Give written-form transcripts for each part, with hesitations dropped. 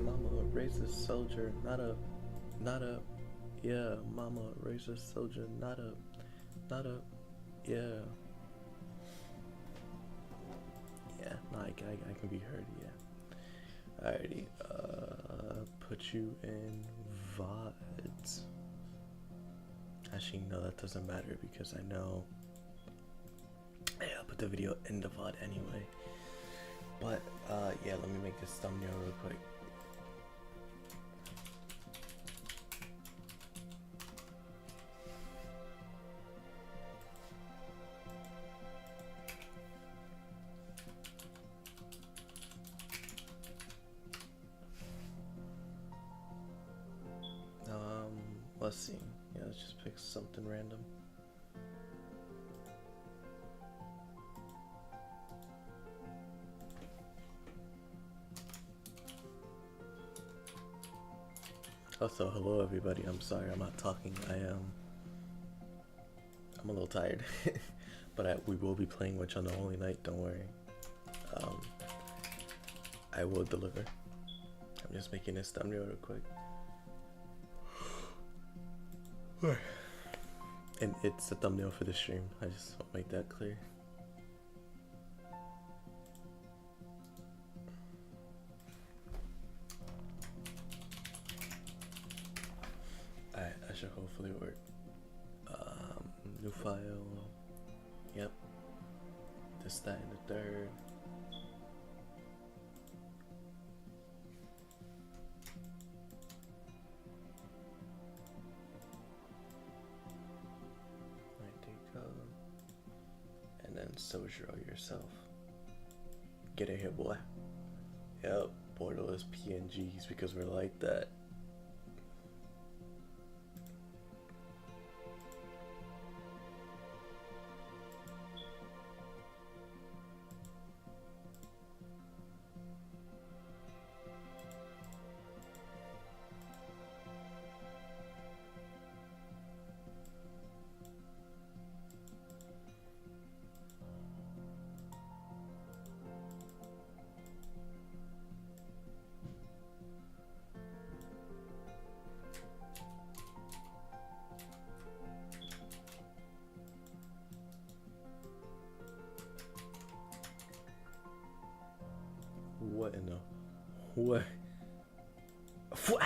Mama raised a soldier, not a, yeah. Mama raised a soldier, not a, yeah, yeah. No, I can be heard, yeah. Alrighty, put you in VODs. Actually, no, that doesn't matter because I know. Yeah, I'll put the video in the VOD anyway. But, yeah, let me make this thumbnail real quick. Let's see. Yeah, let's just pick something random. Also, hello everybody. I'm sorry I'm not talking. I'm a little tired, but we will be playing Witch on the Holy Night. Don't worry. Um, I will deliver. I'm just making this thumbnail real quick. And it's the thumbnail for the stream. I just want to make that clear. Alright, that should hopefully work. New file. Yep. This, that, and the third. And then Souyjuro yourself. Get in here, boy. Yep, borderless PNGs because we're like that. What in the what? What?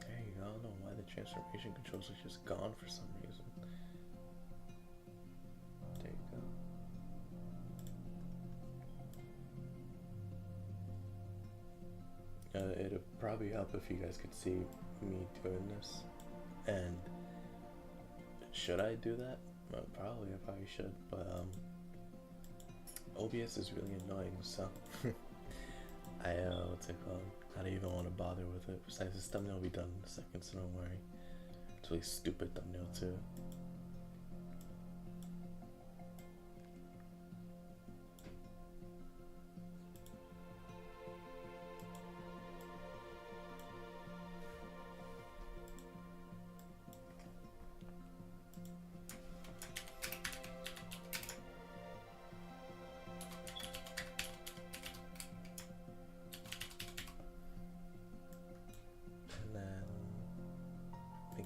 There you go. I don't know why the transformation controls are just gone for some reason. There you go. It'd probably help if you guys could see me doing this. And should I do that? Well, probably, I probably should. But OBS is really annoying, so what's it called? I don't even want to bother with it. Besides, this thumbnail will be done in a second, so don't worry. It's a really stupid thumbnail too.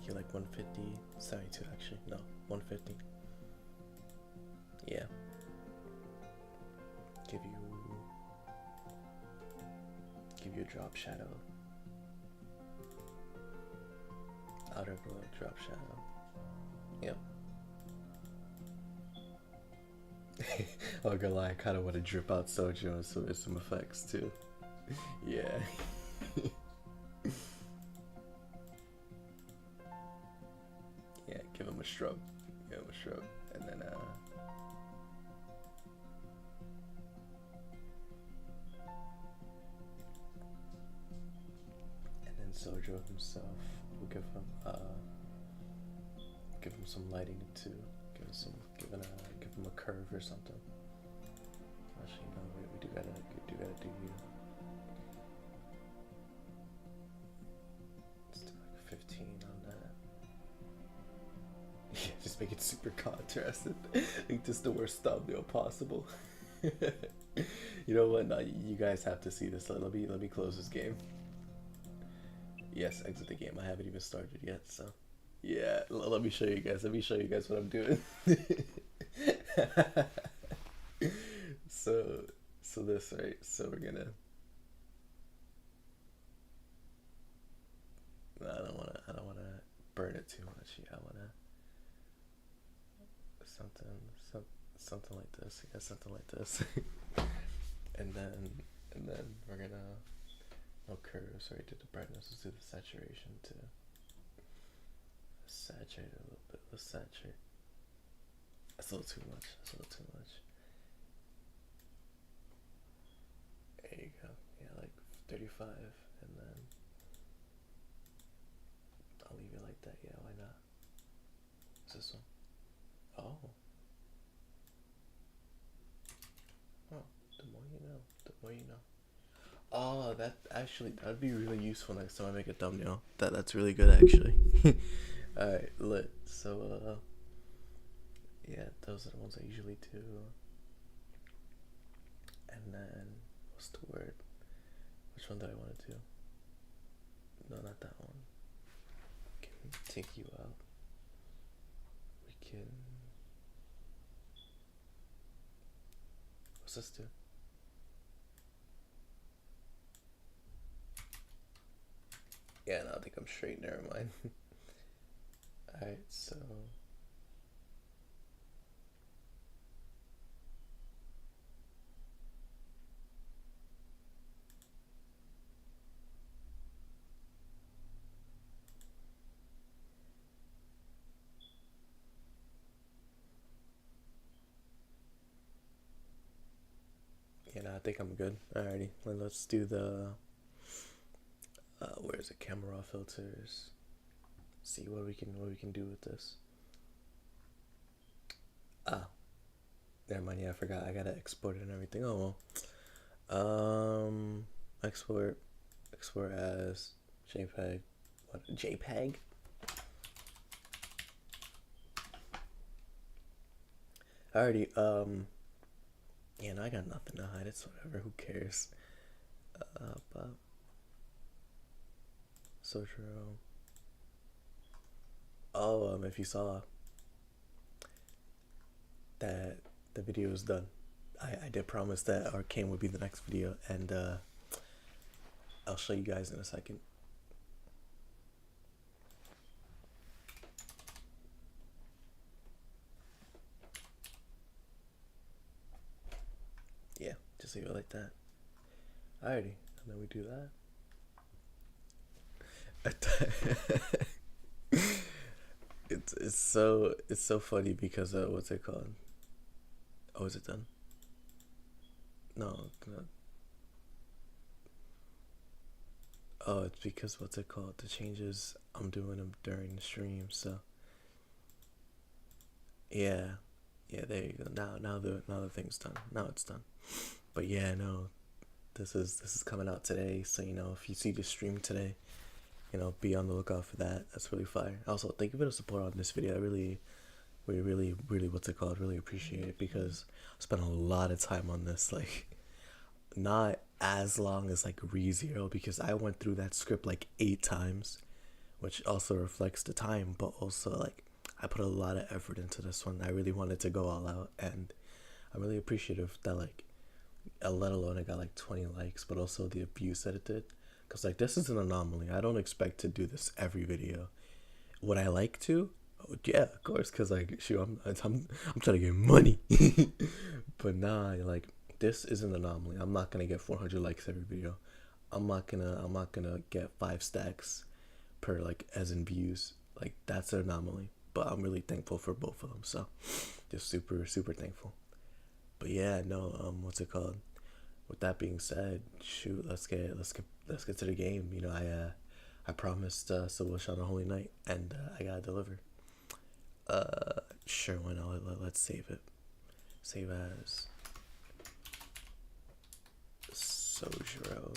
You like 150, 72 actually, no, 150. Yeah. Give you a drop shadow. Outer glow, drop shadow. Yep. I'm not gonna lie, I kinda wanna drip out Souyjuro so there's some effects too. Yeah. Yeah, give him a shrug. Give him a shrug. And then Souyjuro himself, we'll give him some lighting too. Give him a curve or something. Actually, no, wait, we do gotta do you. Let's do like 15 on that. Yeah, just make it super contrasted. Like just the worst thumbnail possible. You know what? No, you guys have to see this. Let me close this game. Yes, exit the game. I haven't even started yet, so yeah. Let me show you guys. Let me show you guys what I'm doing. so, so this right. So we're gonna. No, I don't wanna. I don't wanna burn it too much. Yeah, I wanna something, some, something like this. Yeah, something like this. and then, and then we're gonna. No curves. Right. Do the brightness. Let's do the saturation too. Saturate a little bit. Let's saturate. That's a little too much. That's a little too much. There you go. Yeah, like 35, and then I'll leave it like that. Yeah, why not? What's this one? Oh. Oh, the more you know. The more you know. Oh, that'd be really useful next time I make a thumbnail. That's really good actually. Alright, lit. So yeah, those are the ones I usually do. And then what's the word? Which one do I want to do? No, not that one. We can take you out. We can. What's this do? Yeah, no, I think I'm straight. Never mind. Alright, so. Yeah, no, I think I'm good. Alrighty, let's do the. Where's the camera filters? See what we can do with this. Ah, never mind. Yeah, I forgot. I gotta export it and everything. Oh well. Export as JPEG. What? JPEG? Alrighty. Yeah, no, I got nothing to hide. It's whatever. Who cares? But Souyjuro. Oh, if you saw that the video is done, I did promise that Arcane would be the next video, and I'll show you guys in a second. Yeah, just leave it like that. Alrighty, and then we do that. It's so funny because what's it called? Oh, is it done? No, no. Oh, it's because what's it called? The changes I'm doing them during the stream. So yeah, yeah. There you go. Now the thing's done. Now it's done. But yeah, no. This is coming out today. So you know, if you see the stream today, you know, be on the lookout for that. That's really fire. Also, thank you for the support on this video. I really, what's it called? Really appreciate it because I spent a lot of time on this. Like, not as long as like ReZero because I went through that script like 8 times, which also reflects the time. But also like I put a lot of effort into this one. I really wanted to go all out, and I'm really appreciative that like, let alone it got like 20 likes, but also the abuse that it did. Cause like this is an anomaly. I don't expect to do this every video. Would I like to? Oh, yeah, of course. Cause like, shoot, I'm trying to get money. But nah, like this is an anomaly. I'm not gonna get 400 likes every video. I'm not gonna get 5 stacks per like as in views. Like that's an anomaly. But I'm really thankful for both of them. So just super thankful. But yeah, no. What's it called? With that being said, shoot, let's get to the game. You know, I promised Sawush on a holy night, and I gotta deliver. Sure, why not? Let's save it. Save as. Souyjuro.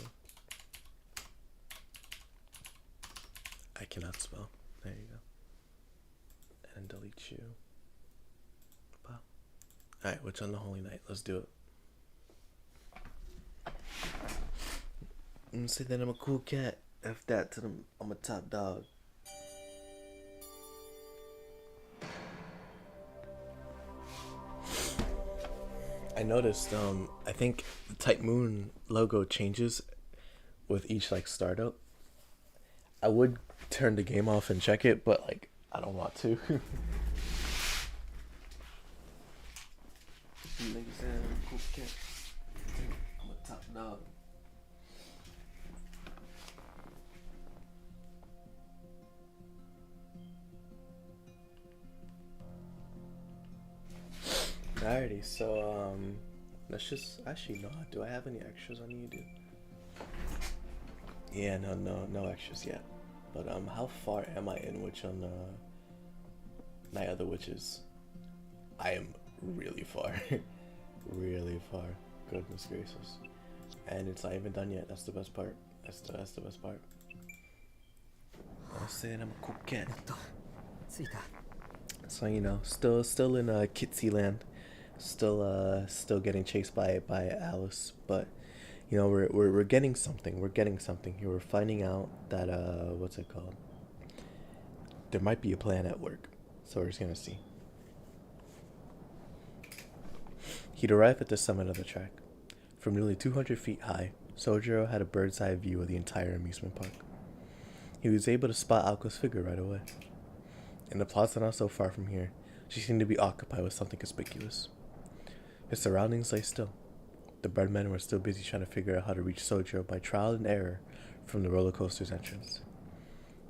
I cannot spell. There you go. And delete you. Wow. Alright, what's on the Holy Night? Let's do it. I'm gonna say that I'm a cool cat. F that to them. I'm a top dog. I noticed, I think the Type Moon logo changes with each like startup. I would turn the game off and check it, but like I don't want to. I'm a top dog. Alrighty, so let's just actually no. Do I have any extras on you, dude? Yeah, no extras yet. But how far am I in Witch on Night of the Witches? I am really far, really far. Goodness gracious, and it's not even done yet. That's the best part. That's the best part. I'm saying I'm a cool cat. So you know, still in Kitsy land. Still getting chased by Alice, but you know we're getting something. We're getting something here. We're finding out that what's it called? There might be a plan at work, so we're just gonna see. He'd arrived at the summit of the track. From nearly 200 feet high, Souyjuro had a bird's eye view of the entire amusement park. He was able to spot Alko's figure right away. In the plaza not so far from here, she seemed to be occupied with something conspicuous. His surroundings lay still. The breadmen were still busy trying to figure out how to reach Souyjuro by trial and error from the roller coaster's entrance.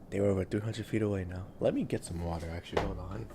They were over 300 feet away now. Let me get some water, actually. Hold on.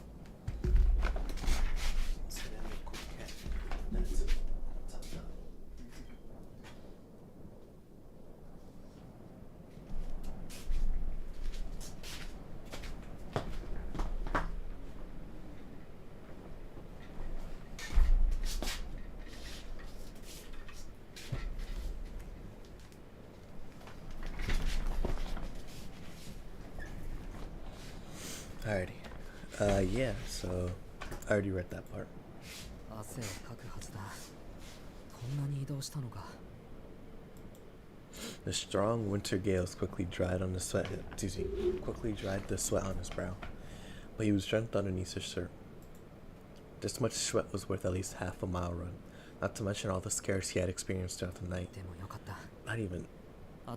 Alrighty. Yeah, so I already read that part. The strong winter gales quickly dried the sweat on his brow, but he was drenched underneath his shirt. This much sweat was worth at least half a mile run, not to mention all the scares he had experienced throughout the night. Not even. I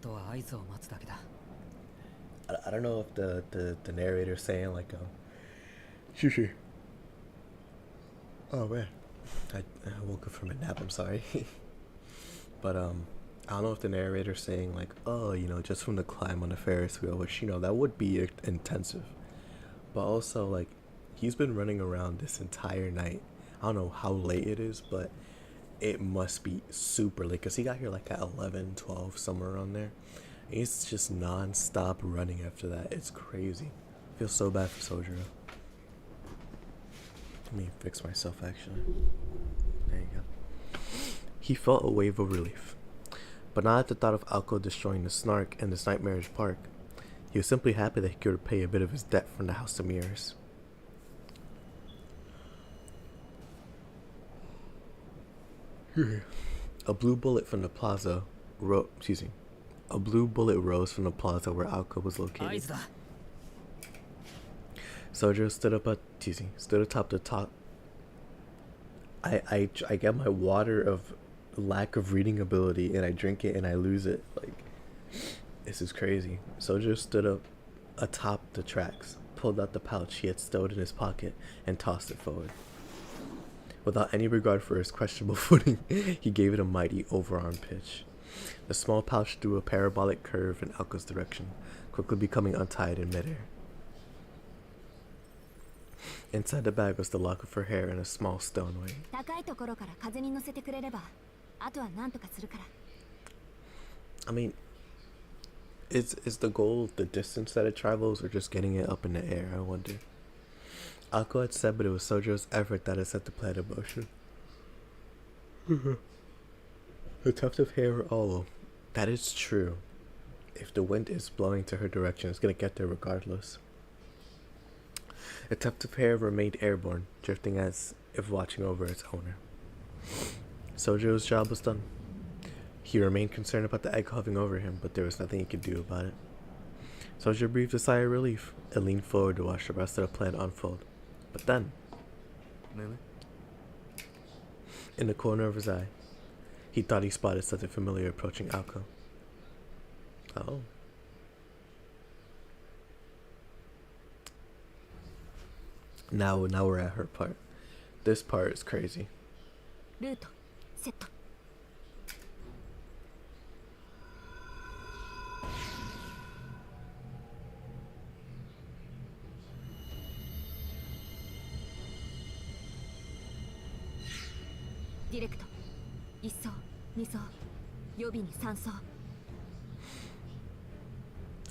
don't know if the narrator's saying like Shushi. Oh man, I woke up from a nap. I'm sorry, but I don't know if the narrator's saying like, oh, you know, just from the climb on the Ferris wheel, which you know that would be intensive, but also like he's been running around this entire night. I don't know how late it is, but it must be super late because he got here like at 11, 12, somewhere around there. He's just non-stop running after that. It's crazy. I feel so bad for Souyjuro. Let me fix myself, actually. There you go. He felt a wave of relief. But not at the thought of Alko destroying the Snark and this nightmarish park. He was simply happy that he could repay a bit of his debt from the House of Mirrors. A blue bullet from the plaza A blue bullet rose from the plaza where Alko was located. Souyjuro stood atop the top. I get my water of lack of reading ability and I drink it and I lose it. Like, this is crazy. Souyjuro stood up atop the tracks, pulled out the pouch he had stowed in his pocket, and tossed it forward. Without any regard for his questionable footing, he gave it a mighty overarm pitch. The small pouch threw a parabolic curve in Alko's direction, quickly becoming untied in midair. Inside the bag was the lock of her hair and a small stone weight. I mean, is the goal the distance that it travels or just getting it up in the air, I wonder. Alko had said, but it was Sojuro's effort that had set the plan in motion. A tuft of hair. Oh, that is true. If the wind is blowing to her direction, it's gonna get there regardless. A tuft of hair remained airborne, drifting as if watching over its owner. Sojuro's job was done. He remained concerned about the egg hovering over him, but there was nothing he could do about it. Soujuro breathed a sigh of relief and leaned forward to watch the rest of the plan unfold. But then, in the corner of his eye, he thought he spotted something familiar approaching Aoko. Oh. Now we're at her part. This part is crazy.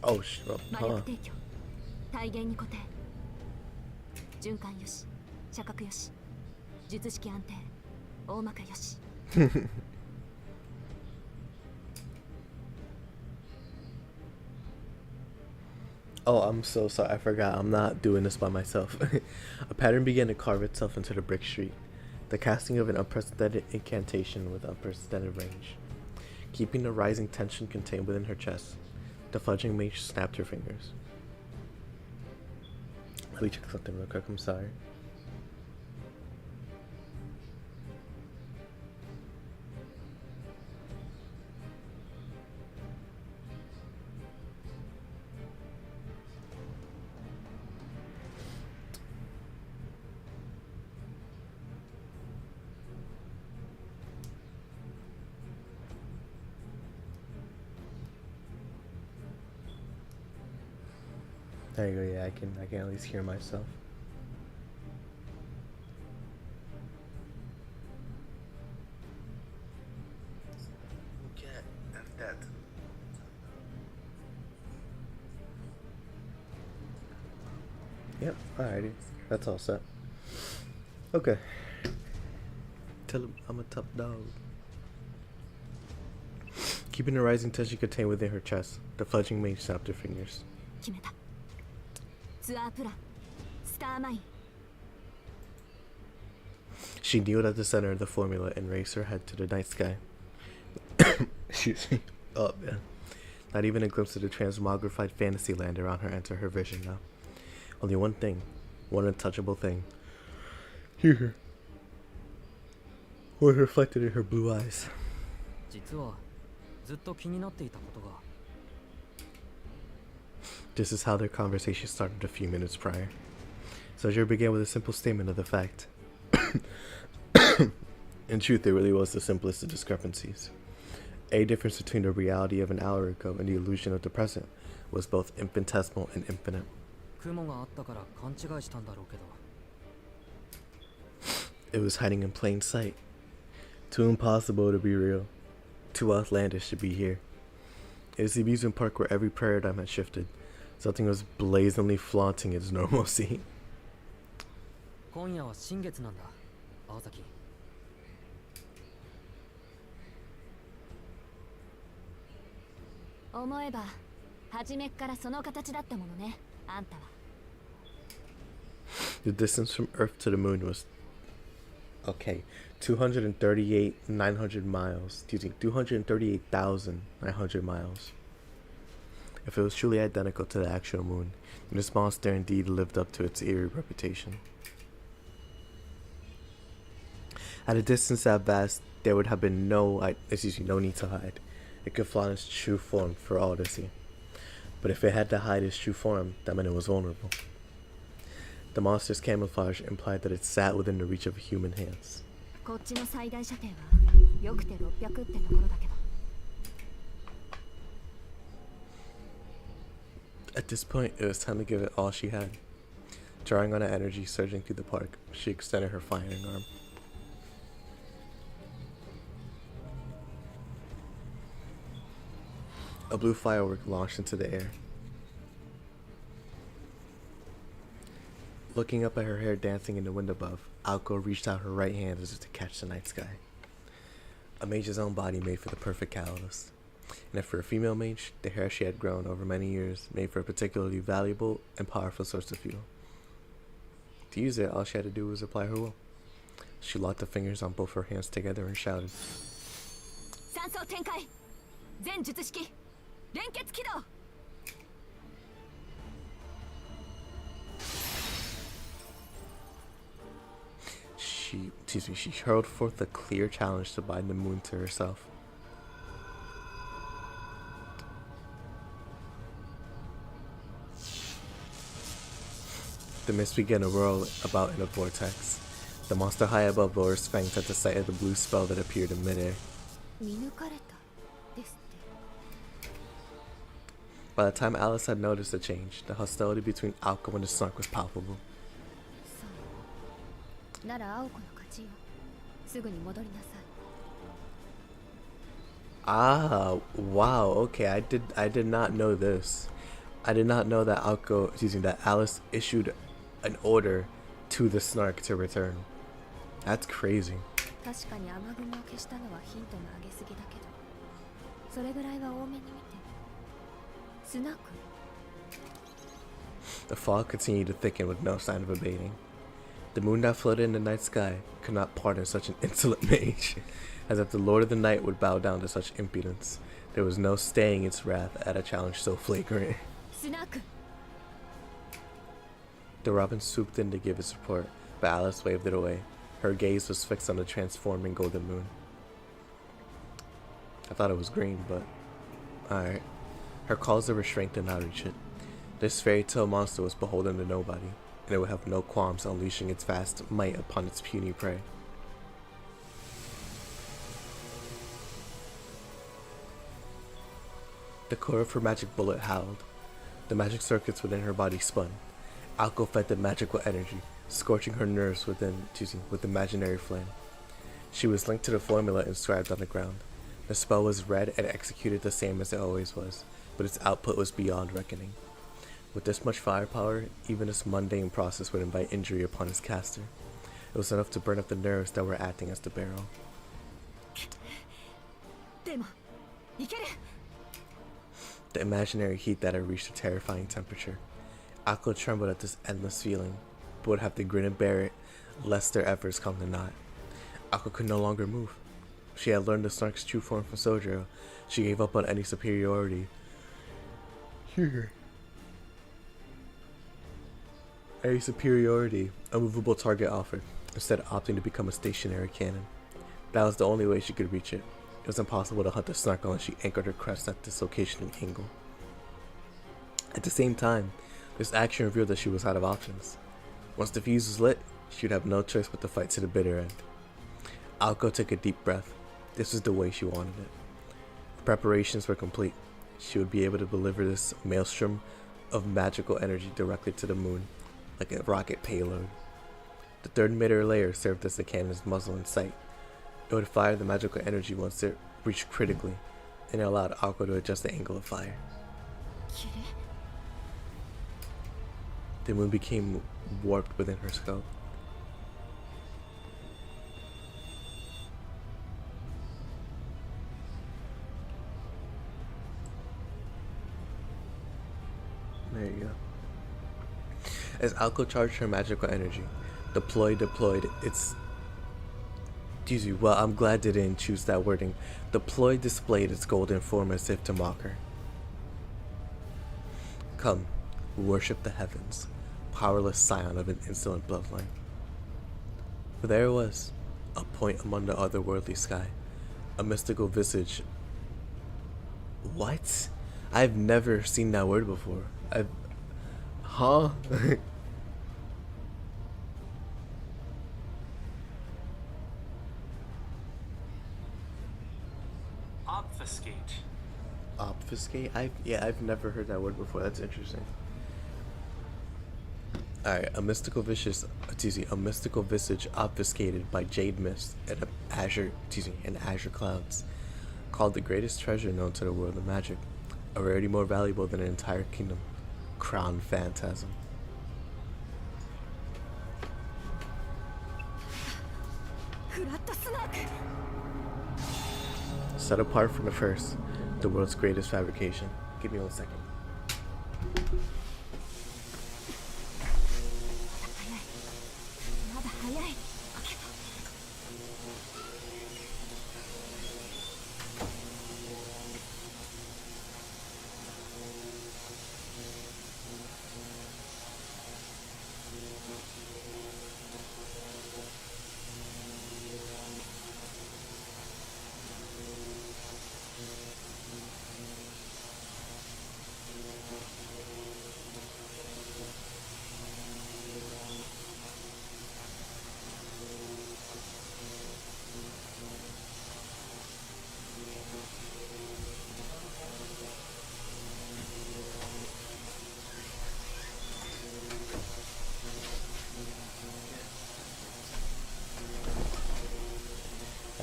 Oh, huh. Oh, I'm so sorry. I forgot. I'm not doing this by myself. A pattern began to carve itself into the brick street. The casting of an unprecedented incantation with unprecedented range. Keeping the rising tension contained within her chest, the fudging mage snapped her fingers. Let me check something real quick. I'm sorry. There you go. Yeah, I can at least hear myself. Okay, that's that. Yep. Alrighty, that's all set. Okay. Tell him I'm a tough dog. Keeping the rising tension contained within her chest, the fudging mage snapped her fingers. She kneeled at the center of the formula and raised her head to the night sky. Excuse me. Oh, man. Not even a glimpse of the transmogrified fantasy land around her entered her vision now. Only one thing. One untouchable thing. Here. Was reflected in her blue eyes. This is how their conversation started a few minutes prior. Soujuro began with a simple statement of the fact. In truth, it really was the simplest of discrepancies. A difference between the reality of an hour ago and the illusion of the present was both infinitesimal and infinite. It was hiding in plain sight. Too impossible to be real. Too outlandish to be here. It is the amusement park where every paradigm had shifted. Something was blazingly flaunting its normalcy. The distance from Earth to the moon was 238,900 miles. Excuse me, 238,900 miles. If it was truly identical to the actual moon, then this monster indeed lived up to its eerie reputation. At a distance that vast, there would have been no need to hide. It could flaunt its true form for all to see. But if it had to hide its true form, that meant it was vulnerable. The monster's camouflage implied that it sat within the reach of human hands. At this point, it was time to give it all she had. Drawing on the energy surging through the park, she extended her firing arm. A blue firework launched into the air. Looking up at her hair dancing in the wind above, Aoko reached out her right hand as if to catch the night sky. A mage's own body made for the perfect catalyst. And if for a female mage, the hair she had grown over many years made for a particularly valuable and powerful source of fuel. To use it, all she had to do was apply her will. She locked the fingers on both her hands together and shouted, she hurled forth a clear challenge to bind the moon to herself. The mist began to whirl about in a vortex. The monster high above lowered its fangs at the sight of the blue spell that appeared in midair. By the time Alice had noticed the change, the hostility between Aoko and the Snark was palpable. Ah, wow, okay, I did not know this. I did not know that that Alice issued an order to the Snark to return. That's crazy. The fog continued to thicken with no sign of abating. The moon that floated in the night sky could not pardon such an insolent mage, as if the Lord of the Night would bow down to such impudence. There was no staying its wrath at a challenge so flagrant. The robin swooped in to give its support, but Alice waved it away. Her gaze was fixed on the transforming golden moon. I thought it was green, but alright. Her calls of restraint did not reach it. This fairy tale monster was beholden to nobody, and it would have no qualms unleashing its vast might upon its puny prey. The core of her magic bullet howled. The magic circuits within her body spun. Aoko fed the magical energy, scorching her nerves with imaginary flame. She was linked to the formula inscribed on the ground. The spell was read and executed the same as it always was, but its output was beyond reckoning. With this much firepower, even this mundane process would invite injury upon its caster. It was enough to burn up the nerves that were acting as the barrel. The imaginary heat that had reached a terrifying temperature. Aoko trembled at this endless feeling, but would have to grin and bear it, lest their efforts come to naught. Aoko could no longer move. She had learned the Snark's true form from Souyjuro. She gave up on any superiority. Any superiority a movable target offered, instead opting to become a stationary cannon. That was the only way she could reach it. It was impossible to hunt the Snark unless she anchored her crest at this location and angle. At the same time, this action revealed that she was out of options. Once the fuse was lit, she would have no choice but to fight to the bitter end. Aoko took a deep breath. This was the way she wanted it. The preparations were complete. She would be able to deliver this maelstrom of magical energy directly to the moon, like a rocket payload. The third emitter layer served as the cannon's muzzle in sight. It would fire the magical energy once it reached critically, and it allowed Aoko to adjust the angle of fire. The moon became warped within her scope. There you go. As Aoko charged her magical energy, deployed its... Well, I'm glad they didn't choose that wording. Deployed displayed its golden form as if to mock her. Come, worship the heavens, powerless scion of an insolent bloodline. For there it was, a point among the otherworldly sky, a mystical visage. What? I've never seen that word before. Huh? Obfuscate. Obfuscate? I've never heard that word before. That's interesting. Alright, a mystical visage obfuscated by jade mist and azure clouds, called the greatest treasure known to the world of magic, a rarity more valuable than an entire kingdom. Crown phantasm. set apart from the first, the world's greatest fabrication. Give me 1 second.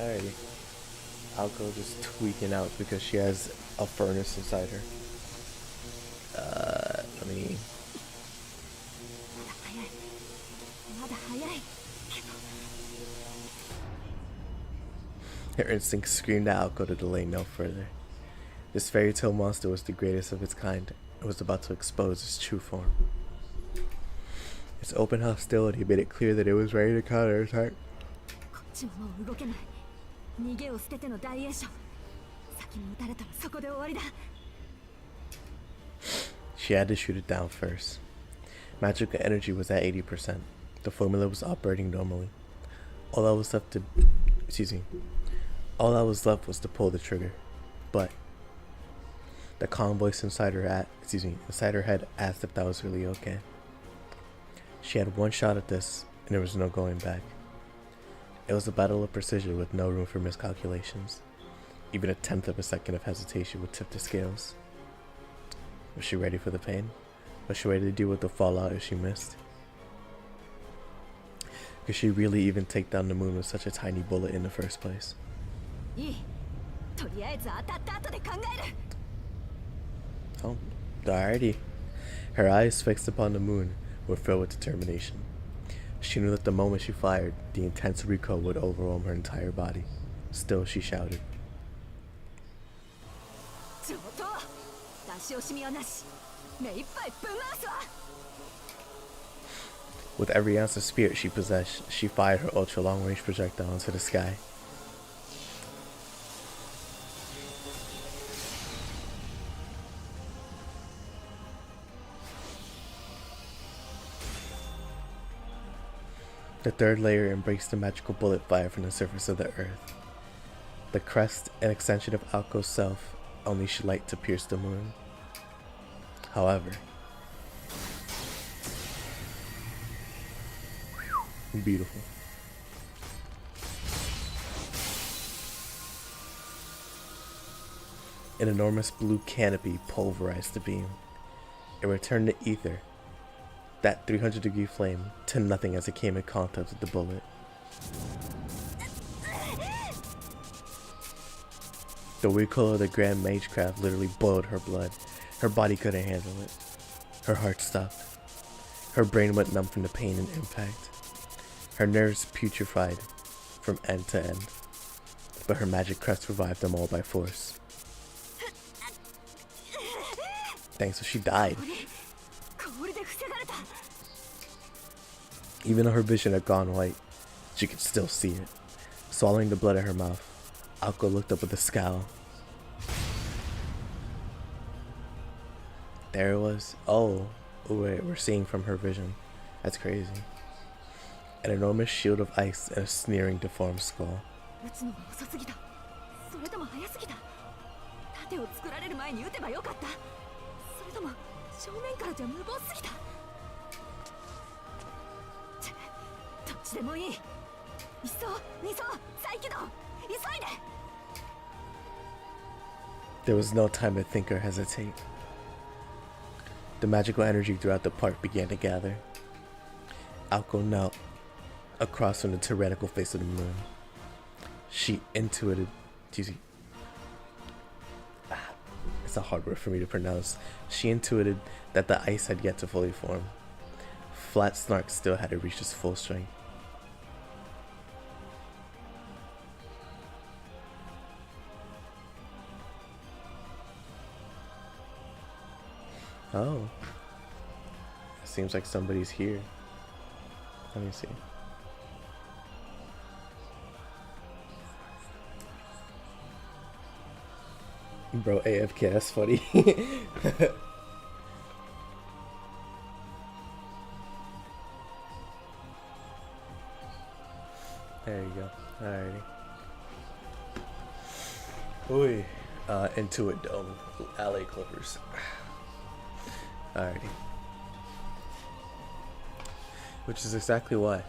Alrighty. Alco just tweaking out because she has a furnace inside her. Let me... Her instinct screamed at Alco to delay no further. This fairy tale monster was the greatest of its kind and was about to expose its true form. Its open hostility made it clear that it was ready to counterattack. She had to shoot it down first. Magical energy was at 80%. The formula was operating normally. All that was left was to pull the trigger. But the calm voice inside her head asked if that was really okay. She had one shot at this, and there was no going back. It was a battle of precision with no room for miscalculations. Even a tenth of a second of hesitation would tip the scales. Was she ready for the pain? Was she ready to deal with the fallout if she missed? Could she really even take down the moon with such a tiny bullet in the first place? Oh, alrighty. Her eyes fixed upon the moon were filled with determination. She knew that the moment she fired, the intense recoil would overwhelm her entire body. Still, she shouted. With every ounce of spirit she possessed, she fired her ultra-long-range projectile into the sky. The third layer embraced the magical bullet fire from the surface of the earth. The crest and extension of Alco's self unleashed light to pierce the moon. However, beautiful. An enormous blue canopy pulverized the beam. It returned to ether, that 300-degree flame, to nothing as it came in contact with the bullet. The recoil of the Grand Magecraft literally boiled her blood. Her body couldn't handle it. Her heart stopped. Her brain went numb from the pain and impact. Her nerves putrefied from end to end. But her magic crest revived them all by force. Dang, so she died. Even though her vision had gone white, she could still see it. Swallowing the blood in her mouth, Alco looked up with a scowl. There it was. Oh, wait, we're seeing from her vision. That's crazy. An enormous shield of ice and a sneering, deformed skull. There was no time to think or hesitate. The magical energy throughout the park began to gather. Alco knelt across from the tyrannical face of the moon. She intuited, it's a hard word for me to pronounce. She intuited that the ice had yet to fully form. Flat Snark still had to reach its full strength. Oh. Seems like somebody's here. Let me see. Bro, AFK, that's funny. There you go. Alrighty. Oi. Intuit Dome. LA Clippers. Alrighty. Which is exactly why.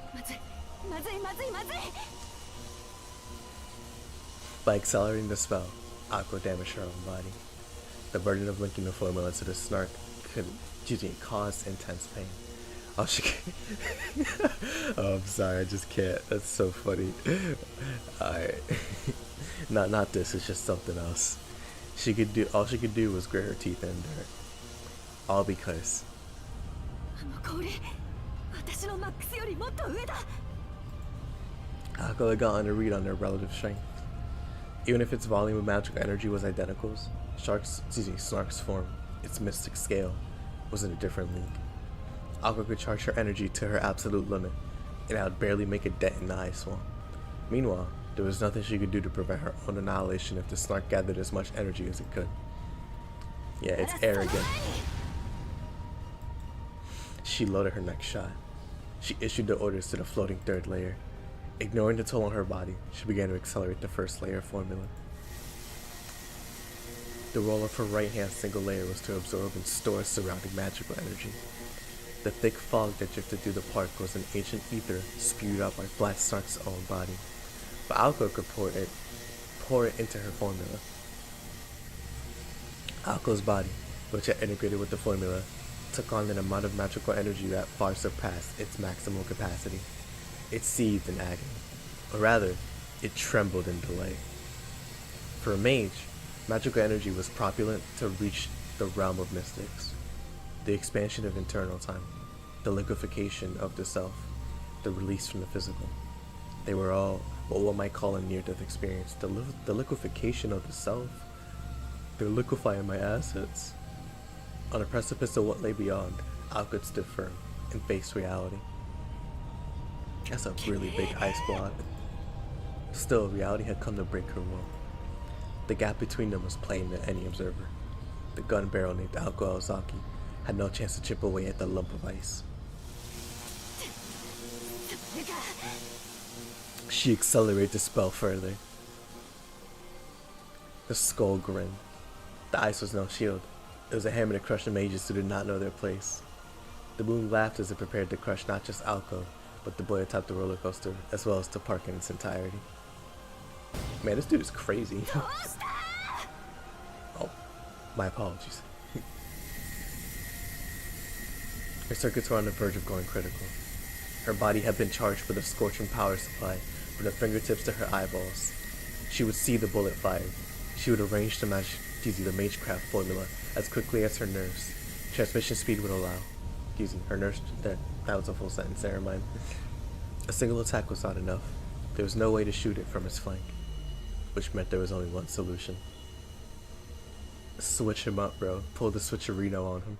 By accelerating the spell, Aqua damaged her own body. The burden of linking the formula to the snark could, cause intense pain. Oh, she oh, I'm sorry, I just can't. That's so funny. Alright. Not this, it's just something else. All she could do was grit her teeth and endure. All because Aqua had gotten a read on their relative strength. Even if its volume of magical energy was identical, Snark's form, its mystic scale, was in a different league. Aqua could charge her energy to her absolute limit, and I would barely make a dent in the ice swamp. Meanwhile, there was nothing she could do to prevent her own annihilation if the Snark gathered as much energy as it could. Yeah, it's arrogant. She loaded her next shot. She issued the orders to the floating third layer. Ignoring the toll on her body, she began to accelerate the first layer formula. The role of her right-hand single layer was to absorb and store surrounding magical energy. The thick fog that drifted through the park was an ancient ether spewed out by Black Snark's own body, but Alco could pour it into her formula. Alco's body, which had integrated with the formula, took on an amount of magical energy that far surpassed its maximum capacity. It seethed in agony, or rather, it trembled in delay. For a mage, magical energy was propullant to reach the realm of mystics. The expansion of internal time, the liquefaction of the self, the release from the physical. They were all what one might call a near-death experience. The liquefaction of the self. They're liquefying my assets. On a precipice of what lay beyond, Alcott stood firm and faced reality. That's a really big ice block. Still, reality had come to break her will. The gap between them was plain to any observer. The gun barrel named Alko Ozaki had no chance to chip away at the lump of ice. She accelerated the spell further. The skull grinned. The ice was no shield. It was a hammer to crush the mages who did not know their place. The moon laughed as it prepared to crush not just Alko, but the boy atop the roller coaster, as well as the park in its entirety. Man, this dude is crazy. Oh, my apologies. Her circuits were on the verge of going critical. Her body had been charged with a scorching power supply from the fingertips to her eyeballs. She would see the bullet fired. She would arrange the Magecraft formula as quickly as her nerves. Transmission speed would allow. Her nerves, that was a full sentence, never mind. A single attack was not enough. There was no way to shoot it from its flank, which meant there was only one solution. Switch him up, bro. Pull the switcherino on him.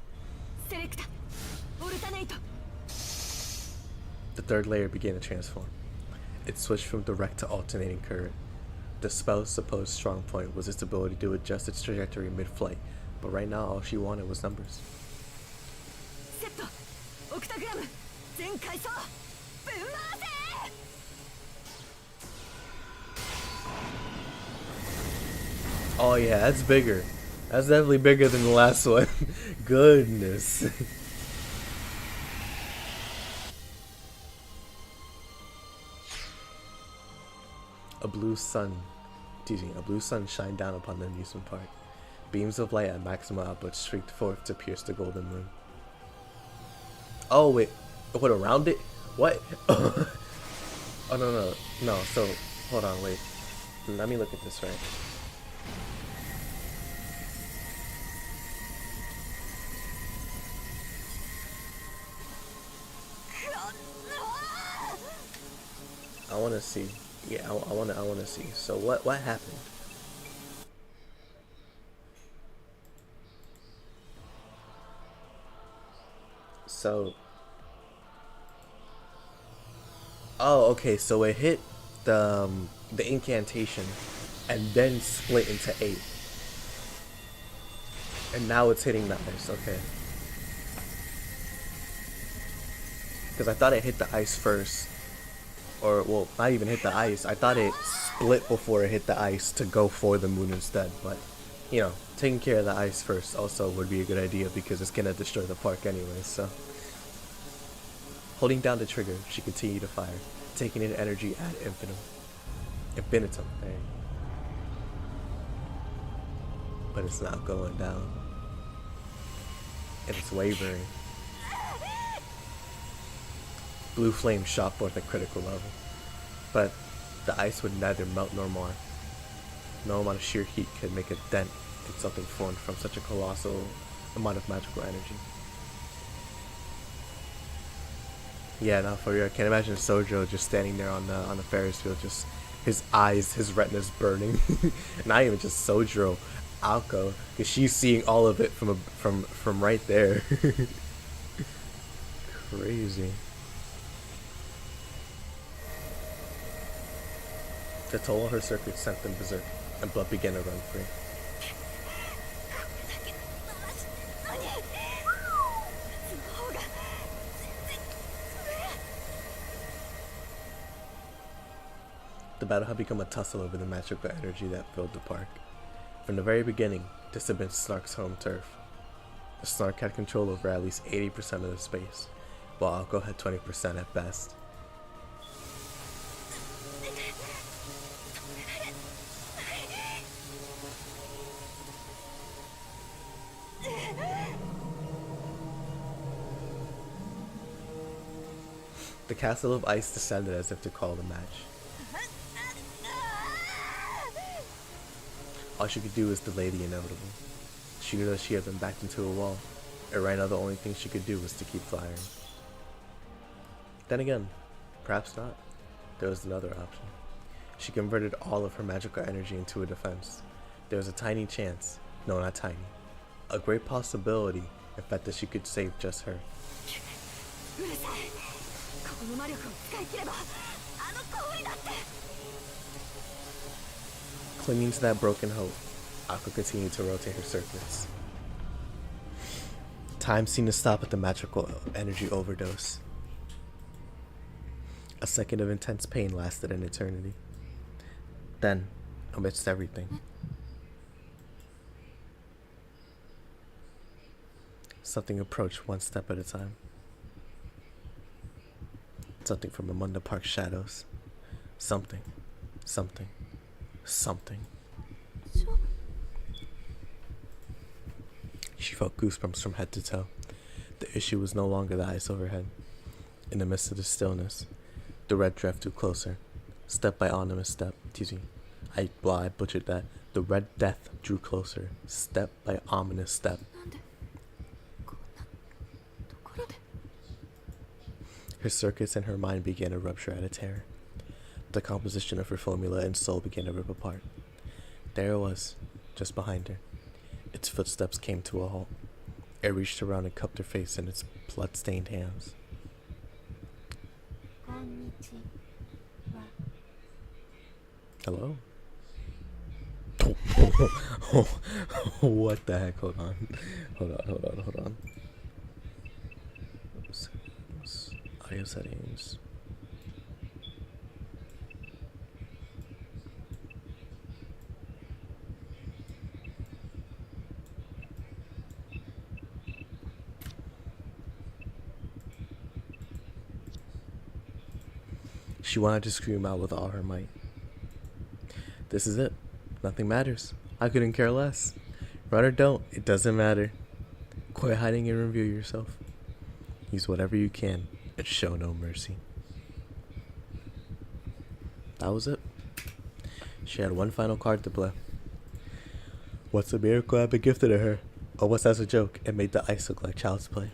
The third layer began to transform. It switched from direct to alternating current. The spell's supposed strong point was its ability to adjust its trajectory mid-flight, but right now all she wanted was numbers. Oh yeah, that's bigger. That's definitely bigger than the last one. Goodness. A blue sun shined down upon the amusement park. Beams of light at maximum output streaked forth to pierce the golden moon. Oh wait, what, around it? What? Oh no, so, hold on, wait. Let me look at this right. I wanna see. Yeah, I wanna see. So what happened? So, oh, okay. So it hit the incantation, and then split into 8, and now it's hitting the ice. Okay. Because I thought it hit the ice first, or well, not even hit the ice. I thought it split before it hit the ice to go for the moon instead. But you know, taking care of the ice first also would be a good idea because it's gonna destroy the park anyway. So, holding down the trigger, she continued to fire, taking in energy ad infinitum. Hey. But it's not going down, and it's wavering. Blue flame shot forth at critical level, but the ice would neither melt nor more. No amount of sheer heat could make a dent in something formed from such a colossal amount of magical energy. Yeah, now for real, I can't imagine Souyjuro just standing there on the Ferris wheel, just his eyes, his retinas burning. Not even just Souyjuro, Alko, because she's seeing all of it from right there. Crazy. The toll on her circuit sent them berserk, and blood began to run free. The battle had become a tussle over the magical energy that filled the park. From the very beginning, this had been Snark's home turf. The Snark had control over at least 80% of the space, while Alko had 20% at best. The castle of ice descended as if to call the match. All she could do was delay the inevitable. She knew that she had been backed into a wall, and right now the only thing she could do was to keep firing. Then again, perhaps not. There was another option. She converted all of her magical energy into a defense. There was a tiny chance, no, not tiny, a great possibility, in fact, that she could save just her. Clinging to that broken hope, Alko continued to rotate her circuits. Time seemed to stop at the magical energy overdose. A second of intense pain lasted an eternity. Then, amidst everything, something approached one step at a time. Something from among the park's shadows. Something. She felt goosebumps from head to toe. The issue was no longer the ice overhead. In the midst of the stillness, the red draft drew closer, step by ominous step. I butchered that. The red death drew closer, step by ominous step. Her circuits and her mind began to rupture at a tear. The composition of her formula and soul began to rip apart. There it was, just behind her. Its footsteps came to a halt. It reached around and cupped her face in its blood-stained hands. Hello? What the heck? Hold on. Audio settings. She wanted to scream out with all her might. This is it. Nothing matters. I couldn't care less. Run or don't, it doesn't matter. Quit hiding and reveal yourself. Use whatever you can and show no mercy. That was it. She had one final card to play. What's a miracle I've been gifted to her? Or what's as a joke? It made the ice look like child's play.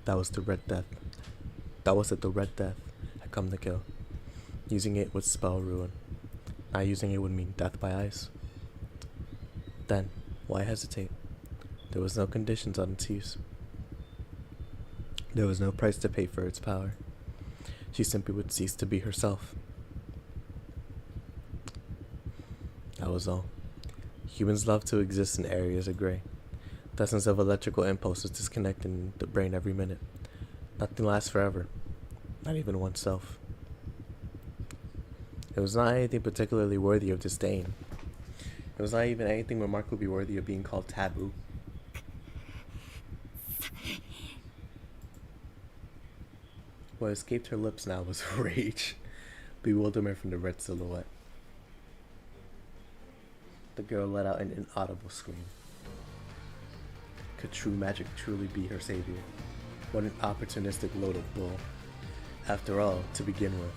That was the Red Death. That was it, the Red Death had come to kill. Using it would spell ruin. Not using it would mean death by ice. Then, why hesitate? There was no conditions on its use. There was no price to pay for its power. She simply would cease to be herself. That was all. Humans love to exist in areas of gray. Dozens of electrical impulses disconnecting the brain every minute. Nothing lasts forever. Not even oneself. It was not anything particularly worthy of disdain. It was not even anything remarkably worthy of being called taboo. What escaped her lips now was rage, bewilderment from the red silhouette. The girl let out an inaudible scream. Could true magic truly be her savior? What an opportunistic load of bull. After all, to begin with.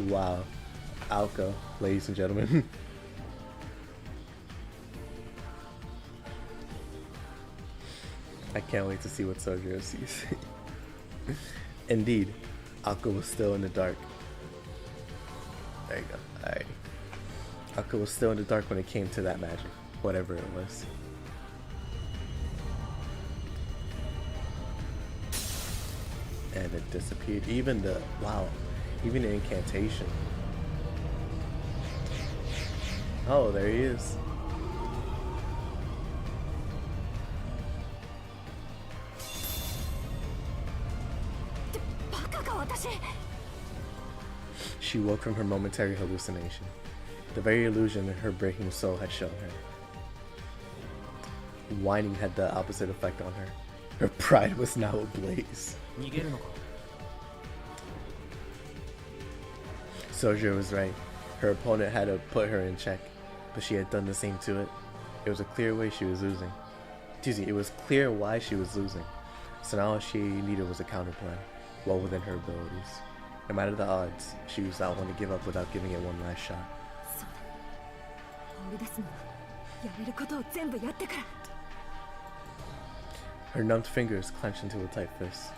Wow. Alka, ladies and gentlemen. I can't wait to see what Souyjuro sees. Indeed, Alka was still in the dark. There you go. Alright. Alka was still in the dark when it came to that magic, whatever it was. And it disappeared. Even the incantation. Oh, there he is. She woke from her momentary hallucination. The very illusion her breaking soul had shown her. Whining had the opposite effect on her. Her pride was now ablaze. Souyjuro was right. Her opponent had to put her in check, but she had done the same to it. It was a clear way she was losing. It was clear why she was losing. So now all she needed was a counterplan, well within her abilities. No matter the odds, she was not one to give up without giving it one last shot. Her numbed fingers clenched into a tight fist.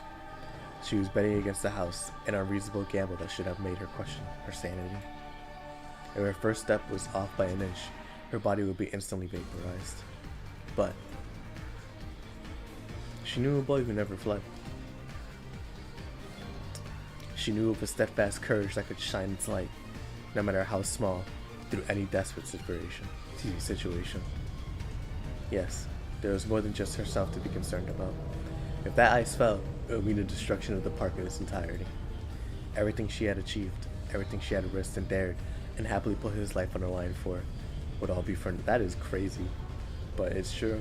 She was betting against the house, an unreasonable gamble that should have made her question her sanity. If her first step was off by an inch, her body would be instantly vaporized. But she knew a boy who never fled. She knew of a steadfast courage that could shine its light, no matter how small, through any desperate situation. Yes, there was more than just herself to be concerned about. If that ice fell, it would mean the destruction of the park in its entirety. Everything she had achieved, everything she had risked and dared, and happily put his life on the line for, would all be for. That is crazy, but it's true.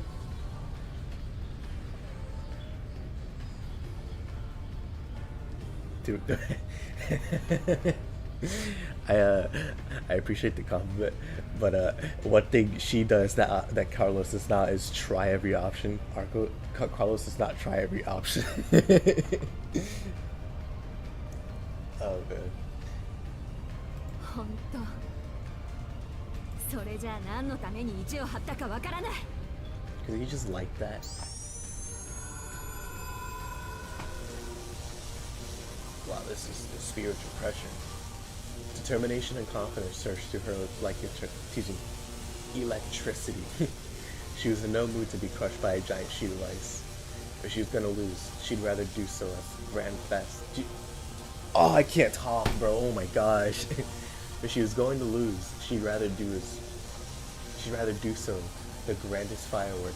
Dude, I appreciate the compliment, but one thing she does that Carlos does not is try every option. Carlos does not try every option. Oh man. Cause he just like that. Wow, this is the spiritual pressure. Determination and confidence surged through her like electricity. She was in no mood to be crushed by a giant sheet of ice. If she was gonna lose, she'd rather do so as grand best. Oh, I can't talk, bro. Oh my gosh. If she was going to lose, she'd rather do so the grandest firework.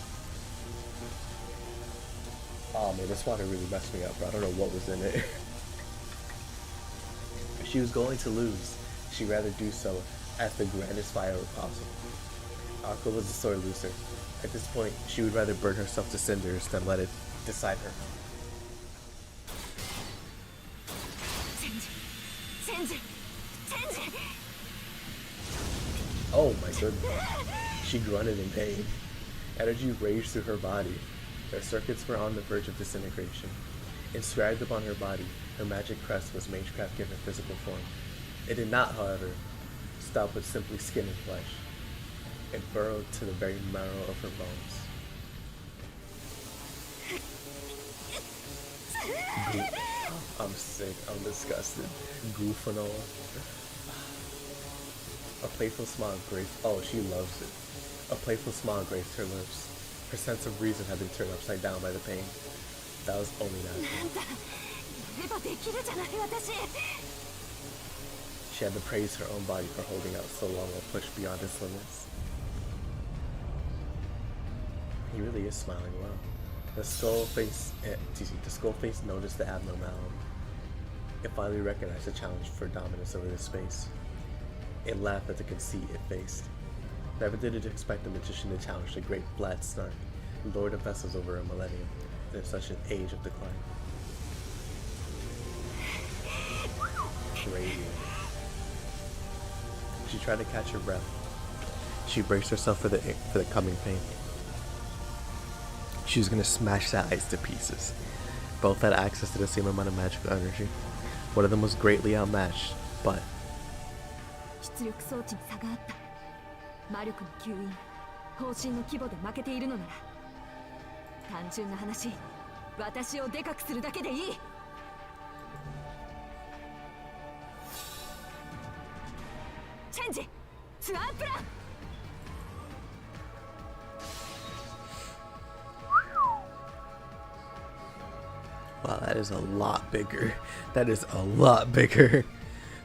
Oh man, this water really messed me up, bro. I don't know what was in it. If she was going to lose, she'd rather do so as the grandest firework possible. Akko was a sore loser. At this point, she would rather burn herself to cinders than let it decide her. Oh my goodness. She grunted in pain. Energy raged through her body. Her circuits were on the verge of disintegration. Inscribed upon her body, her magic crest was Magecraft given physical form. It did not, however, stop with simply skin and flesh. It burrowed to the very marrow of her bones. I'm sick. I'm disgusted. Goofano. A playful smile graced. Oh, she loves it. A playful smile graced her lips. Her sense of reason had been turned upside down by the pain. That was only natural. She had to praise her own body for holding out so long while pushed beyond its limits. He really is smiling well. The skull face noticed the abnormality. It finally recognized the challenge for dominance over this space. It laughed at the conceit it faced. Never did it expect the magician to challenge the great flat snark, lord of vessels over a millennium, in such an age of decline. Radiant. She tried to catch her breath. She braced herself for the coming pain. She was going to smash that ice to pieces. Both had access to the same amount of magical energy. One of them was greatly outmatched, but... Wow, that is a lot bigger. That is a lot bigger.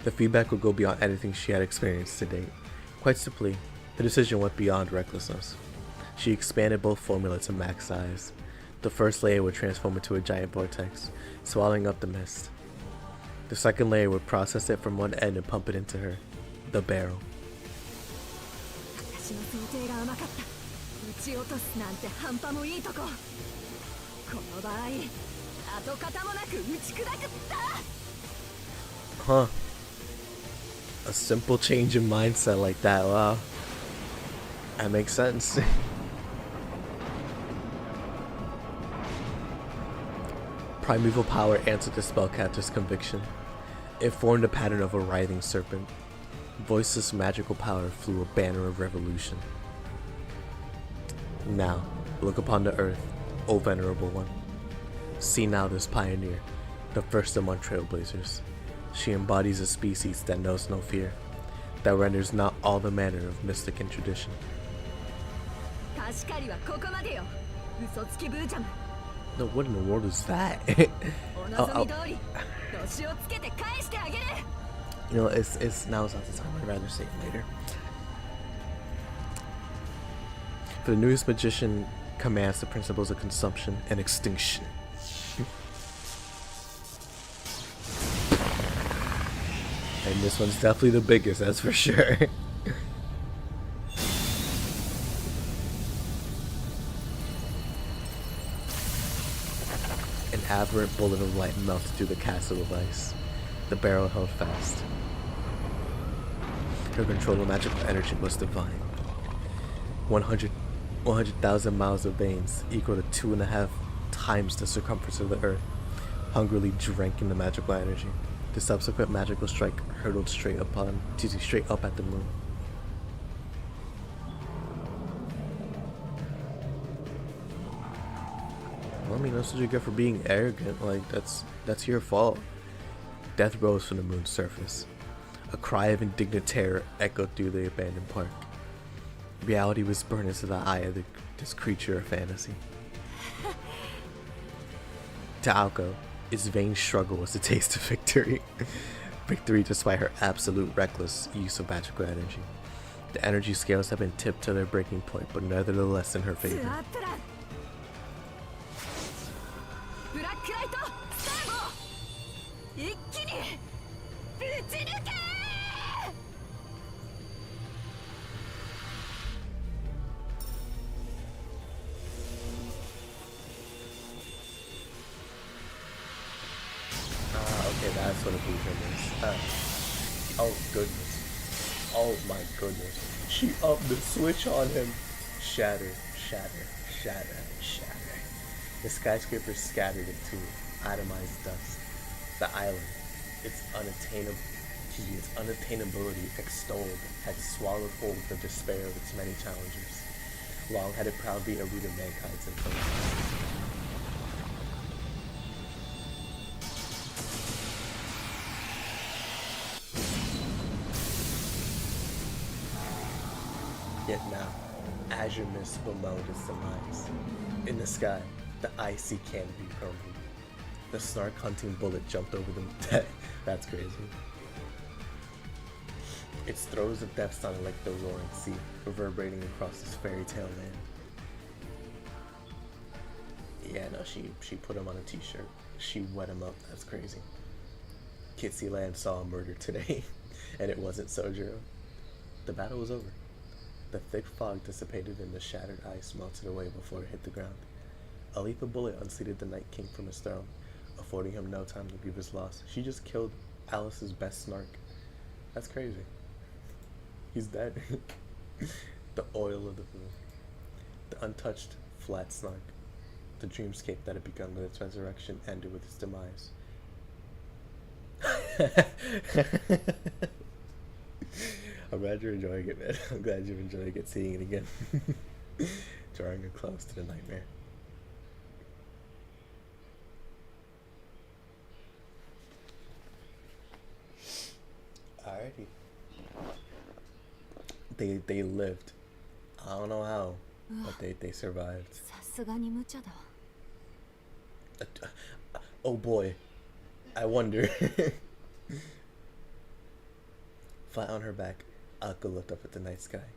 The feedback would go beyond anything she had experienced to date. Quite simply, the decision went beyond recklessness. She expanded both formula to max size. The first layer would transform into a giant vortex, swallowing up the mist. The second layer would process it from one end and pump it into her, the barrel. Huh. A simple change in mindset like that, wow. That makes sense. Primeval power answered the spellcatcher's conviction. It formed a pattern of a writhing serpent. Voiceless magical power flew a banner of revolution. Now, look upon the earth, O venerable one. See now this pioneer, the first among trailblazers. She embodies a species that knows no fear, that renders not all the manner of mystic and tradition. No, what in the world is that? You know, it's now's not the time. I'd rather say it later. For the newest magician commands the principles of consumption and extinction. And this one's definitely the biggest, that's for sure. An aberrant bullet of light melted through the castle of ice. The barrel held fast. Her control of magical energy was divine. 100,000 miles of veins, equal to 2.5 times the circumference of the earth, hungrily drank in the magical energy. The subsequent magical strike hurtled straight up at the moon. Well, I mean, that's what you get for being arrogant. Like, that's your fault. Death rose from the moon's surface. A cry of indignant terror echoed through the abandoned park. Reality was burned into the eye of this creature of fantasy. To Aoko, its vain struggle was the taste of victory. Victory despite her absolute reckless use of magical energy. The energy scales have been tipped to their breaking point, but nevertheless in her favor. Okay, that's what a blueprint is. Oh goodness. Oh my goodness. She upped the switch on him. Shatter, shatter, shatter, shatter. The skyscraper scattered into atomized dust. The island, its unattainability extolled, had swallowed whole the despair of its many challengers. Long had it proudly eluded mankind's influence. Yet now, azure mist will meld its demise. In the sky, the icy canopy crumbled. The snark hunting bullet jumped over them. That's crazy. Its throes of death sounded like the roaring sea, reverberating across this fairy tale land. Yeah, no, she put him on a t-shirt. She wet him up. That's crazy. Kitsy Land saw a murder today, and it wasn't Souyjuro. The battle was over. The thick fog dissipated and the shattered ice melted away before it hit the ground. A lethal bullet unseated the Night King from his throne, affording him no time to grieve his loss. She just killed Alice's best snark. That's crazy. He's dead. The oil of the moon. The untouched, flat snark. The dreamscape that had begun with its resurrection ended with its demise. I'm glad you're enjoying it, man. I'm glad you're enjoying it, seeing it again. Drawing her close to the nightmare. Alrighty. They lived. I don't know how, but they survived. さすがに無茶だ。Oh boy. I wonder. Flat on her back, Akko looked up at the night sky.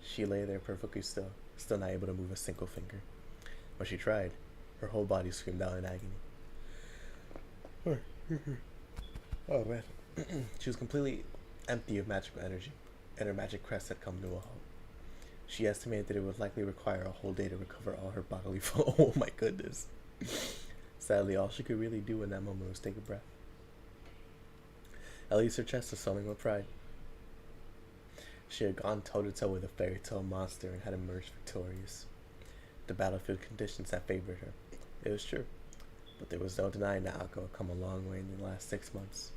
She lay there perfectly still not able to move a single finger. When she tried, her whole body screamed out in agony. Oh man. She was completely empty of magical energy, and her magic crest had come to a halt. She estimated that it would likely require a whole day to recover all her bodily Oh my goodness. Sadly, all she could really do in that moment was take a breath. At least her chest was swelling with pride. She had gone toe-to-toe with a fairy tale monster and had emerged victorious. The battlefield conditions had favored her. It was true, but there was no denying that Akko had come a long way in the last 6 months.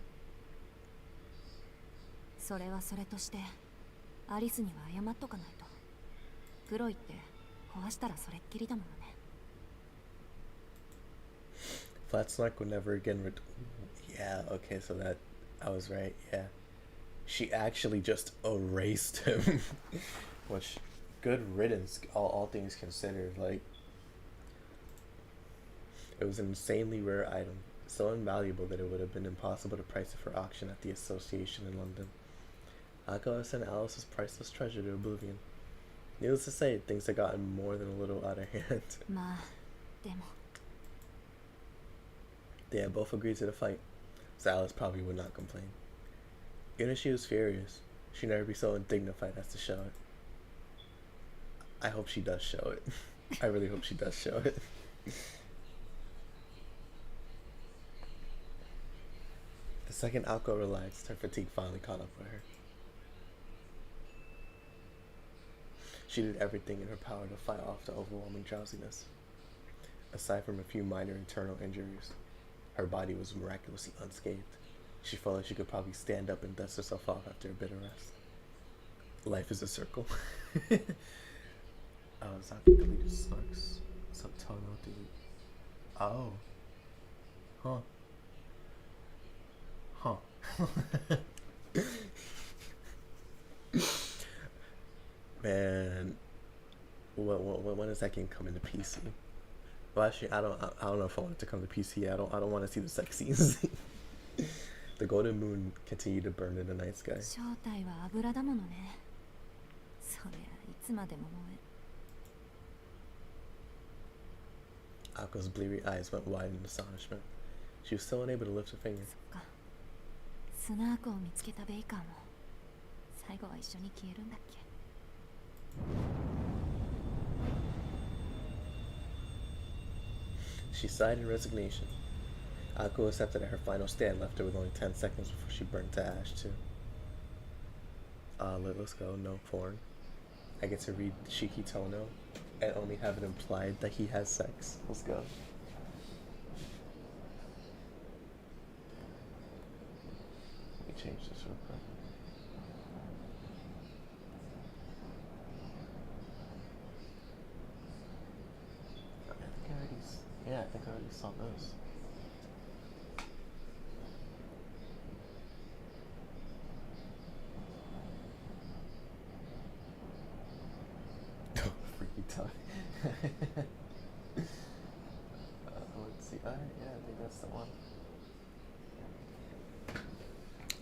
それはそれとして、アリスには謝っとかないと。プロイって壊したらそれっきりだものね。Flat Snark would never again Yeah, okay, so that I was right, yeah. She actually just erased him. Which, good riddance, all things considered. Like, it was an insanely rare item, so invaluable that it would have been impossible to price it for auction at the association in London. Akko sent Alice's priceless treasure to oblivion. Needless to say, things had gotten more than a little out of hand. まあ、でも。 They had both agreed to the fight, so Alice probably would not complain. Even if she was furious, she'd never be so undignified as to show it. I hope she does show it. I really hope she does show it. The second Akko relaxed, her fatigue finally caught up with her. She did everything in her power to fight off the overwhelming drowsiness. Aside from a few minor internal injuries, her body was miraculously unscathed. She felt like she could probably stand up and dust herself off after a bitter rest. Life is a circle. Oh, is that deleted snarks? Subtono delete. Oh. Huh. Man, when is that game coming to PC? Well, actually, I don't know if I want it to come to PC. I don't want to see the sex scenes. The golden moon continued to burn in the night sky. 正体は油だものね。そりゃいつまでも燃え。 Akko's bleary eyes went wide in astonishment. She was still unable to lift her finger. そっか。スナークを見つけたベイカーも最後は一緒に消えるんだっけ。 She sighed in resignation. Akko accepted that her final stand left her with only 10 seconds before she burned to ash too. Let's go. No porn. I get to read Shiki Tono and only have it implied that he has sex. Let's go. Let me change this real quick. I think I already saw those. talk. Let's see. Alright, yeah, I think that's the one.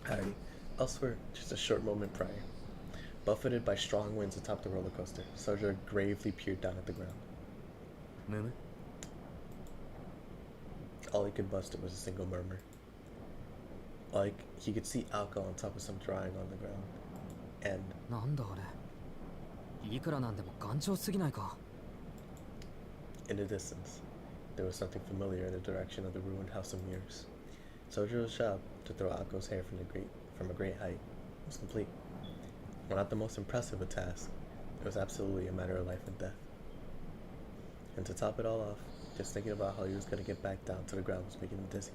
Alrighty. Elsewhere, just a short moment prior. Buffeted by strong winds atop the roller coaster, Souyjuro gravely peered down at the ground. Mumu? All he could muster was a single murmur. Like, he could see alcohol on top of some drawing on the ground. And なんだあれ。いくらなんでも頑丈すぎないか。 in the distance, there was something familiar in the direction of the ruined house of mirrors. Sojuro's job to throw Ako's hair from a great height was complete. While not the most impressive of tasks, it was absolutely a matter of life and death. And to top it all off, just thinking about how he was going to get back down to the ground was making him dizzy.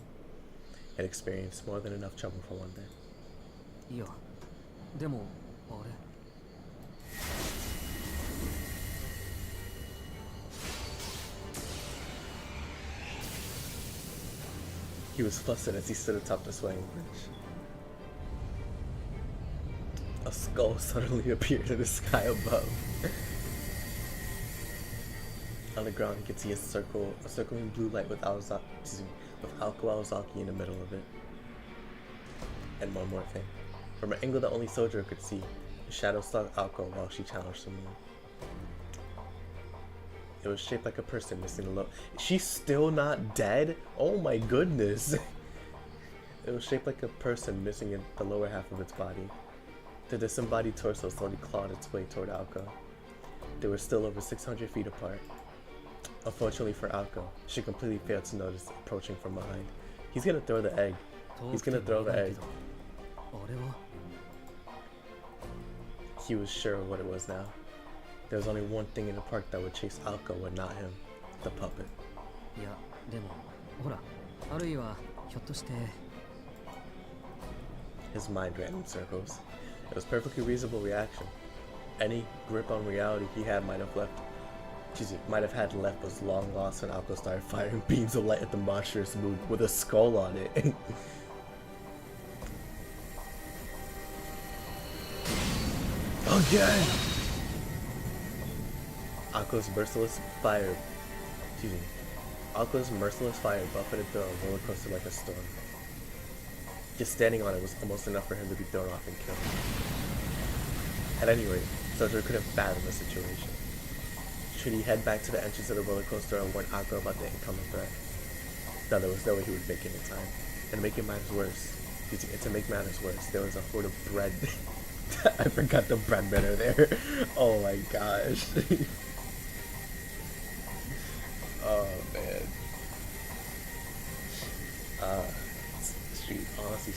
He had experienced more than enough trouble for one day. いや、でも、あれ。 He was flustered as he stood atop the swaying bridge. A skull suddenly appeared in the sky above. On the ground, he could see a circling blue light with Alko Awazaki in the middle of it. And one more thing. From an angle that only Soujiro could see, the shadow stalked Alko while she challenged the moon. It was shaped like a person missing a lower. She's still not dead? Oh my goodness! It was shaped like a person missing the lower half of its body. The disembodied torso slowly clawed its way toward Alko. They were still over 600 feet apart. Unfortunately for Alko, she completely failed to notice approaching from behind. He's gonna throw the egg. He's gonna throw the egg. あれは He was sure of what it was now. There was only one thing in the park that would chase Alko and not him. The puppet. いや、でも、ほら、あるいは、ひょっとして。 His mind ran in circles. It was a perfectly reasonable reaction. Any grip on reality he had might have had left was long lost when Alko started firing beams of light at the monstrous moon with a skull on it. Again! Alko's merciless fire buffeted through a roller coaster like a storm. Just standing on it was almost enough for him to be thrown off and killed. At any rate, Soujiro couldn't fathom the situation. Should he head back to the entrance of the roller coaster and warn Alko about the incoming threat? No, there was no way he would make it in time. And to make matters worse, there was a horde of bread. I forgot the bread men are there. Oh my gosh. Oh man. Honestly,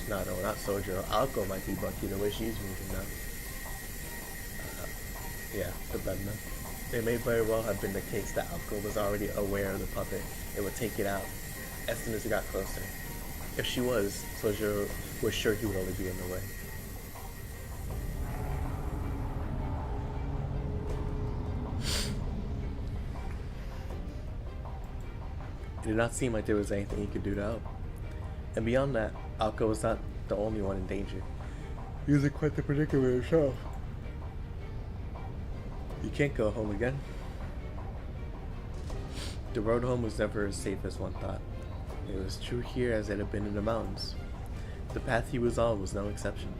not Soujiro. Alko might be lucky the way she's moving now. Yeah, the bedman. It may very well have been the case that Alko was already aware of the puppet and would take it out as soon as it got closer. If she was, Soujiro was sure he would only be in the way. It did not seem like there was anything he could do to help. And beyond that, Alko was not the only one in danger. He was in quite the predicament himself. You can't go home again. The road home was never as safe as one thought. It was true here as it had been in the mountains. The path he was on was no exception.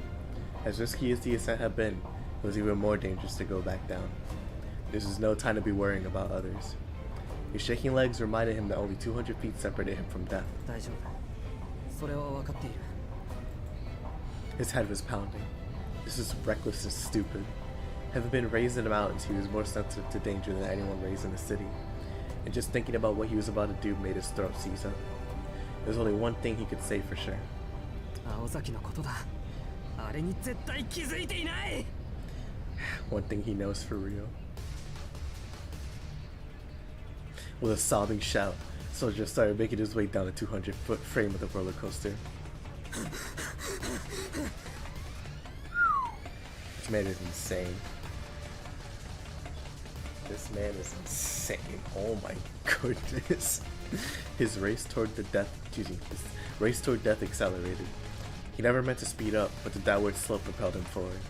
As risky as the ascent had been, it was even more dangerous to go back down. This was no time to be worrying about others. His shaking legs reminded him that only 200 feet separated him from death. 大丈夫。それは分かっている。 His head was pounding. This was reckless and stupid. Having been raised in the mountains, he was more sensitive to danger than anyone raised in the city. And just thinking about what he was about to do made his throat seize up. There was only one thing he could say for sure. 青崎のことだ。あれに絶対気づいていない。 One thing he knows for real. With a sobbing shout, Soujiro started making his way down the 200-foot frame of the roller coaster. This man is insane. This man is insane. Oh my goodness. His race toward death accelerated. He never meant to speed up, but the downward slope propelled him forward.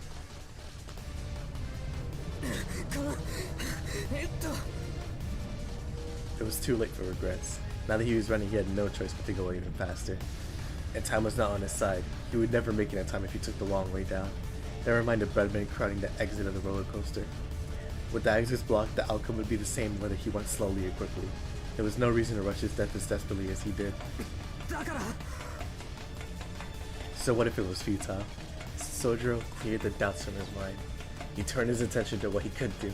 It was too late for regrets. Now that he was running, he had no choice but to go even faster. And time was not on his side. He would never make it in time if he took the long way down. Never mind the breadman crowding the exit of the roller coaster. With the exits blocked, the outcome would be the same whether he went slowly or quickly. There was no reason to rush his death as desperately as he did. So what if it was futile? Souyjuro cleared the doubts from his mind. He turned his attention to what he could do.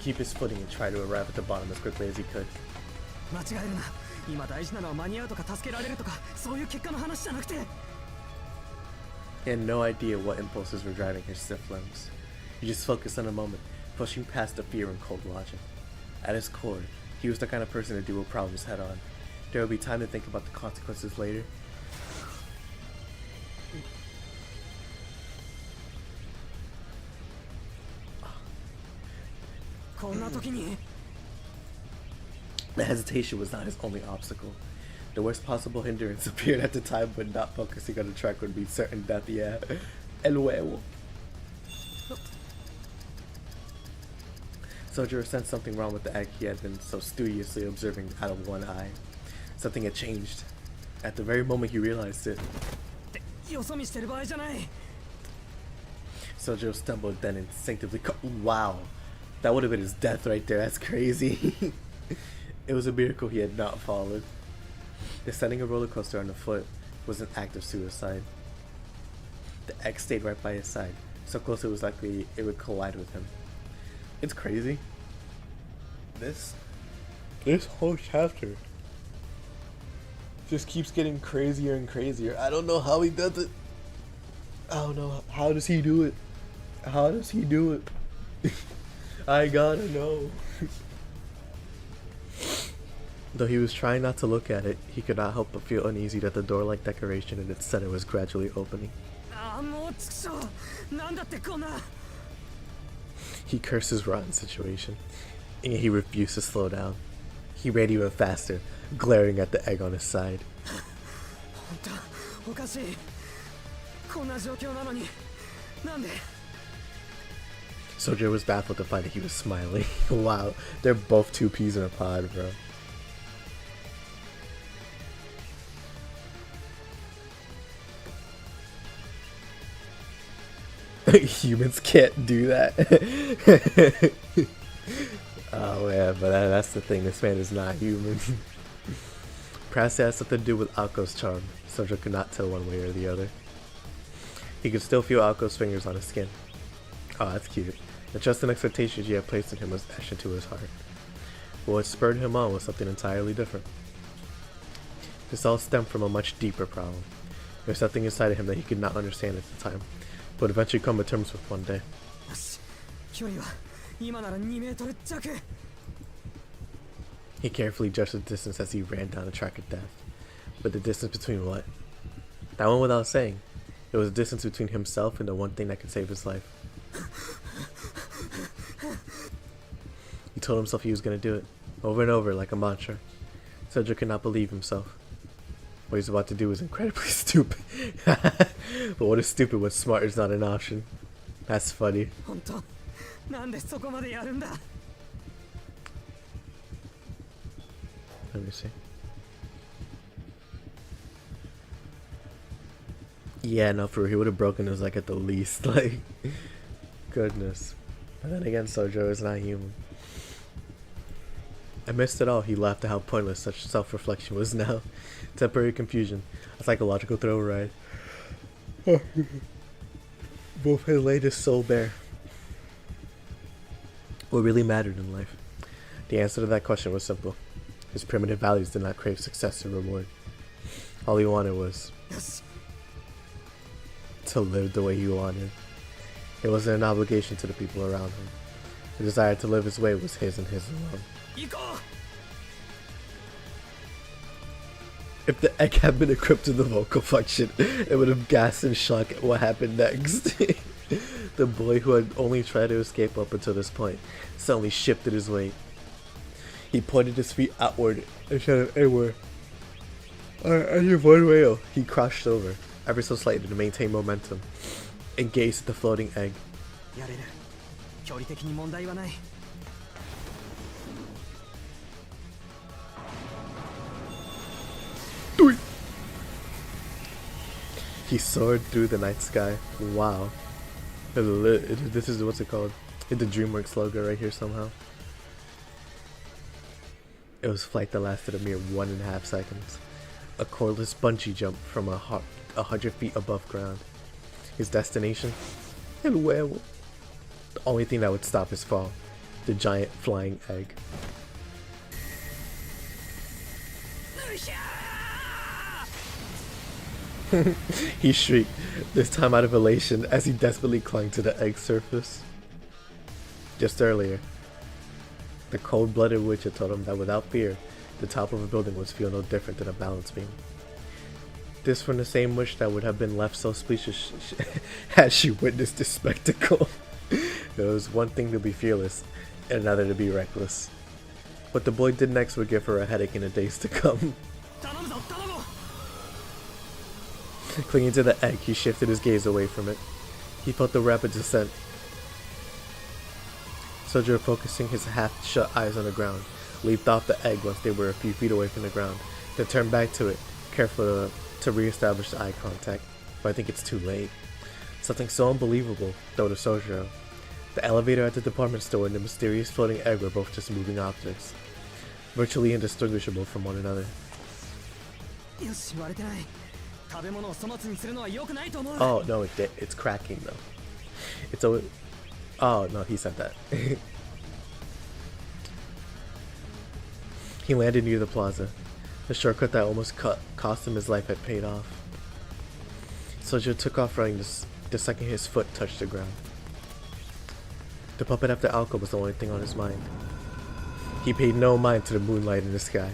Keep his footing and try to arrive at the bottom as quickly as he could. He had no idea what impulses were driving his stiff limbs. He just focused on the moment, pushing past the fear and cold logic. At his core, he was the kind of person to deal with problems head on. There would be time to think about the consequences later. The hesitation was not his only obstacle. The worst possible hindrance appeared at the time when not focusing on the track would be certain death, yeah. El huevo. Souyjuro sensed something wrong with the egg he had been so studiously observing out of one eye. Something had changed. At the very moment he realized it, Souyjuro stumbled, then instinctively wow. That would have been his death right there. That's crazy. It was a miracle he had not fallen. Descending a roller coaster on the foot was an act of suicide. The egg stayed right by his side, so close it was likely it would collide with him. It's crazy. This whole chapter just keeps getting crazier and crazier. I don't know how he does it. I don't know. How does he do it? How does he do it? I gotta know. Though he was trying not to look at it, he could not help but feel uneasy that the door-like decoration in its center was gradually opening. He cursed his rotten situation, and he refused to slow down. He ran even faster, glaring at the egg on his side. Souyjuro was baffled to find that he was smiling. Wow, they're both two peas in a pod, bro. Humans can't do that. Oh man, but that's the thing, this man is not human. Perhaps it has something to do with Aoko's charm. Souyjuro could not tell one way or the other. He could still feel Aoko's fingers on his skin. Oh, that's cute. The trust and expectations she had placed in him was etched into his heart. But what spurred him on was something entirely different. This all stemmed from a much deeper problem. There was something inside of him that he could not understand at the time, but eventually come to terms with one day. He carefully judged the distance as he ran down the track of death. But the distance between what? That went without saying. It was the distance between himself and the one thing that could save his life. He told himself he was going to do it, over and over like a mantra. Souyjuro could not believe himself. What he's about to do is incredibly stupid. But what is stupid when smart is not an option? That's funny. Let me see. Yeah, no, for real, he would have broken his leg at the least. Like, goodness. But then again, Souyjuro is not human. Amidst it all, he laughed at how pointless such self-reflection was now. Temporary confusion, a psychological thrill ride. Both had laid his soul bare. What really mattered in life? The answer to that question was simple. His primitive values did not crave success or reward. All he wanted was to live the way he wanted. It wasn't an obligation to the people around him. The desire to live his way was his and his alone. If the egg had been equipped with the vocal function, it would have gasped in shock at what happened next. The boy who had only tried to escape up until this point suddenly shifted his weight. He pointed his feet outward instead of inward. As if one whale, he crouched over, ever so slightly to maintain momentum, and gazed at the floating egg. He soared through the night sky. Wow. This is what's it called? It's the DreamWorks logo right here somehow. It was a flight that lasted a mere 1.5 seconds. A cordless bungee jump from 100 feet above ground. His destination? And where? The only thing that would stop his fall. The giant flying egg. He shrieked, this time out of elation as he desperately clung to the egg's surface. Just earlier, the cold-blooded witch had told him that without fear, the top of a building would feel no different than a balance beam. This from the same witch that would have been left so speechless had she witnessed this spectacle. There was one thing to be fearless, and another to be reckless. What the boy did next would give her a headache in the days to come. Clinging to the egg, he shifted his gaze away from it. He felt the rapid descent. Souyjuro, focusing his half-shut eyes on the ground, leaped off the egg once they were a few feet away from the ground, then turned back to it, careful to re-establish the eye contact. But I think it's too late. Something so unbelievable, though, to Souyjuro. The elevator at the department store and the mysterious floating egg were both just moving objects, virtually indistinguishable from one another. Oh no, it's cracking though. It's always. Oh no, he said that. He landed near the plaza. The shortcut that almost cost him his life had paid off. Souyjuro took off running the second his foot touched the ground. The puppet after Alco was the only thing on his mind. He paid no mind to the moonlight in the sky,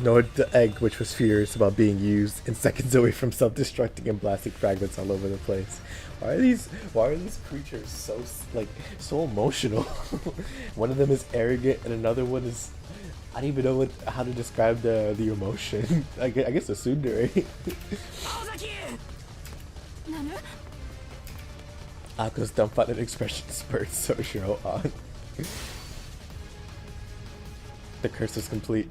nor the egg, which was furious about being used and seconds away from self-destructing and blasting fragments all over the place. Why are these creatures so emotional? One of them is arrogant and another one is, I don't even know how to describe the emotion. I guess a tsundere. Ako's dumbfounded expression spurred Souyjuro on. The curse was complete.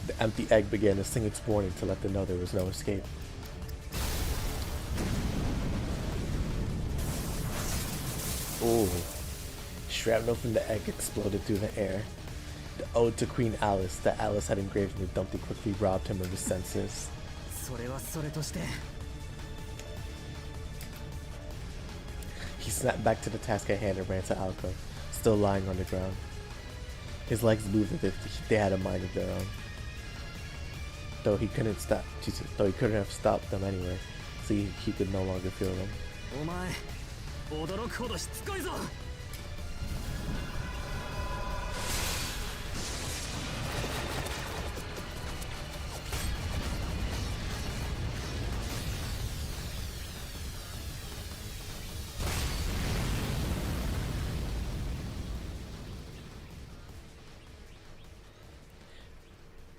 The empty egg began to sing its warning to let them know there was no escape. Ooh. Shrapnel from the egg exploded through the air. The ode to Queen Alice that Alice had engraved in the dumpty quickly robbed him of his senses. He snapped back to the task at hand and ran to Alco, still lying on the ground. His legs moved as if they had a mind of their own. Though he couldn't have stopped them anyway, so he could no longer feel them.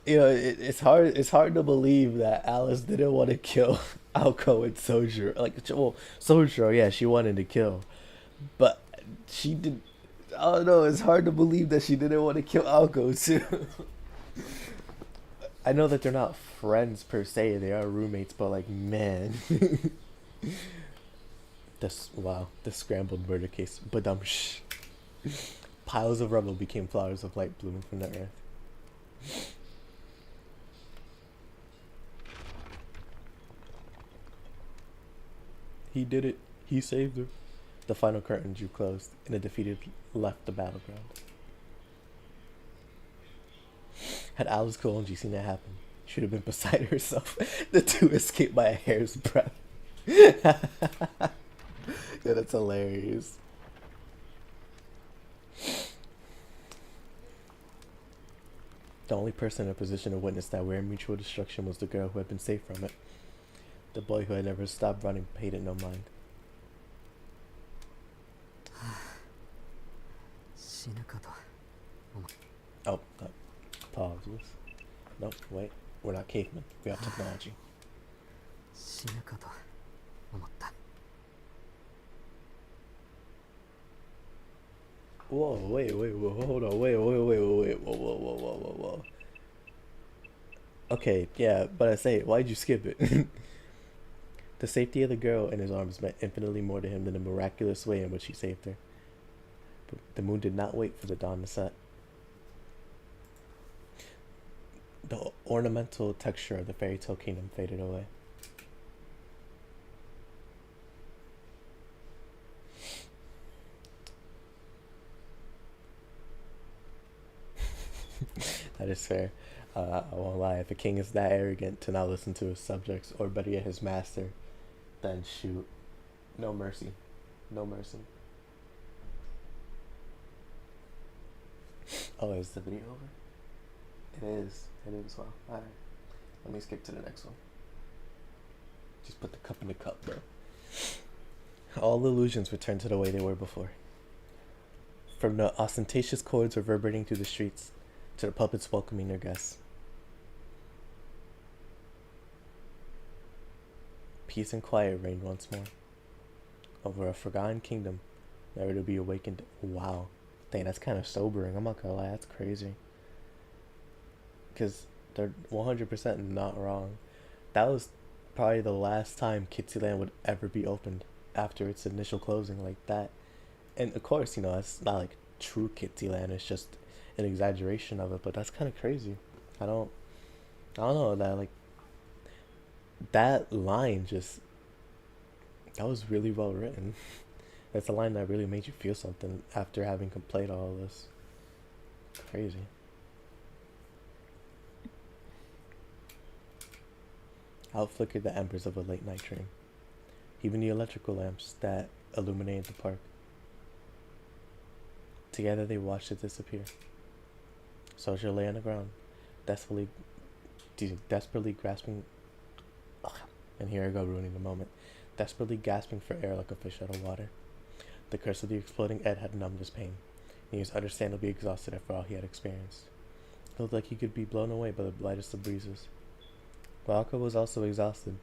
You know, it's hard to believe that Alice didn't want to kill Alco and Souyjuro. Well, Souyjuro, yeah, she wanted to kill, but she did. Oh no, it's hard to believe that she didn't want to kill Alco too. I know that they're not friends per se; they are roommates, but like, man, the scrambled murder case. Badumsh. Piles of rubble became flowers of light blooming from the earth. He did it. He saved her. The final curtain drew closed, and the defeated left the battleground. Had Alice Kolonji seen that happen, she would have been beside herself. The two escaped by a hair's breadth. Yeah, that's hilarious. The only person in a position to witness that weird mutual destruction was the girl who had been saved from it. The boy who had never stopped running paid it no mind. Oh, pause. Nope, wait. We're not cavemen. We have technology. Whoa, wait, hold on, whoa. Okay, yeah, but I say, why'd you skip it? The safety of the girl in his arms meant infinitely more to him than the miraculous way in which he saved her. But the moon did not wait for the dawn to set. The ornamental texture of the fairy tale kingdom faded away. That is fair. I won't lie. If a king is that arrogant to not listen to his subjects, or better yet, his master, then shoot, no mercy, no mercy. Oh, is the video over? It is. It is. Well, all right. Let me skip to the next one. Just put the cup in the cup, bro. All illusions returned to the way they were before. From the ostentatious chords reverberating through the streets to the puppets welcoming their guests. Peace and quiet reigned once more over a forgotten kingdom, never to be awakened. Wow. Dang, that's kind of sobering. I'm not gonna lie, that's crazy. Because they're 100% not wrong. That was probably the last time Kittyland would ever be opened after its initial closing like that. And of course, you know, it's not like true Kittyland, it's just an exaggeration of it, but that's kind of crazy. I don't know, that like that line just, that was really well written. That's a line that really made you feel something after having played all of this. Crazy. Out flickered the embers of a late night train, even the electrical lamps that illuminated the park. Together they watched it disappear. Souyjuro lay on the ground, desperately grasping. And here I go ruining the moment. Desperately gasping for air like a fish out of water. The curse of the exploding Ed had numbed his pain, and he was understandably exhausted after all he had experienced. It looked like he could be blown away by the lightest of breezes. Valka was also exhausted.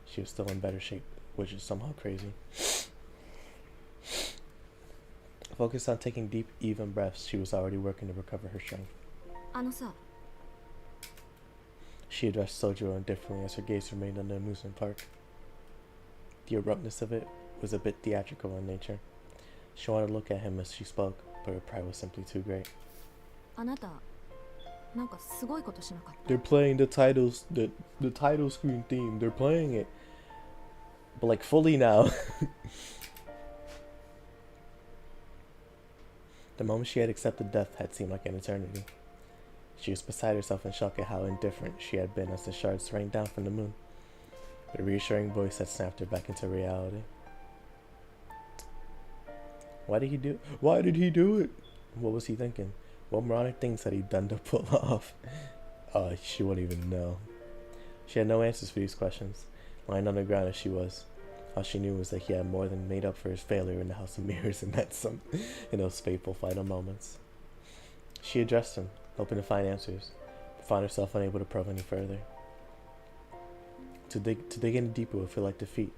She was still in better shape, which is somehow crazy. Focused on taking deep, even breaths, she was already working to recover her strength. She addressed Souyjuro indifferently as her gaze remained on the amusement park. The abruptness of it was a bit theatrical in nature. She wanted to look at him as she spoke, but her pride was simply too great. They're playing the titles, the title screen theme. They're playing it, but like fully now. The moment she had accepted death had seemed like an eternity. She was beside herself in shock at how indifferent she had been as the shards rained down from the moon. The reassuring voice had snapped her back into reality. Why did he do it? What was he thinking? What moronic things had he done to pull off? She wouldn't even know. She had no answers for these questions. Lying on the ground as she was, all she knew was that he had more than made up for his failure in the House of Mirrors and then some in those fateful final moments. She addressed him, hoping to find answers, but found herself unable to probe any further. To dig any deeper would feel like defeat,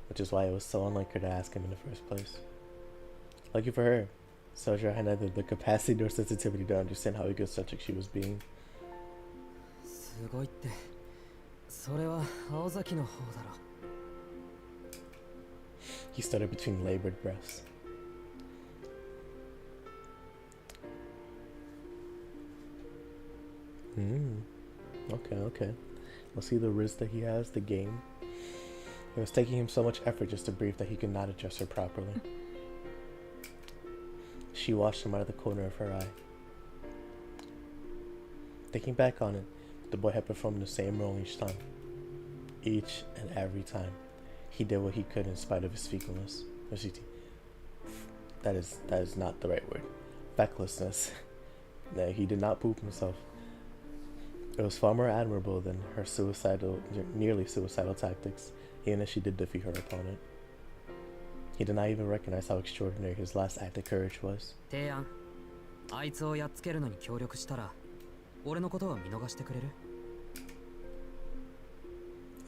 which is why it was so unlike her to ask him in the first place. Lucky for her, Souyjuro had neither the capacity nor sensitivity to understand how good subject she was being. He stuttered between labored breaths. Okay. Let's see the riz that he has, the game. It was taking him so much effort just to breathe that he could not address her properly. She watched him out of the corner of her eye. Thinking back on it, the boy had performed the same role each time. Each and every time. He did what he could in spite of his fecalness. That is not the right word. Fecklessness. No, he did not poop himself. It was far more admirable than her nearly suicidal tactics, even as she did defeat her opponent. He did not even recognize how extraordinary his last act of courage was. At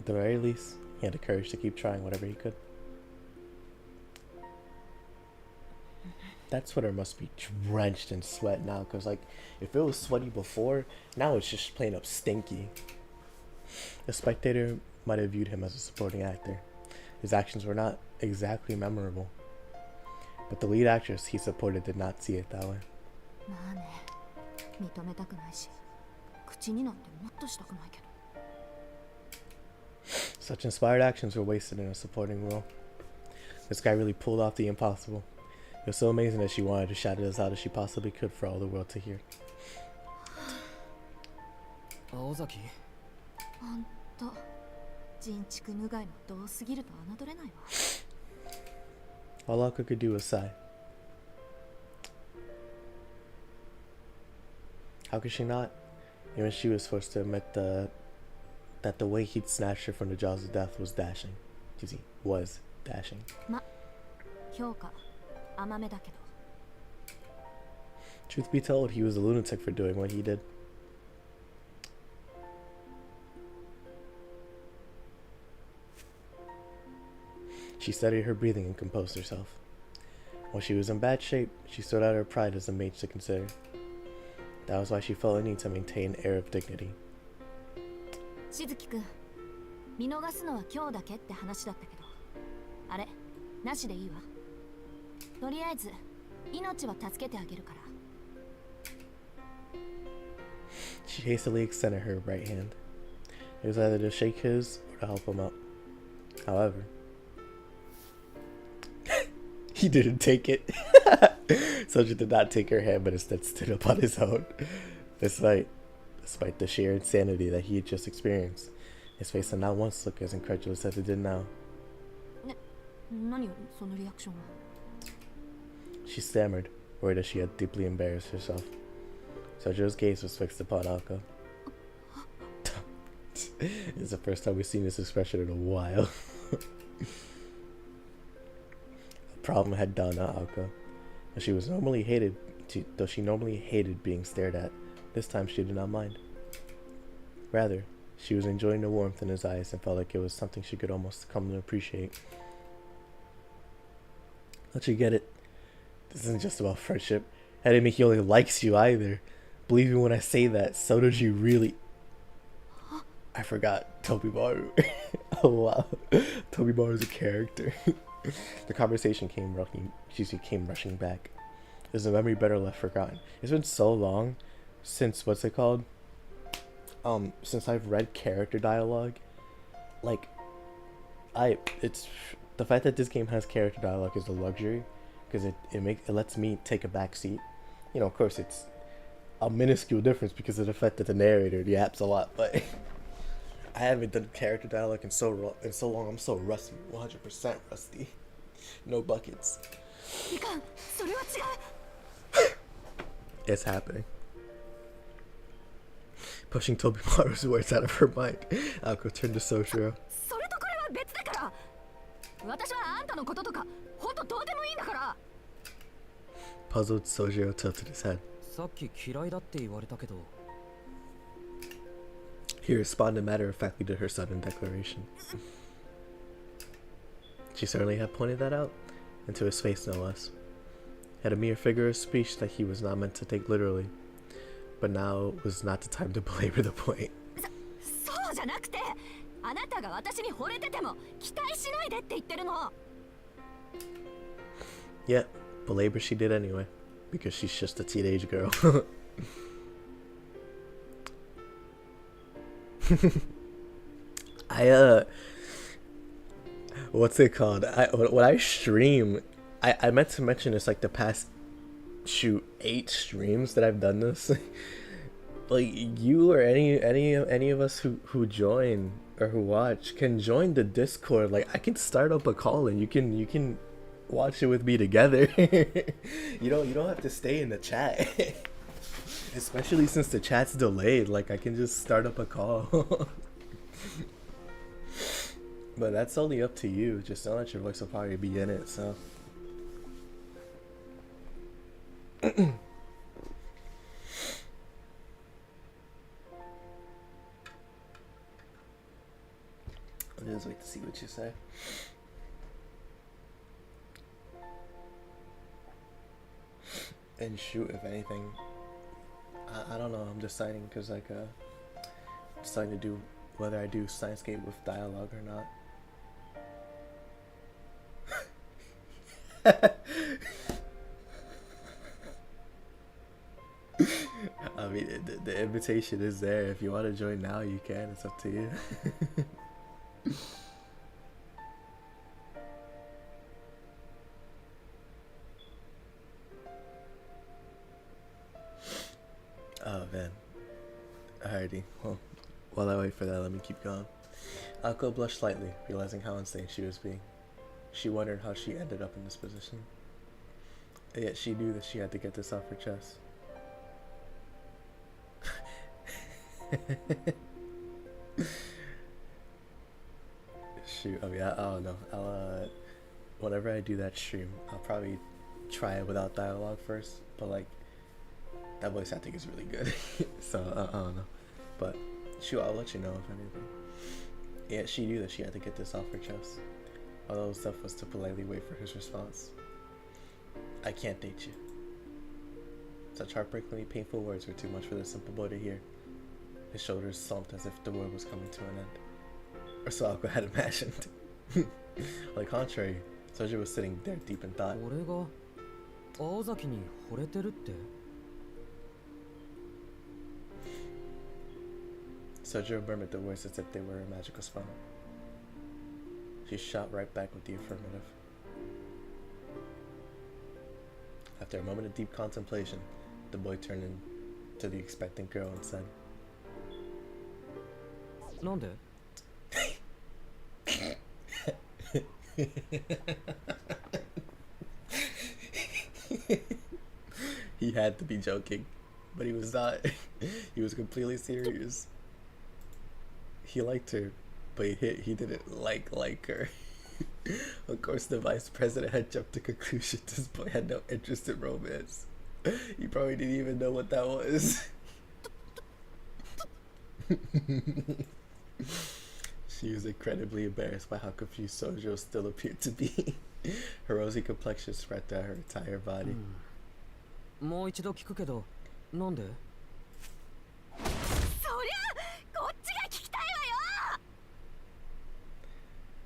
the very least, he had the courage to keep trying whatever he could. That sweater must be drenched in sweat now, because like, if it was sweaty before, now it's just plain up stinky. The spectator might have viewed him as a supporting actor. His actions were not exactly memorable. But the lead actress he supported did not see it that way. まあね、認めたくないし、口になんてもっとしたくないけど。Such inspired actions were wasted in a supporting role. This guy really pulled off the impossible. It was so amazing that she wanted to shout it as loud as she possibly could for all the world to hear. 青崎、ほんと、人畜無害もどうすぎると侮れないわ。All Aka could do was sigh. How could she not? Even she was forced to admit that the way he'd snatched her from the jaws of death was dashing. He was dashing. ま、評価甘めだけど。Truth be told, he was a lunatic for doing what he did. She studied her breathing and composed herself. While she was in bad shape, she stood out her pride as a mage to consider. That was why she felt a need to maintain an air of dignity. しずきくん、見逃すのは今日だけって話だったけど、あれ、なしでいいわ。とりあえず、命は助けてあげるから。She hastily extended her right hand. It was either to shake his or to help him up. However, he didn't take it. Souyjuro did not take her hand, but instead stood up on his own. Despite the sheer insanity that he had just experienced, his face did not once look as incredulous as it did now. 何そのリアクションは。 She stammered, worried that she had deeply embarrassed herself. Sojuro's gaze was fixed upon Aka. It's the first time we've seen this expression in a while. A problem had dawned on Aka. Though she normally hated being stared at, this time she did not mind. Rather, she was enjoying the warmth in his eyes and felt like it was something she could almost come to appreciate. Don't you get it? This isn't just about friendship. That didn't mean he only likes you either. Believe me when I say that, Sodoji really... I forgot Tobimaru. Oh wow. Tobimaru's a character. The conversation came rushing back. There's a memory better left forgotten. It's been so long since, since I've read character dialogue. Like, it's the fact that this game has character dialogue is a luxury, because it lets me take a back seat. You know, of course, it's a minuscule difference because of the fact that the narrator yaps a lot, but I haven't done character dialogue in so long. I'm so rusty, 100% rusty. No buckets. It's happening. Pushing Tobimaru's words out of her mind, Ako turned to Souyjuro. Puzzled, Souyjuro tilted his head. He responded matter-of-factly to her sudden declaration. She certainly had pointed that out, and to his face no less. Had a mere figure of speech that he was not meant to take literally, but now was not the time to belabor the point. Yet, belabor she did anyway, because she's just a teenage girl. What's it called? When I stream, I meant to mention this, like the past 8 streams that I've done this. Like, you or any of us who join or who watch can join the Discord. Like, I can start up a call and you can watch it with me together. you don't have to stay in the chat. Especially since the chat's delayed, like I can just start up a call. But that's only up to you. Just know that your voice will probably be in it, so. I'll just wait to see what you say. And shoot, if anything, I don't know. I'm deciding because like deciding to do whether I do Science-Gate with dialogue or not. I mean, the invitation is there. If you want to join now, you can. It's up to you. Oh man. Alrighty. Well, while I wait for that, let me keep going. Akko blushed slightly, realizing how insane she was being. She wondered how she ended up in this position. Yet she knew that she had to get this off her chest. Shoot, I mean, I don't know. I'll whenever I do that stream, I'll probably try it without dialogue first. But like, that voice acting is really good. So I don't know. But shoot, I'll let you know if anything. Yet she knew that she had to get this off her chest. All that was left was to politely wait for his response. I can't date you. Such heartbreakingly painful words were too much for the simple boy to hear. His shoulders slumped as if the world was coming to an end. Or so Akko had imagined. On the contrary, Souyjuro was sitting there deep in thought. 俺が青崎に惚れてるって Souyjuro murmured the words as if they were a magical spell. She shot right back with the affirmative. After a moment of deep contemplation, the boy turned to the expectant girl and said, なんで He had to be joking, but he was not. He was completely serious. He liked her, but he didn't like her. Of course, the vice president had jumped to conclusion this boy had no interest in romance. He probably didn't even know what that was. She was incredibly embarrassed by how confused Souyjuro still appeared to be. Her rosy complexion spread throughout her entire body. もう一度聞くけどなんで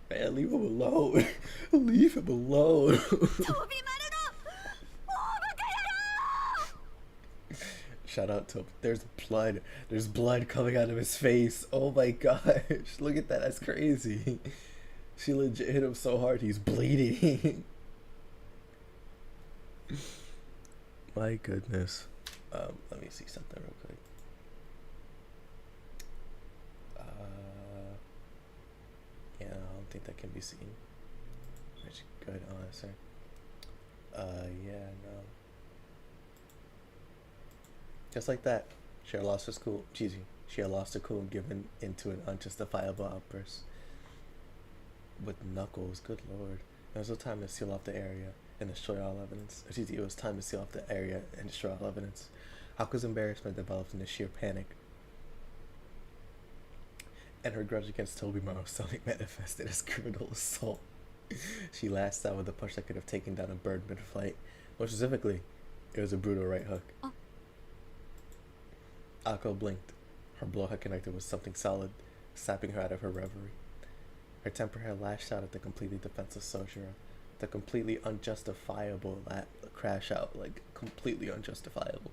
Man, leave him alone. Leave him alone. Shout out to him. There's blood. There's blood coming out of his face. Oh my gosh. Look at that. That's crazy. She legit hit him so hard he's bleeding. My goodness. Let me see something real quick. Yeah, I don't think that can be seen. Which good answer. Yeah, no. Just like that, she had lost her cool. She had lost her cool and given into an unjustifiable outburst. With Knuckles, good lord. It was time to seal off the area and destroy all evidence. It was time to seal off the area and destroy all evidence. Akko's embarrassment developed into sheer panic. And her grudge against Tobimaro suddenly manifested as criminal assault. She lashed out with a punch that could have taken down a bird mid-flight. More specifically, it was a brutal right hook. Akko blinked. Her blow had connected with something solid, sapping her out of her reverie. Her temper had lashed out at the completely defenseless Souyjuro. The completely unjustifiable crash out, like completely unjustifiable.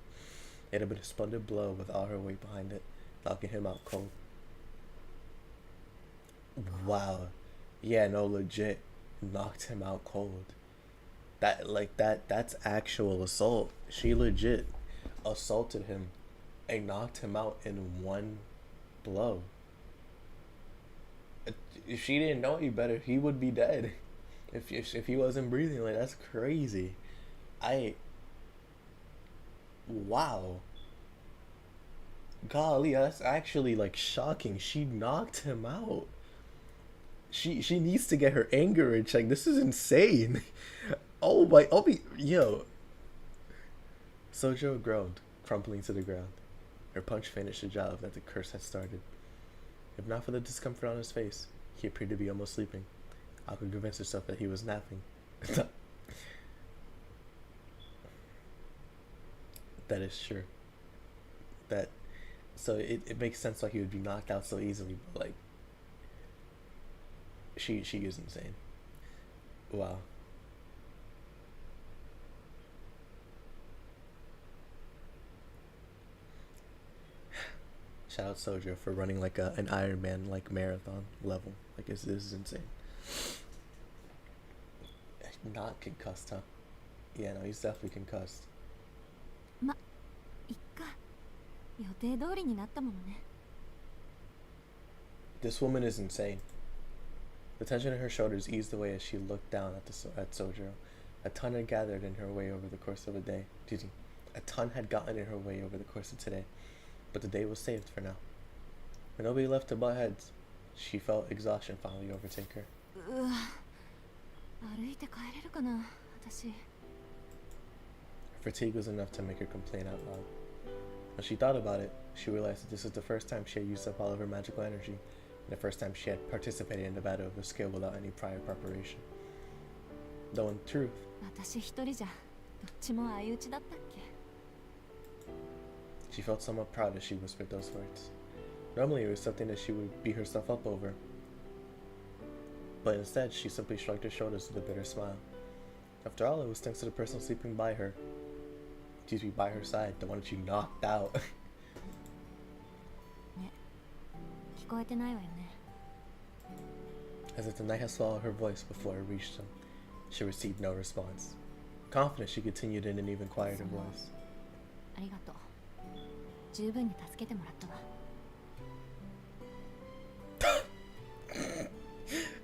It had been a splendid blow with all her weight behind it, knocking him out cold. Wow. Yeah, no, legit. Knocked him out cold. That's actual assault. She legit assaulted him and knocked him out in one blow. If she didn't know any better, he would be dead. If he wasn't breathing, like, that's crazy. Wow. Golly, that's actually, like, shocking. She knocked him out. She needs to get her anger in check. This is insane. Yo. Souyjuro groaned, crumpling to the ground. Her punch finished the job that the curse had started. If not for the discomfort on his face, he appeared to be almost sleeping. Akko convinced herself that he was napping. That is true. That So it makes sense why he would be knocked out so easily, but like she is insane. Wow. Shout out Souyjuro for running like an Iron Man like marathon level. Like this is insane. Not concussed, huh? Yeah, no, he's definitely concussed. いっか。予定通りになったものね。 This woman is insane. The tension in her shoulders eased away as she looked down at Souyjuro. A ton had gathered in her way over the course of a day. A ton had gotten in her way over the course of today, but the day was saved for now. When nobody left to butt heads, she felt exhaustion finally overtake her. うわ。歩いて帰れるかな、私。 Fatigue was enough to make her complain out loud. When she thought about it, she realized that this was the first time she had used up all of her magical energy, and the first time she had participated in the battle of the skill without any prior preparation. Though in truth, 私一人じゃどっちも相打ちだったっけ。 she felt somewhat proud as she whispered those words. Normally it was something that she would beat herself up over, but instead she simply shrugged her shoulders with a bitter smile. After all, it was thanks to the person sleeping by her, by her side, the one that she knocked out. ね、聞こえてないわよね。 As if the night had swallowed her voice before it reached him, she received no response. Confident, she continued in an even quieter voice. ありがとう。十分に助けてもらったわ。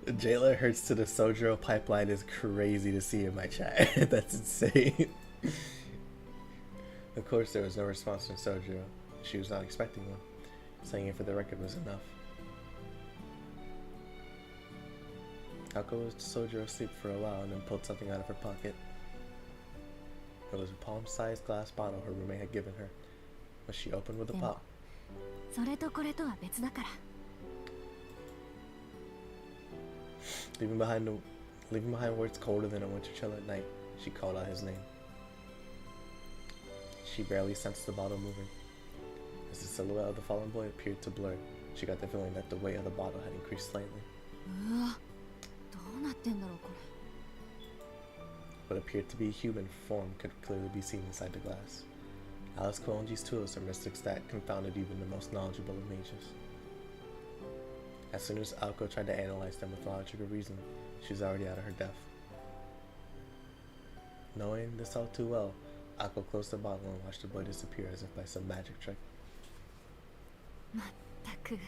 The jailer hurts to the Souyjuro pipeline is crazy to see in my chat. That's insane. Of course, there was no response from Souyjuro. She was not expecting one. Saying it for the record was enough. Alko was Souyjuro asleep for a while and then pulled something out of her pocket. It was a palm-sized glass bottle her roommate had given her, which she opened with a pop. それとこれとは別だから。 Leaving behind words colder than a winter chill at night, she called out his name. She barely sensed the bottle moving. As the silhouette of the fallen boy appeared to blur, she got the feeling that the weight of the bottle had increased slightly. うわ、どうなってんだろうこれ。 What appeared to be a human form could clearly be seen inside the glass. Alice Koonji's tools are mystics that confounded even the most knowledgeable of mages. As soon as Alko tried to analyze them with logic or reason, she was already out of her depth. Knowing this all too well, Alko closed the bottle and watched the boy disappear as if by some magic trick. まったく、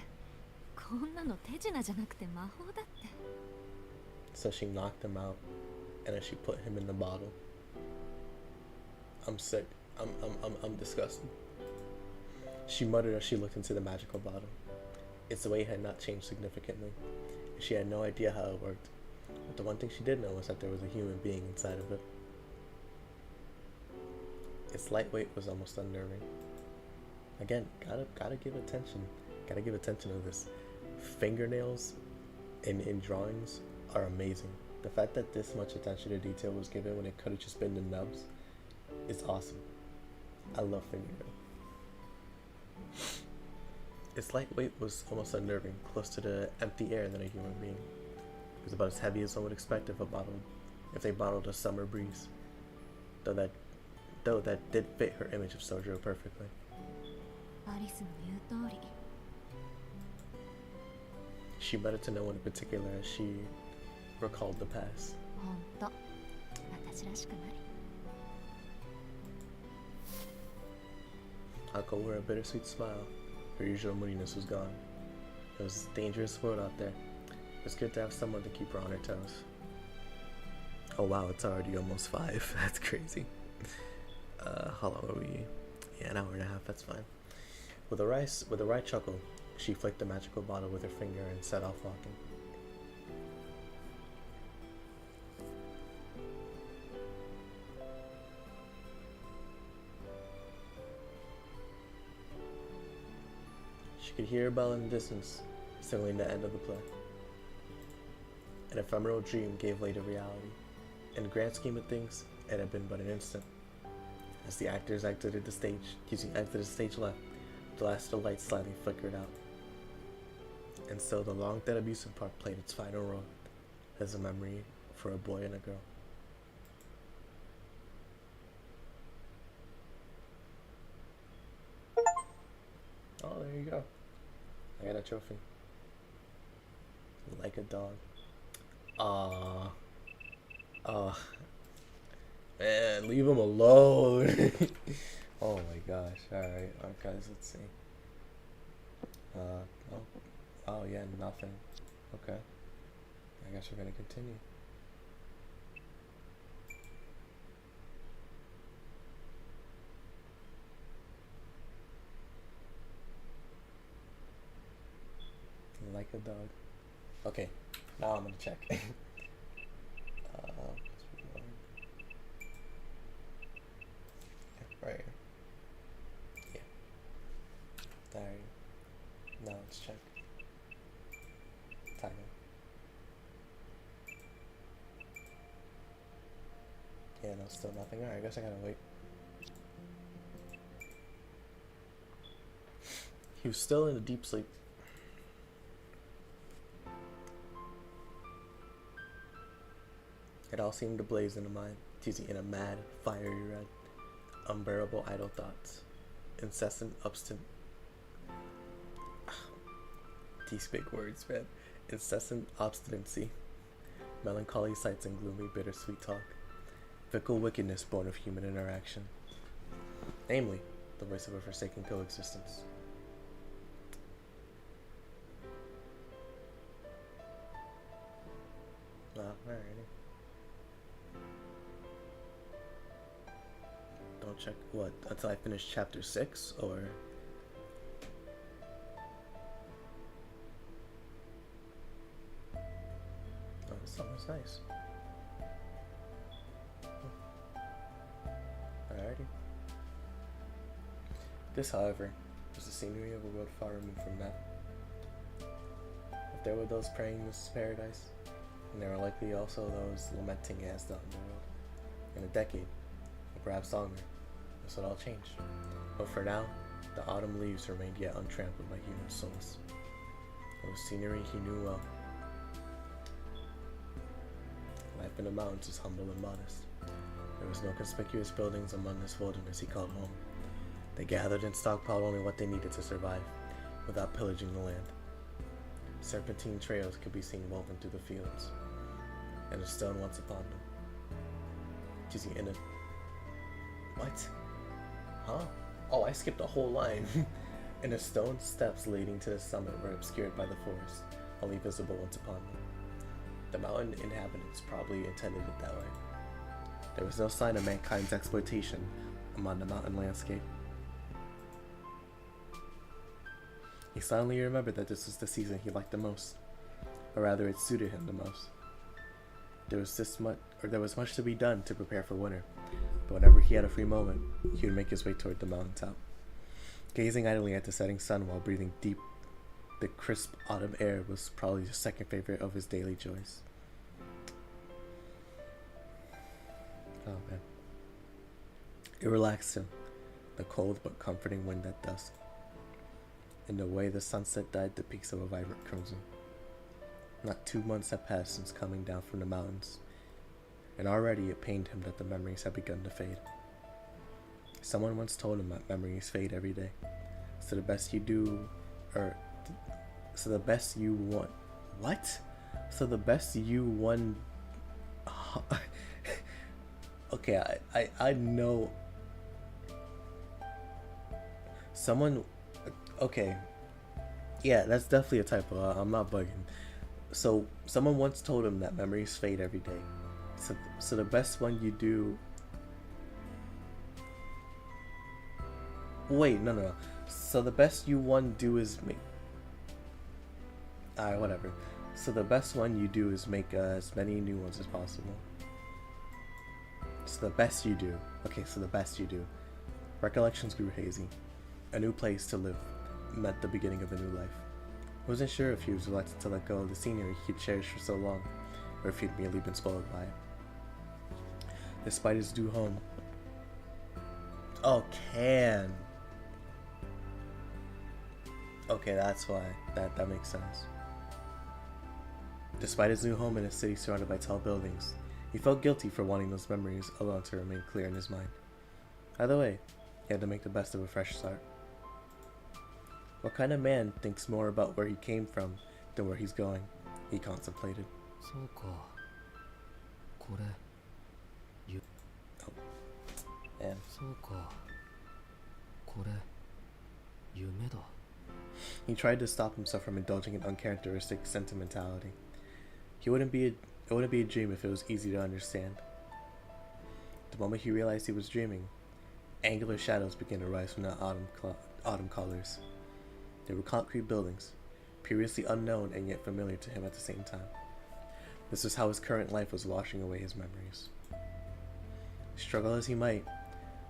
こんなの手品じゃなくて魔法だって。 So she knocked him out, and then she put him in the bottle. I'm sick. I'm disgusted. She muttered as she looked into the magical bottle. Its weight had not changed significantly. She had no idea how it worked, but the one thing she did know was that there was a human being inside of it. Its light weight was almost unnerving. Again, gotta give attention. Gotta give attention to this. Fingernails in drawings are amazing. The fact that this much attention to detail was given when it could have just been the nubs is awesome. I love fingernails. Its lightweight was almost unnerving, close to the empty air than a human being. It was about as heavy as one would expect if they bottled a summer breeze. Though that did fit her image of Souyjuro perfectly. アリスの言う通り。 She muttered to no one in particular as she recalled the past. ほんと、私らしくない。 Alko wore a bittersweet smile. Her usual moodiness was gone. It was a dangerous world out there. It's good to have someone to keep her on her toes. Oh wow, it's already almost 5. That's crazy. How long are we? Yeah, an hour and a half, that's fine. With a right chuckle, she flicked the magical bottle with her finger and set off walking. She could hear a bell in the distance, signaling the end of the play. An ephemeral dream gave way to reality. In the grand scheme of things, it had been but an instant. As the actors exited the stage left, The last of the light slightly flickered out. And so the long dead amusement park played its final role as a memory for a boy and a girl. Oh, there you go. I got a trophy. Like a dog. Aww. Oh. Man, leave him alone. Oh my gosh. Alright, guys, let's see. Oh. Oh yeah, nothing. Okay. I guess we're gonna continue. Like a dog. Okay, now I'm gonna check. Right here. Yeah. Alright. Now let's check. Title. Yeah, no, still nothing. Alright, I guess I gotta wait. He was still in a deep sleep. It all seemed to blaze in a mind, in a mad, fiery red, unbearable idle thoughts, incessant, obstinate. These big words, man. Incessant obstinacy, melancholy sights and gloomy, bittersweet talk, fickle wickedness born of human interaction. Namely, the voice of a forsaken coexistence. Alrighty. Don't check what until I finish chapter 6 or oh, this song is nice. Alrighty. This, however, was the scenery of a world far removed from that. If there were those praying this is paradise, and there were likely also those lamenting as the underworld. In a decade, or perhaps longer, this would all change. But for now, the autumn leaves remained yet untrampled by human souls. It was scenery he knew well. Life in the mountains was humble and modest. There was no conspicuous buildings among this wilderness he called home. They gathered and stockpiled only what they needed to survive, without pillaging the land. Serpentine trails could be seen woven through the fields, and a stone once upon them. In a... What? Huh? Oh, I skipped a whole line. And the stone steps leading to the summit were obscured by the forest, only visible once upon them. The mountain inhabitants probably intended it that way. There was no sign of mankind's exploitation among the mountain landscape. He suddenly remembered that this was the season he liked the most, or rather it suited him the most. There was much to be done to prepare for winter, but whenever he had a free moment, he would make his way toward the mountaintop. Gazing idly at the setting sun while breathing deep the crisp autumn air was probably the second favorite of his daily joys. Oh man. It relaxed him, the cold but comforting wind at dusk. In the way the sunset dyed the peaks of a vibrant crimson. Not 2 months had passed since coming down from the mountains, and already it pained him that the memories had begun to fade. Someone once told him that memories fade every day, so the best you do, so the best you want. What? So the best you want. Okay, I know. Someone. Okay. Yeah, that's definitely a typo. I'm not bugging. So someone once told him that memories fade every day. So the best one you do. Wait, no. So the best you one do is make. Alright, whatever. So the best one you do is make as many new ones as possible. So the best you do. Okay, so the best you do. Recollections grew hazy. A new place to live meant the beginning of a new life. Wasn't sure if he was reluctant to let go of the scenery he'd cherished for so long, or if he'd merely been spoiled by it. Despite his due home. Oh, can. Okay, that's why. That makes sense. Despite his new home in a city surrounded by tall buildings, he felt guilty for wanting those memories alone to remain clear in his mind. Either way, he had to make the best of a fresh start. What kind of man thinks more about where he came from than where he's going? He contemplated. そうかこれ And そうかこれ夢だ he tried to stop himself from indulging in uncharacteristic sentimentality. It wouldn't be a dream if it was easy to understand. The moment he realized he was dreaming, angular shadows began to rise from the autumn colors. They were concrete buildings, previously unknown and yet familiar to him at the same time. This was how his current life was washing away his memories. Struggle as he might,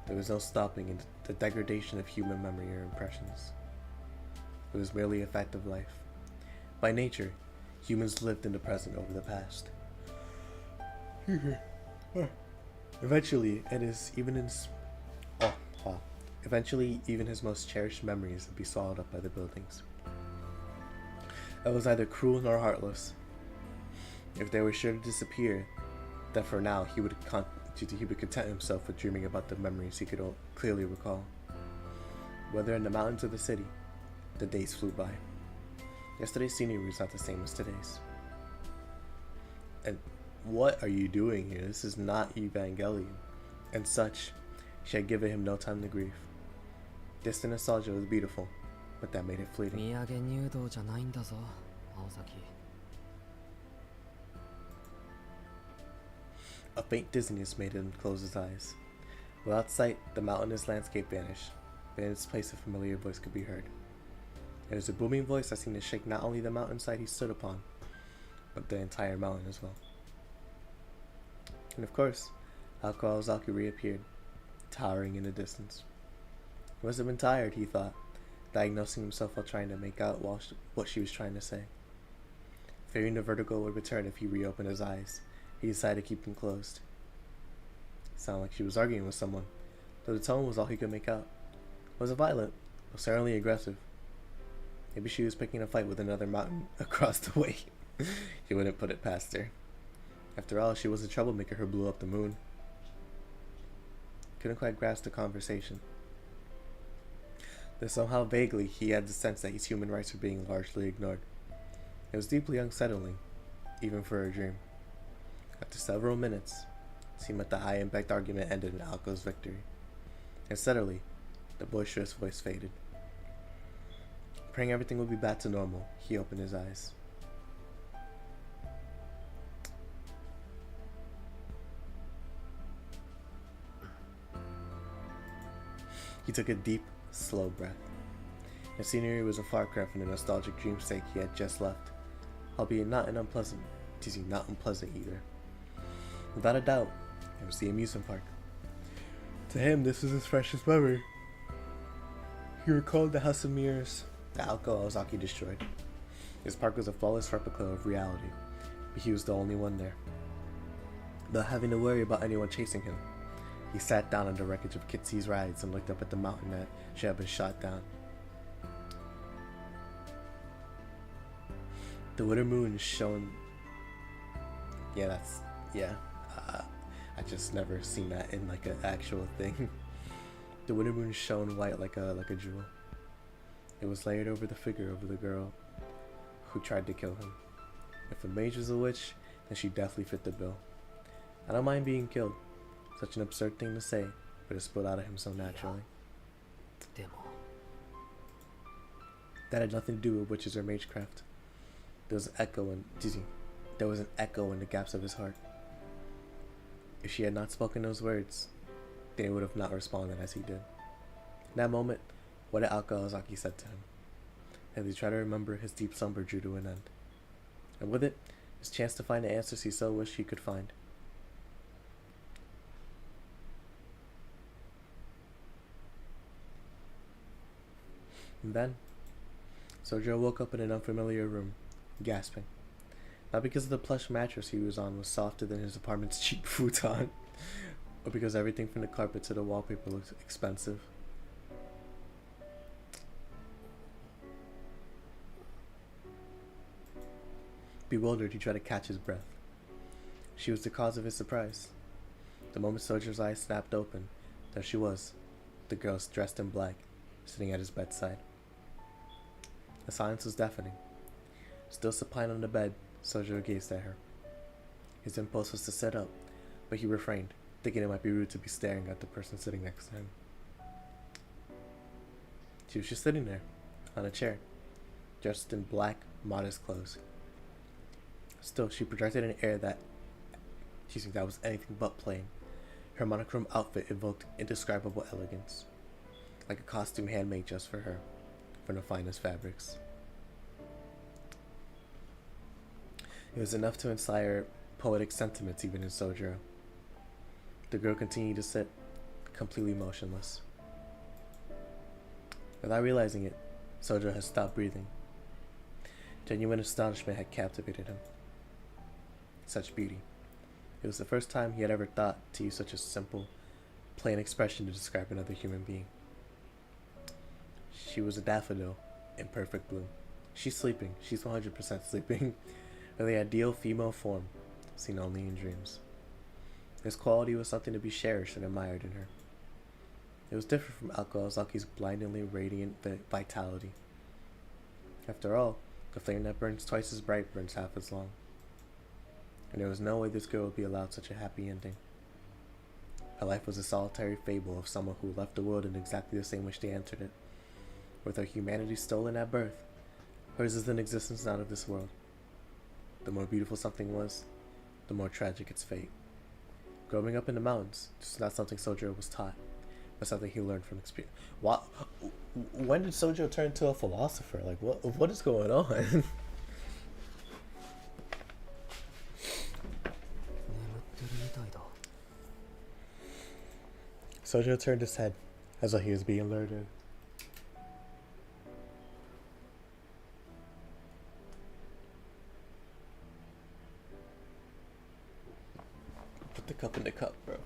there was no stopping in the degradation of human memory or impressions. It was merely a fact of life. By nature, humans lived in the present over the past. Eventually, even his most cherished memories would be swallowed up by the buildings. It was neither cruel nor heartless. If they were sure to disappear, then for now he would content himself with dreaming about the memories he could clearly recall. Whether in the mountains or the city, the days flew by. Yesterday's scenery was not the same as today's. And what are you doing here? This is not Evangelion. And such, she had given him no time to grieve. Distant nostalgia was beautiful, but that made it fleeting. 土産入道じゃないんだぞ青崎 A faint dizziness made him close his eyes. Without sight, the mountainous landscape vanished, but in its place a familiar voice could be heard. It was a booming voice that seemed to shake not only the mountainside he stood upon, but the entire mountain as well. And of course, Alko Aozaki reappeared, towering in the distance. He must have been tired, he thought, diagnosing himself while trying to make out what she was trying to say. Fearing the vertigo would return if he reopened his eyes, he decided to keep them closed. It sounded like she was arguing with someone, though the tone was all he could make out. It wasn't violent, but certainly aggressive. Maybe she was picking a fight with another mountain across the way. He wouldn't put it past her. After all, she was a troublemaker who blew up the moon. Couldn't quite grasp the conversation. Though somehow vaguely he had the sense that his human rights were being largely ignored. It was deeply unsettling, even for a dream. After several minutes, it seemed like the high-impact argument ended in Alko's victory. And suddenly, the boisterous voice faded. Praying everything would be back to normal, he opened his eyes. He took a deep, slow breath. The scenery was a far cry from the nostalgic dreamscape he had just left, albeit not unpleasant either. Without a doubt, it was the amusement park. To him, this was his freshest memory. He recalled the house of mirrors that Alko Aozaki destroyed. His park was a flawless replica of reality, but he was the only one there. Without having to worry about anyone chasing him, he sat down on the wreckage of Kitsy's rides and looked up at the mountain that should have been shot down. The winter moon shone. I just never seen that in like an actual thing. The winter moon shone white like a jewel. It was layered over the figure of the girl who tried to kill him. If the mage was a witch, then she definitely fit the bill. I don't mind being killed. Such an absurd thing to say, but it spilled out of him so naturally. でも That had nothing to do with witches or magecraft. There was an echo in the gaps of his heart. If she had not spoken those words, then he would have not responded as he did. In that moment, what had Alko Aozaki said to him? As he tried to remember, his deep slumber drew to an end. And with it, his chance to find the answers he so wished he could find. And then, Souyjuro woke up in an unfamiliar room, gasping. Not because the plush mattress he was on was softer than his apartment's cheap futon, or because everything from the carpet to the wallpaper looked expensive. Bewildered, he tried to catch his breath. She was the cause of his surprise. The moment Sojuro's eyes snapped open, there she was, the girl dressed in black, sitting at his bedside. The silence was deafening. Still supine on the bed, Soujuro gazed at her. His impulse was to sit up, but he refrained, thinking it might be rude to be staring at the person sitting next to him. She was just sitting there, on a chair, dressed in black, modest clothes. Still, she projected an air that was anything but plain. Her monochrome outfit evoked indescribable elegance, like a costume handmade just for her, from the finest fabrics. It was enough to inspire poetic sentiments even in Soujuro. The girl continued to sit, completely motionless. Without realizing it, Soujuro had stopped breathing. Genuine astonishment had captivated him. Such beauty. It was the first time he had ever thought to use such a simple, plain expression to describe another human being. She was a daffodil in perfect bloom. She's sleeping. She's 100% sleeping. With the ideal female form, seen only in dreams. This quality was something to be cherished and admired in her. It was different from Azaki's blindingly radiant vitality. After all, the flame that burns twice as bright burns half as long. And there was no way this girl would be allowed such a happy ending. Her life was a solitary fable of someone who left the world in exactly the same way they entered it. With her humanity stolen at birth, hers is an existence not of this world. The more beautiful something was, the more tragic its fate. Growing up in the mountains, this is not something Soujuro was taught, but something he learned from experience. When did Soujuro turn into a philosopher? Like, what is going on? Soujuro turned his head, as though he was being alerted. Put the cup in the cup, bro.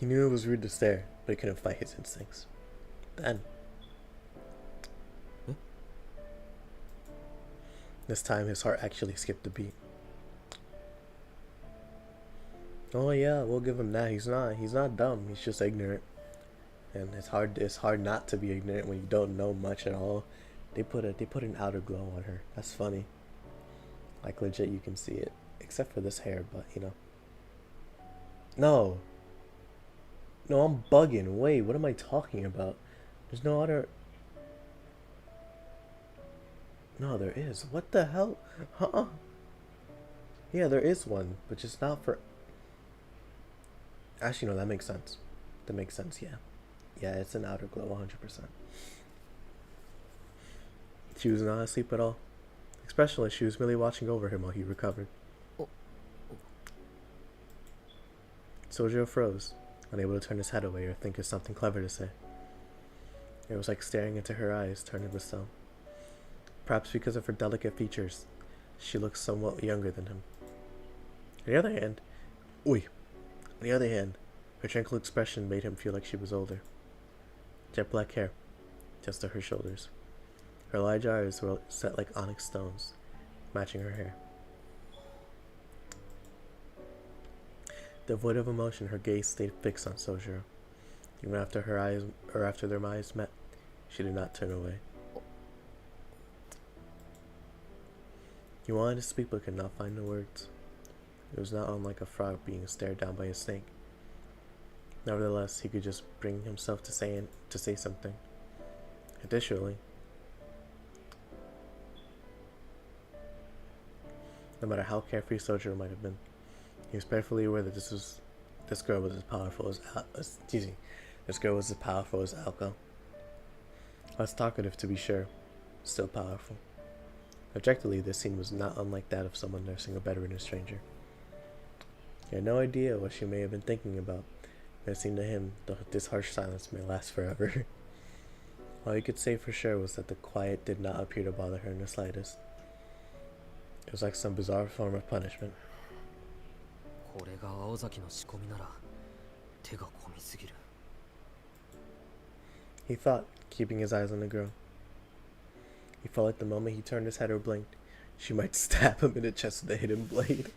He knew it was rude to stare, but he couldn't fight his instincts. Then, this time his heart actually skipped a beat. Oh yeah, we'll give him that. He's not dumb. He's just ignorant. And it's hard not to be ignorant when you don't know much at all. They put an outer glow on her. That's funny. Like legit you can see it. Except for this hair, but you know. No, I'm bugging. Wait, what am I talking about? There's no other. No, there is. What the hell? Huh? Yeah, there is one, but just not for. Actually, no, that makes sense. That makes sense, yeah. Yeah, it's an outer glow, 100%. She was not asleep at all. Expressionless, she was merely watching over him while he recovered. Soujuro froze, unable to turn his head away or think of something clever to say. It was like staring into her eyes, turned to stone. Perhaps because of her delicate features, she looked somewhat younger than him. On the other hand, her tranquil expression made him feel like she was older. Jet black hair, just to her shoulders. Her large eyes were set like onyx stones, matching her hair. Devoid of emotion, her gaze stayed fixed on Soujuro. Even after their eyes met, she did not turn away. He wanted to speak but could not find the words. It was not unlike a frog being stared down by a snake. Nevertheless, he could just bring himself to say something. Additionally, no matter how carefree Soujuro might have been, he was painfully aware that this girl was as powerful as Alco. Less talkative to be sure, still powerful. Objectively, this scene was not unlike that of someone nursing a bedridden stranger. He had no idea what she may have been thinking about, but it seemed to him that this harsh silence may last forever. All he could say for sure was that the quiet did not appear to bother her in the slightest. It was like some bizarre form of punishment. He thought, keeping his eyes on the girl. He felt like the moment he turned his head or blinked, she might stab him in the chest with a hidden blade.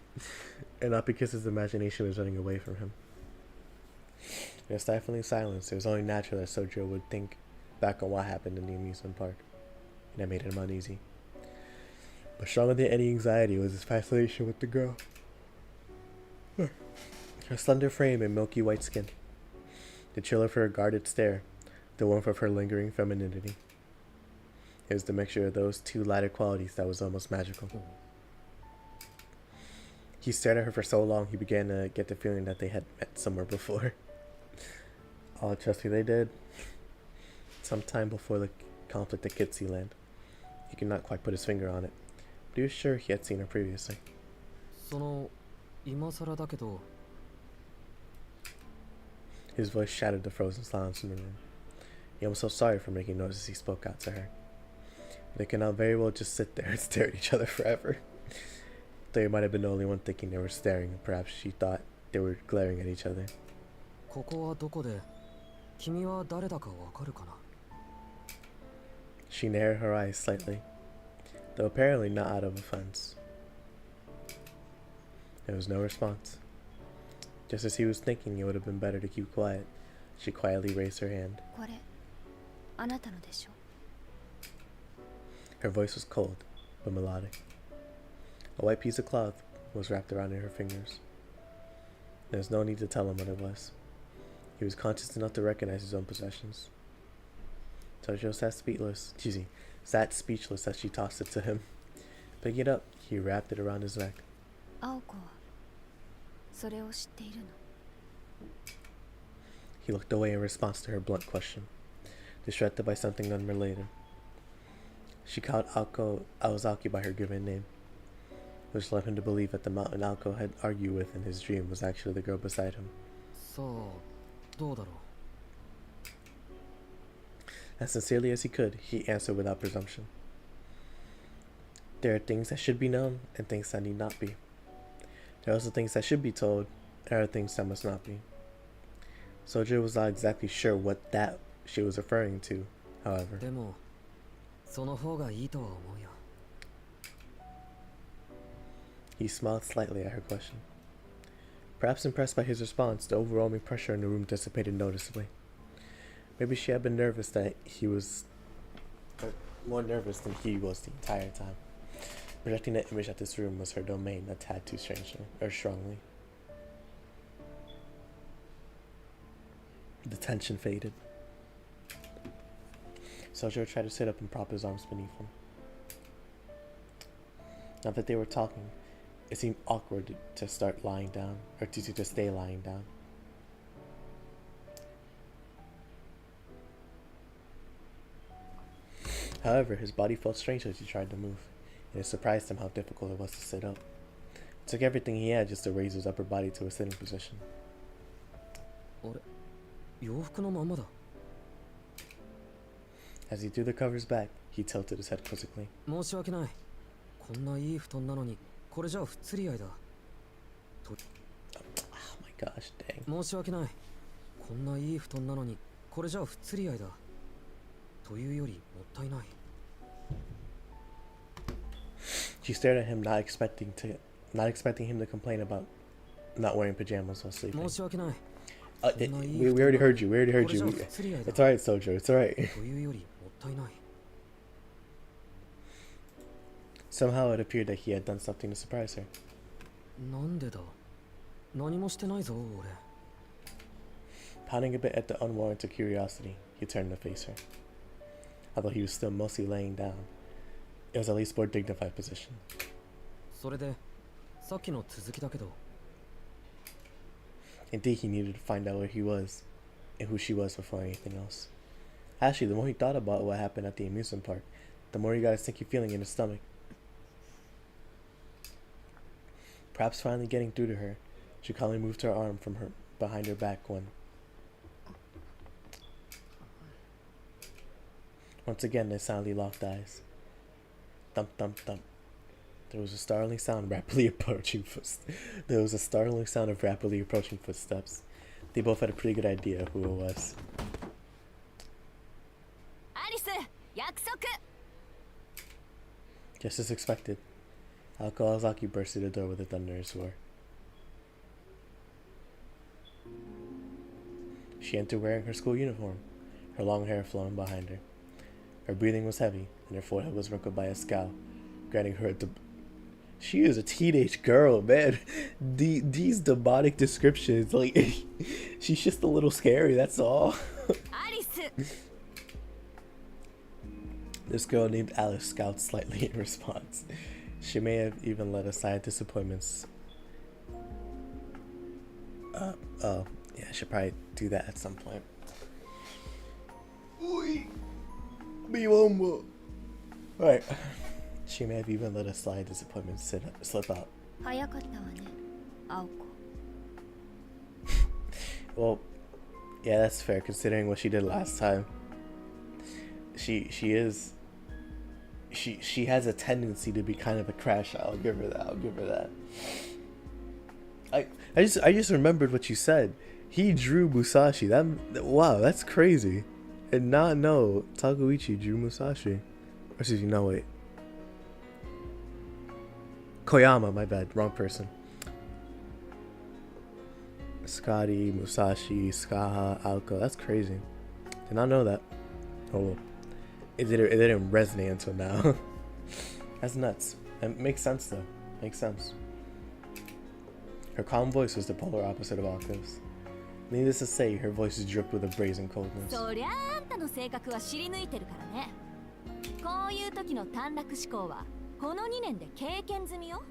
And not because his imagination was running away from him. In a stifling silence, it was only natural that Souyjuro would think back on what happened in the amusement park, and that made him uneasy. But stronger than any anxiety was his fascination with the girl. Her slender frame and milky white skin, the chill of her guarded stare, the warmth of her lingering femininity. It was the mixture of those two latter qualities that was almost magical. He stared at her for so long he began to get the feeling that they had met somewhere before. Oh, trust me, they did. Sometime before the conflict at Kitsy Land. He could not quite put his finger on it, but he was sure he had seen her previously. His voice shattered the frozen silence in the room. He almost felt sorry for making noise as he spoke out to her. They could not very well just sit there and stare at each other forever. Though he might have been the only one thinking they were staring, perhaps she thought they were glaring at each other. She narrowed her eyes slightly, though apparently not out of offense. There was no response. Just as he was thinking it would have been better to keep quiet, she quietly raised her hand. Her voice was cold, but melodic. A white piece of cloth was wrapped around her fingers. There was no need to tell him what it was. He was conscious enough to recognize his own possessions. Souyjuro sat speechless as she tossed it to him. Picking it up, he wrapped it around his neck. He looked away in response to her blunt question, distracted by something unrelated. She called Aozaki by her given name, which led him to believe that the mountain Alko had argued with in his dream was actually the girl beside him. As sincerely as he could, he answered without presumption. There are things that should be known and things that need not be. There are also things that should be told, and there are things that must not be. Souyjuro was not exactly sure what that she was referring to, however. He smiled slightly at her question. Perhaps impressed by his response, the overwhelming pressure in the room dissipated noticeably. Maybe she had been nervous that he was more nervous than he was the entire time. Projecting the image that this room was her domain a tad too strongly. The tension faded. Souyjuro tried to sit up and prop his arms beneath him. Now that they were talking, it seemed awkward to start lying down, or to stay lying down. However, his body felt strange as he tried to move, and it surprised him how difficult it was to sit up. It took everything he had just to raise his upper body to a sitting position. As he threw the covers back, he tilted his head quizzically. Oh my gosh, dang. She stared at him, not expecting him to complain about not wearing pajamas while sleeping. We already heard you. It's alright, Souyjuro. It's alright. Somehow it appeared that he had done something to surprise her. Pounding a bit at the unwarranted curiosity, he turned to face her. Although he was still mostly laying down, it was at least a more dignified position. Indeed, he needed to find out where he was and who she was before anything else. Actually, the more he thought about what happened at the amusement park, the more he got a stinky feeling in his stomach. Perhaps finally getting through to her, she calmly moved her arm from her behind her back when once again they silently locked eyes. Thump, thump, thump. There was a startling sound of rapidly approaching footsteps. They both had a pretty good idea of who it was. Alice, 約束! Just as expected, Kawasaki burst through the door with a thunderous roar. She entered wearing her school uniform, her long hair flowing behind her. Her breathing was heavy, and her forehead was wrinkled by a scowl, granting her She is a teenage girl, man. These demonic descriptions, like, she's just a little scary, that's all. This girl named Alice scowled slightly in response. She may have even let aside disappointments. Oh, yeah, I should probably do that at some point. Alright. She may have even let a slight disappointment slip out. Well, yeah, that's fair considering what she did last time. She has a tendency to be kind of a crash. I'll give her that. I just remembered what you said. He drew Musashi. Wow, that's crazy. And not know Takuichi drew Musashi. Or excuse me, no wait. Koyama, my bad, wrong person. Scotty, Musashi, Skaha, Aoko. That's crazy. Did not know that. Oh well. It didn't resonate until now. That's nuts. It makes sense though. Makes sense. Her calm voice was the polar opposite of Ako's. Needless to say, her voice dripped with a brazen coldness. そりゃあんたの性格は知り抜いてるからね。こういう時の短絡思考はこの2年で経験済みよ。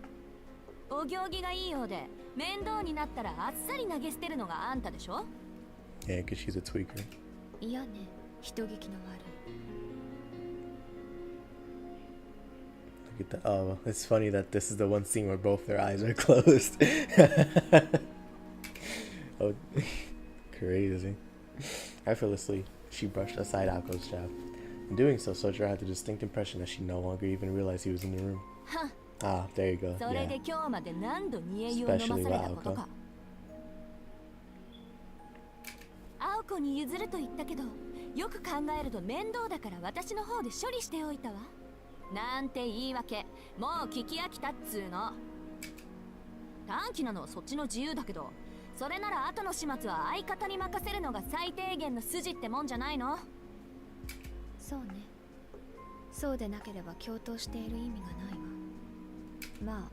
お行儀がいいようで面倒になったらあっさり投げ捨てるのがあんたでしょ。 Yeah, because she's a tweaker. いやね、人聞きの悪い。 Look at that. Oh, it's funny that this is the one scene where both their eyes are closed. Oh, crazy. Effortlessly, she brushed aside Ako's jab. In doing so, Souyjuro had the distinct impression that she no longer even realized he was in the room. Ah, there you go. Yeah. Especially with Aoko. 青子に譲ると言ったけど、よく考えると面倒だから私の方で処理しておいたわ。なんて言い訳、もう聞き飽きたっつうの。短期なのはそっちの自由だけど、それなら後の始末は相方に任せるのが最低限の筋ってもんじゃないの？そうね。そうでなければ共闘している意味がないわ。まあ、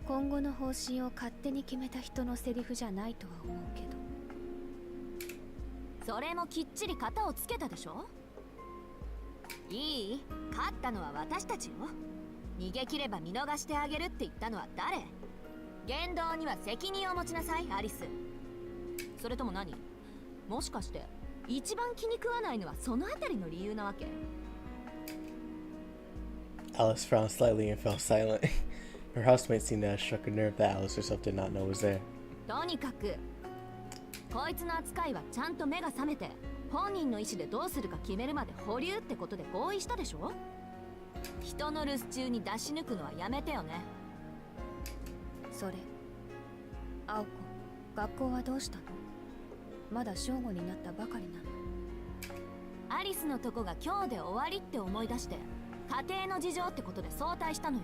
今後の方針を勝手に決めた人のセリフじゃないとは思うけど。それもきっちり型をつけたでしょ？いい？勝ったのは私たちよ。逃げ切れば見逃してあげるって言ったのは誰？言動には責任を持ちなさい、アリス。それとも何？もしかして一番気に食わないのはそのあたりの理由なわけ？ Alice frowned slightly and fell silent. Her housemate seemed to have struck a nerve that Alice herself did not know was there. とにかくこいつの扱いはちゃんと目が覚めて本人の意思でどうするか決めるまで保留ってことで合意したでしょ？人の留守中に出し抜くのはやめてよね。それ、青子、学校はどうしたの？まだ正午になったばかりなの。アリスのとこが今日で終わりって思い出して家庭の事情ってことで早退したのよ。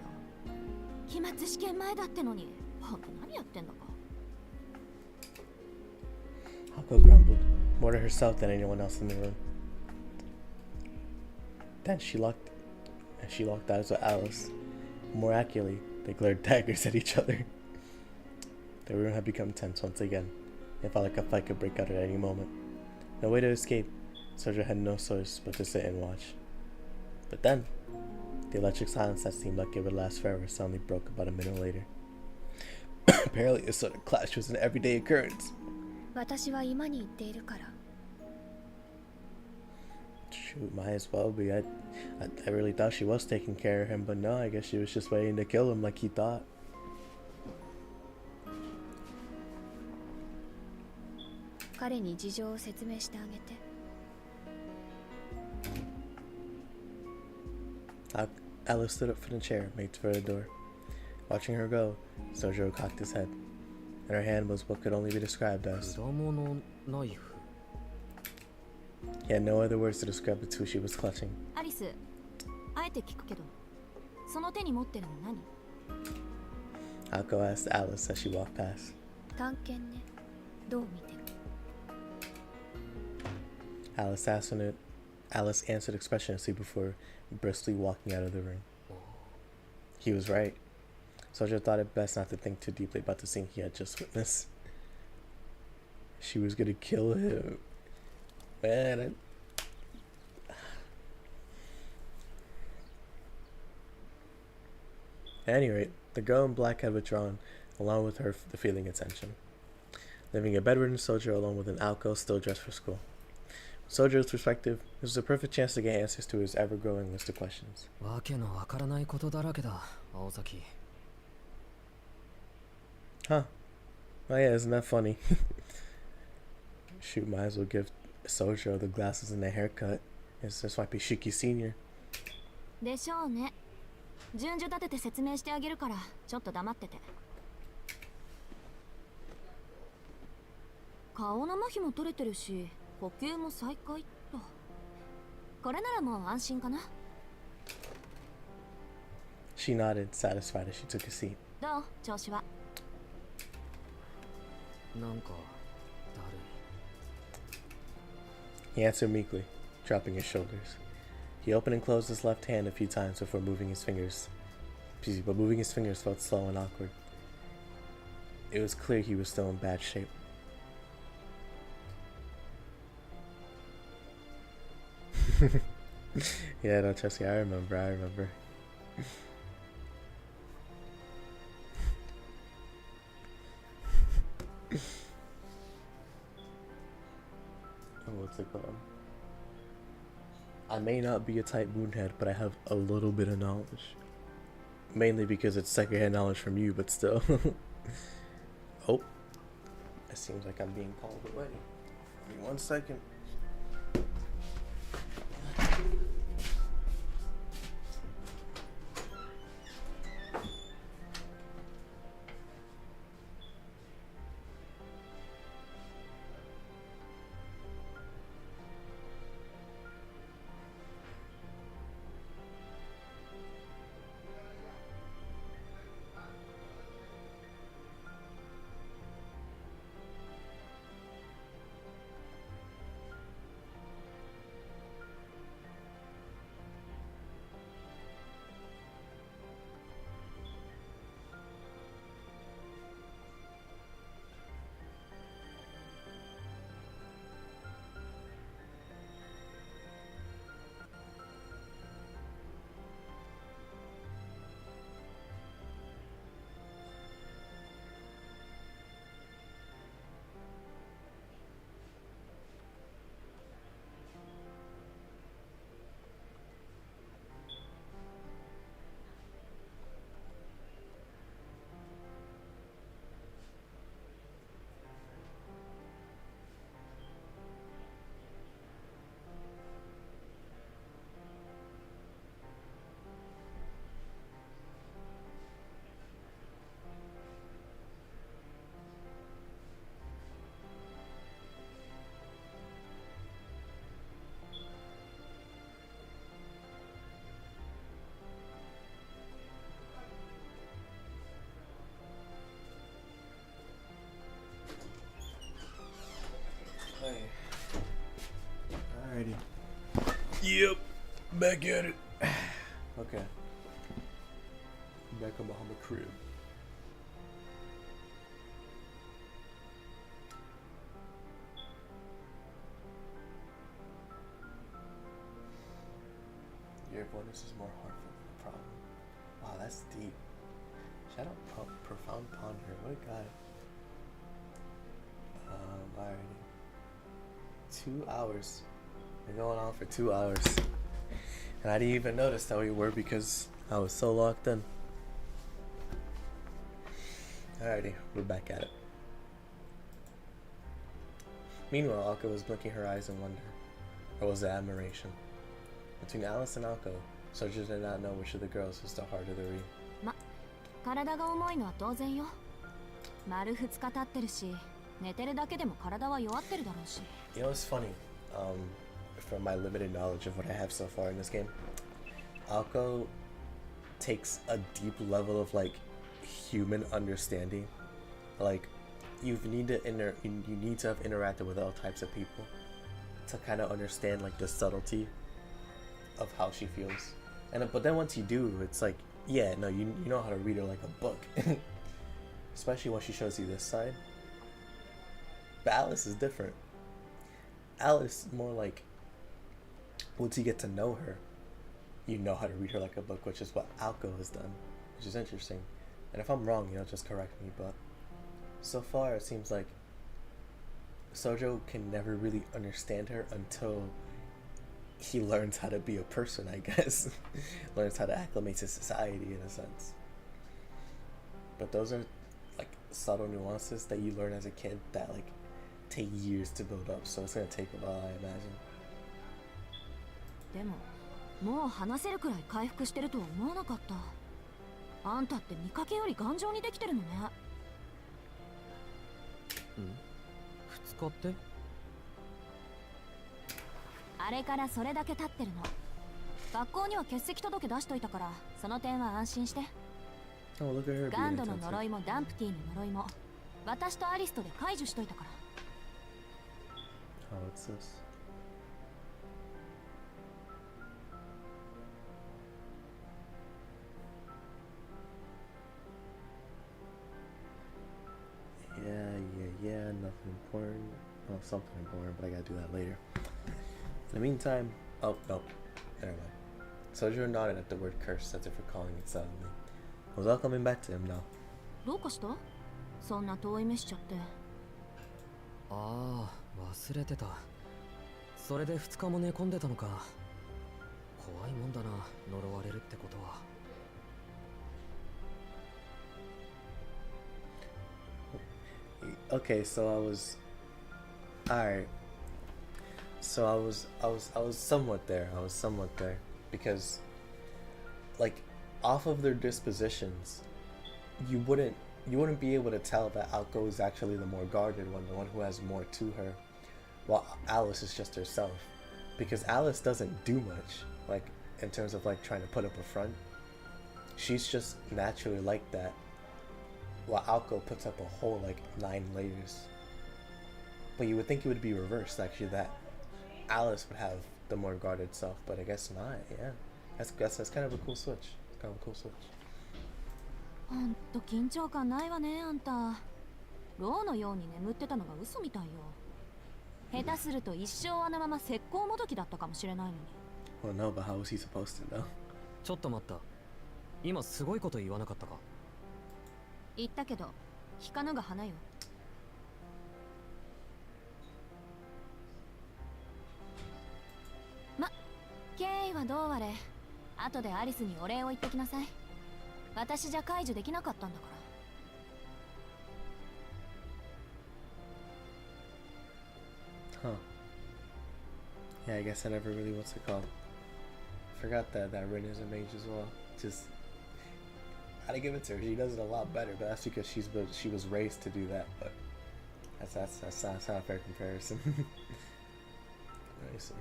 期末試験前だってのにほんと何やってんだか。Hako grumbled, more to herself than anyone else in the room. Then she locked eyes with Alice. More accurately, they glared daggers at each other. The room had become tense once again. It felt like a fight could break out at any moment. No way to escape. Souyjuro had no choice but to sit and watch. But then, the electric silence that seemed like it would last forever suddenly broke about a minute later. Apparently, a sudden clash was an everyday occurrence. 私は今に行っているから。 Shoot, might as well be. I really thought she was taking care of him, but no, I guess she was just waiting to kill him like he thought. 彼に事情を説明してあげて。Alice stood up from the chair, made for the door. Watching her go, Souyjuro cocked his head. In her hand was what could only be described as. He had no other words to describe the tool she was clutching. アリス、あえて聞くけど、その手に持ってるの何？ Alco asked Alice as she walked past. 探検ね。どう見てる？ Alice answered expressionlessly before briskly walking out of the room. He was right. Souyjuro thought it best not to think too deeply about the scene he had just witnessed. She was gonna kill him. Man, At any rate, the girl in black had withdrawn, along with her the feeling of tension. Leaving a bedridden Souyjuro alone with an Alco still dressed for school. From Sojuro's perspective, this was a perfect chance to get answers to his ever-growing list of questions. わけのわからないことだらけだ、青崎。 Huh. Oh yeah, isn't that funny? Shoot, might as well give Souyjuro the glasses and the haircut. This might be Shiki Senior. でしょうね。順序立てて説明してあげるから、ちょっと黙ってて。顔の麻痺も取れてるし、呼吸も再開と。これならもう安心かな。She nodded, satisfied as she took a seat. どう？調子は。なんかだるい。 He answered meekly, dropping his shoulders. He opened and closed his left hand a few times before moving his fingers. But moving his fingers felt slow and awkward. It was clear he was still in bad shape. Yeah, no, trust me, I remember. What's it called? I may not be a type moonhead, but I have a little bit of knowledge. Mainly because it's secondhand knowledge from you, but still. Oh. It seems like I'm being called away. Give me 1 second. Alrighty. Yep. Back at it. Okay. Back on behind the crib. Your bonus is more heartfelt than a problem. Wow, that's deep. Shout out Profound Ponder. What a guy. Alrighty. 2 hours. We're going on for 2 hours. And I didn't even notice that we were because I was so locked in. Alrighty, we're back at it. Meanwhile, Alco was blinking her eyes in wonder. Or was it admiration? Between Alice and Alco, Souyjuro did not know which of the girls was the heart of the read. 体が重いのは当然よ。丸2日経ってるし、寝てるだけでも体は弱ってるだろうし。You know what's funny? From my limited knowledge of what I have so far in this game, Alco takes a deep level of like human understanding. Like you need to have interacted with all types of people to kind of understand like the subtlety of how she feels. But then once you do, it's like, yeah, no, you know how to read her like a book. Especially when she shows you this side. But Alice is different. Alice more like, once you get to know her, you know how to read her like a book, which is what Alco has done, which is interesting. And if I'm wrong, just correct me, but so far it seems like Souyjuro can never really understand her until he learns how to be a person, I guess. Learns how to acclimate to society in a sense. But those are like subtle nuances that you learn as a kid that like take years to build up, so it's gonna take a while, I imagine. でももう話せるくらい回復してるとは思わなかった。あんたって見かけより頑丈にできてるのね。2日って？あれからそれだけ経ってるの。学校には欠席届出しといたから、その点は安心して。ガンドの呪いもダンプティの呪いも私とアリスとで解除しといたから。Oh, what's this? Yeah, nothing important. Well, something important, but I gotta do that later. In the meantime, oh, no, never mind. Souyjuro nodded at the word curse as if recalling it suddenly. I was all coming back to him now. どうかした？そんな遠い目しちゃって。ああ、忘れてた。それで2日も寝込んでたのか。怖いもんだな、呪われるってことは。Okay, so alright. So I was somewhat there. Because like off of their dispositions, you wouldn't be able to tell that Alco is actually the more guarded one, the one who has more to her, while Alice is just herself. Because Alice doesn't do much, like in terms of like trying to put up a front. She's just naturally like that. While Alco puts up a whole like 9 layers. But you would think it would be reversed actually, that Alice would have the more guarded self, but I guess not. Yeah, that's kind of a cool switch. It's kind of a cool switch. ほんと緊張感ないわね、あんた。ローのように眠ってたのが嘘みたいよ。下手すると一生あのまま石膏もどきだったかもしれないのに。Well, no, but how was he supposed to know? ちょっと待った。今すごいこと言わなかったか？言ったけど、引かぬが花よ。ま、経緯はどうあれ、後でアリスにお礼を言ってきなさい。私じゃ解除できなかったんだから。Huh. Yeah, I guess I never really what's it called. Forgot that Rin is a mage as well. Just gotta give it to her. She does it a lot better, but that's because she was raised to do that. But that's not a fair comparison. Let me see.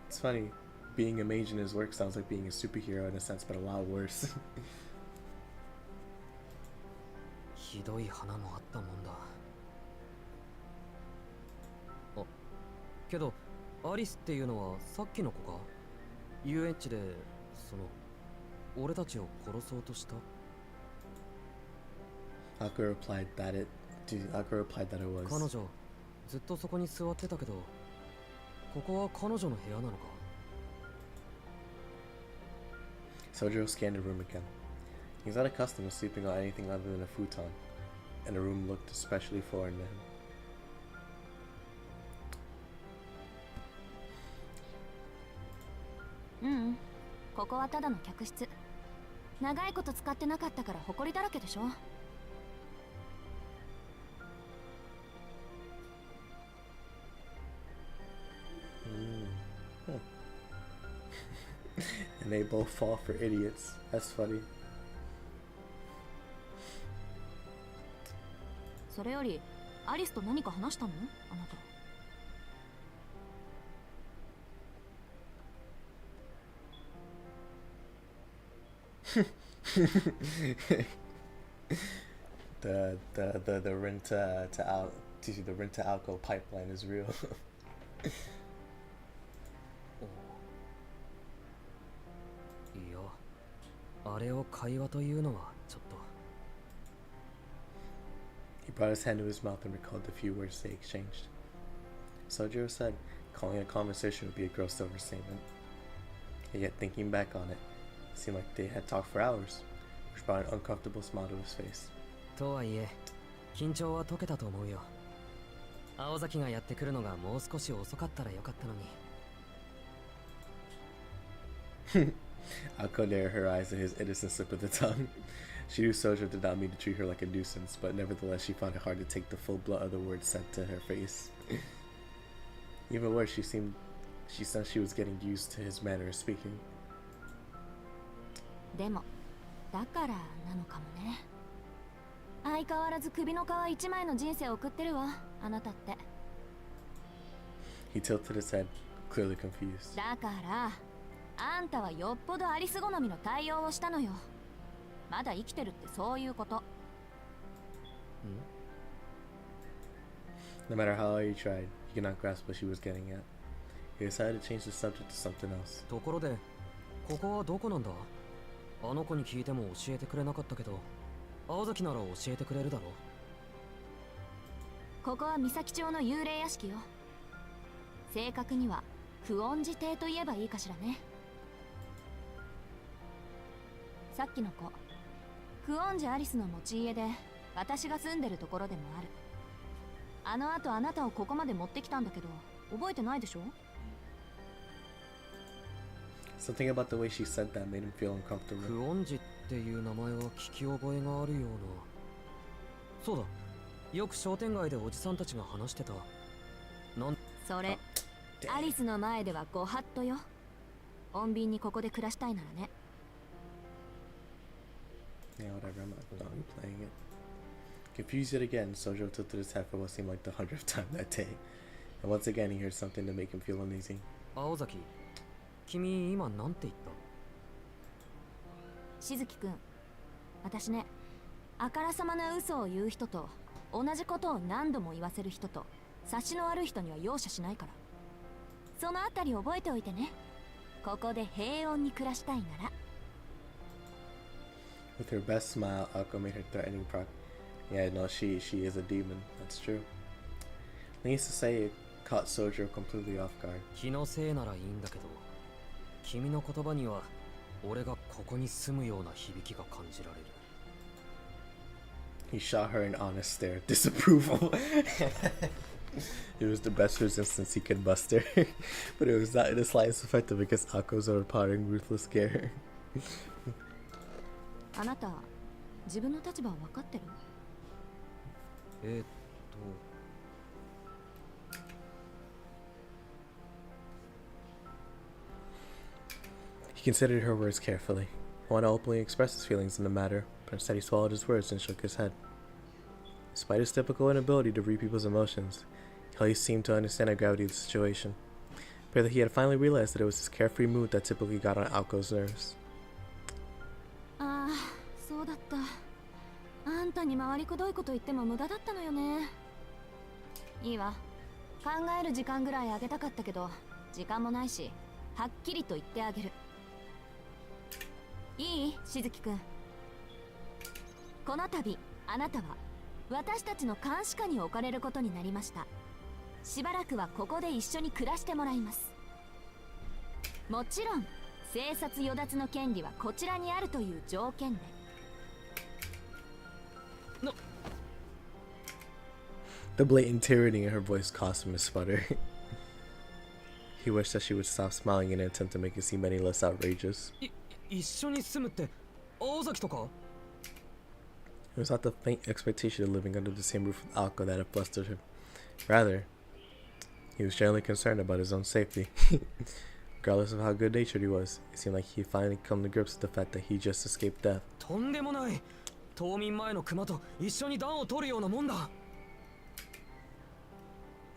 It's funny. Being a mage in his work sounds like being a superhero in a sense, but a lot worse. ひどい花もあったもんだ。あ、けどアリスっていうのはさっきの子か？遊園地で俺たちを殺そうとした？ Akira replied that it was. 彼女ずっとそこに座ってたけど、ここは彼女の部屋なのか？Souyjuro scanned the room again. He's not accustomed to sleeping on anything other than a futon, and the room looked especially foreign to him. ここはただの客室。長いこと使ってなかったから埃だらけでしょ。And they both fall for idiots. That's funny. それよりアリスと何か話したの？あなた。The rent to out the rent to alcohol pipeline is real. いや、あれを会話というのはちょっと。 He brought his hand to his mouth and recalled the few words they exchanged. Souyjuro said calling it a conversation would be a gross overstatement. Yet thinking back on it, it seemed like they had talked for hours, which brought an uncomfortable smile to his face. とはいえ、緊張は解けたと思うよ。青崎がやってくるのがもう少し遅かったらよかったのに。Ako narrowed her eyes at his innocent slip of the tongue. She knew Souyjuro did not mean to treat her like a nuisance, but nevertheless she found it hard to take the full blunt of the words said to her face. Even worse, she sensed she was getting used to his manner of speaking. でもだからなのかもね。相変わらず首の皮一枚の人生を送ってるわ、あなたって。 He tilted his head, clearly confused. だからあんたはよっぽどアリス好みの対応をしたのよ。まだ生きてるってそういうこと。 No matter how hard he tried, he could not grasp what she was getting at. He decided to change the subject to something else. ところで、ここはどこなんだ？あの子に聞いても教えてくれなかったけど、青崎なら教えてくれるだろう。ここは三崎町の幽霊屋敷よ。正確には不穏寺邸と言えばいいかしらね。さっきの子、不穏寺アリスの持ち家で私が住んでるところでもある。あの後あなたをここまで持ってきたんだけど覚えてないでしょ？ Something about the way she said that made him feel uncomfortable. 不穏寺っていう名前は聞き覚えがあるような。そうだ、よく商店街でおじさんたちが話してた。それ、アリスの前ではご法度よ。穏便にここで暮らしたいならね。 Yeah, whatever, I'm not done playing it. Confused yet again, Souyjuro tilted his head for what seemed like the 100th time that day. And once again he heard something to make him feel uneasy. 青崎、君今なんて言った？しずきくん、私ね、あからさまな嘘を言う人と同じことを何度も言わせる人と察しの悪い人には容赦しないから。そのあたり覚えておいてね。ここで平穏に暮らしたいなら。 With her best smile, Ako made her threatening Yeah, no, she is a demon. That's true. Needless to say, it caught Souyjuro completely off guard. 気のせいならいいんだけど、君の言葉には俺がここに住むような響きが感じられる。 He shot her an honest stare of disapproval. It was the best resistance he could muster, but it was not in the slightest effective against Ako's overpowering, ruthless care. あなた、自分の立場は分かってる？He considered her words carefully. He wanted to openly express his feelings in the matter, but instead he swallowed his words and shook his head. Despite his typical inability to read people's emotions, he seemed to understand the gravity of the situation. But he had finally realized that it was his carefree mood that typically got on Ako's nerves. ああ、そうだった。あんたに回りくどいこと言っても無駄だったのよね。いいわ。考える時間ぐらいあげたかったけど、時間もないし、はっきりと言ってあげる。いい？しずきくん。この度、あなたは私たちの監視下に置かれることになりました。しばらくはここで一緒に暮らしてもらいます。もちろん生殺与奪の権利はこちらにあるという条件で。The blatant tyranny in her voice caused him to sputter. He wished that she would stop smiling in an attempt to make it seem any less outrageous. 一緒に住むって青崎とか？ It was not the faint expectation of living under the same roof with Ako that had flustered him. Rather, he was generally concerned about his own safety. Regardless of how good-natured he was, it seemed like he had finally come to grips with the fact that he just escaped death. とんでもない。冬眠前の熊と一緒に暖を取るようなもんだ。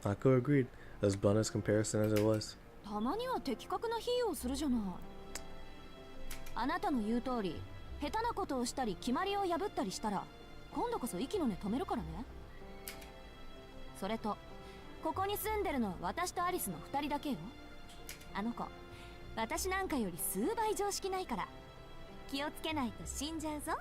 Ako agreed, as blunt as comparison as it was. たまには的確な比喩をするじゃない。あなたの言う通り、下手なことをしたり決まりを破ったりしたら今度こそ息の根止めるからね。それとここに住んでるのは私とアリスの2人だけよ。あの子私なんかより数倍常識ないから気をつけないと死んじゃうぞ。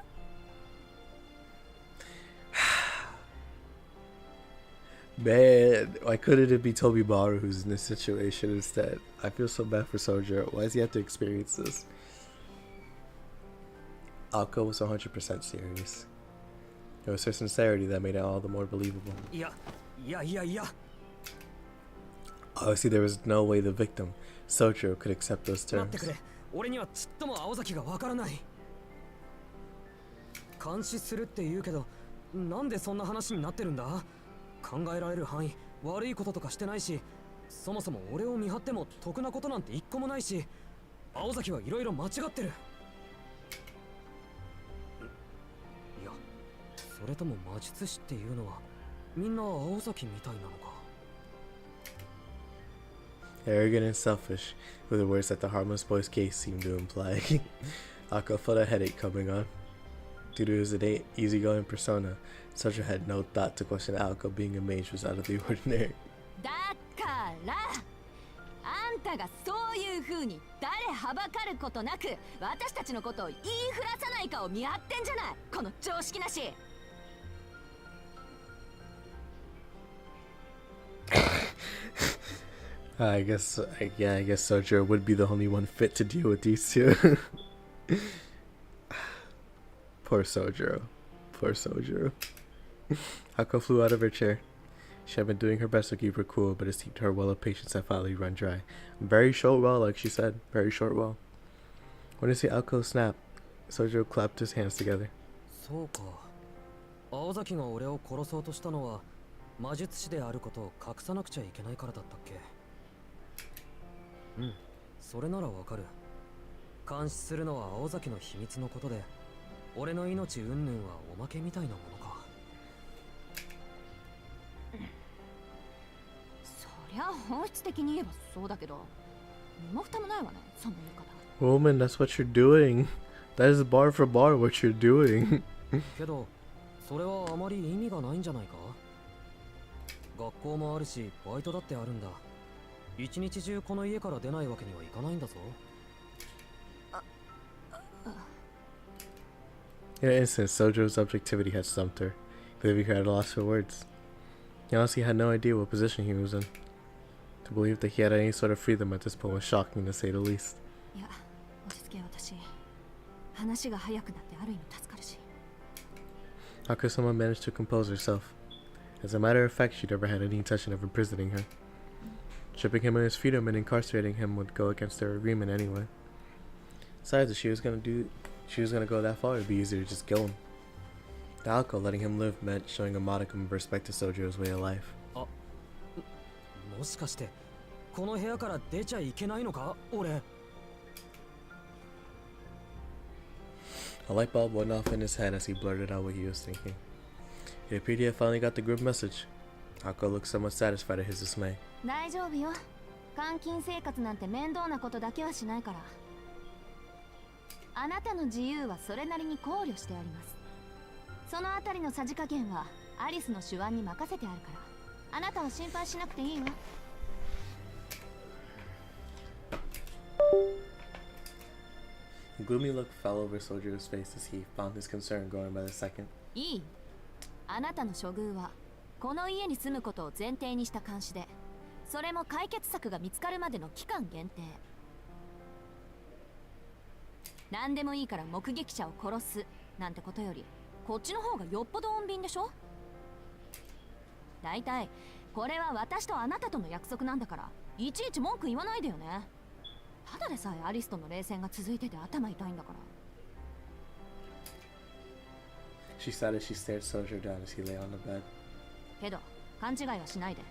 Man, why couldn't it be Tobimaru who's in this situation instead? I feel so bad for Souyjuro. Why does he have to experience this? Alko was 100% serious. It was her sincerity that made it all the more believable. いやいやいやいや Obviously, there was no way the victim, Souyjuro, could accept those 待ってく terms. れ。俺にはちっとも青崎がわからない。監視するって言うけど、なんでそんな話になってるんだ？考えられる範囲、悪いこととかしてないし、そもそも俺を見張っても得なことなんて一個もないし、青崎はいろいろ間違ってる。いや、それとも魔術師っていうのはみんな青崎みたいなのか。Arrogant and selfish were the words that the harmless boy's case seemed to imply. Alko felt a headache coming on. Due to his innate, easygoing persona, Souyjuro had no thought to question Alko being a mage was out of the ordinary. だからあんたがそういう風に誰はばかることなく私たちのことを言いふらさないかを見張ってんじゃない、この常識なし。I guess Souyjuro would be the only one fit to deal with these two. Poor Souyjuro. Poor Souyjuro. Alko flew out of her chair. She had been doing her best to keep her cool, but it seemed her well of patience had finally run dry. Very short well, like she said. Very short well. When you see Alko snap, Souyjuro clapped his hands together. そうか。青崎が俺を殺そうとしたのは魔術師であることを隠さなくちゃいけないからだったっけ。うん、それならわかる。監視するのは青崎の秘密のことで、俺の命云々はおまけみたいなものか。そりゃ本質的に言えばそうだけど、身も蓋もないわね、その言い方。 Woman, that's what you're doing. That is bar for bar what you're doing. けど、それはあまり意味がないんじゃないか。学校もあるし、バイトだってあるんだ。一日中この家から出ないわけにはいかないんだぞ。In an instant, Sojuro's objectivity had stumped her, leaving her at a loss for words. He honestly had no idea what position he was in. To believe that he had any sort of freedom at this point was shocking to say the least. いや、落ち着け私。話が早くなってある意味助かるし。How could someone manage to compose herself? As a matter of fact, she'd never had any intention of imprisoning her. Stripping him of his freedom and incarcerating him would go against their agreement anyway. Besides, if she was gonna go that far, it'd be easier to just kill him. The Alko letting him live meant showing a modicum of respect to Sojuro's way of life. もしかしてこの部屋から出ちゃいけないのか俺。 A light bulb went off in his head as he blurted out what he was thinking. It appeared he had finally got the group message. Alko looked somewhat satisfied at his dismay. 大丈夫よ。監禁生活なんて面倒なことだけはしないから。あなたの自由はそれなりに考慮してあります。そのあたりのさじ加減はアリスの手腕に任せてあるから、あなたは心配しなくていいわ。A gloomy look fell over Sojuro's face as he found his concern growing by the second. いい。あなたの処遇はこの家に住むことを前提にした監視で、それも解決策が見つかるまでの期間限定。何でもいいから目撃者を殺すなんてことより、こっちの方がよっぽど穏便でしょ。だいたいこれは私とあなたとの約束なんだから、いちいち文句言わないでよね。ただでさえアリスとの冷戦が続いてて頭痛いんだから。She sighed as she stared Soujuro down as he lay on the bed. けど勘違いはしないで。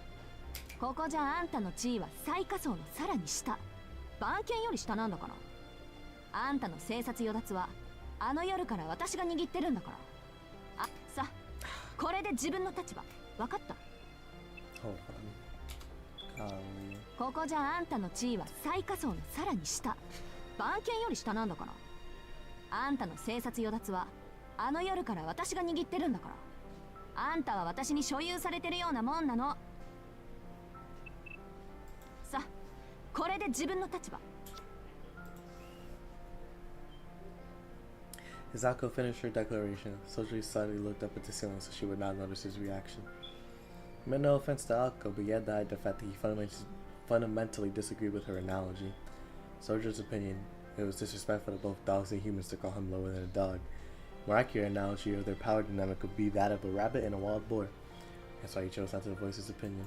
ここじゃあんたの地位は最下層のさらに下、番犬より下なんだから。あんたの生殺与奪はあの夜から私が握ってるんだから。あ、さ、これで自分の立場分かった？ Hold on. ここじゃあんたの地位は最下層のさらに下、番犬より下なんだから。あんたの生殺与奪はあの夜から私が握ってるんだから。あんたは私に所有されてるようなもんなの。さあ、これで自分の立場。As Akko finished her declaration, Souyjuro slightly looked up at the ceiling so she would not notice his reaction. He meant no offense to Akko, but he had to hide the fact that he fundamentally disagreed with her analogy. Sojuro's opinion, it was disrespectful to both dogs and humans to call him lower than a dog. A more accurate analogy of their power dynamic would be that of a rabbit and a wild boar. That's why he chose not to voice his opinion.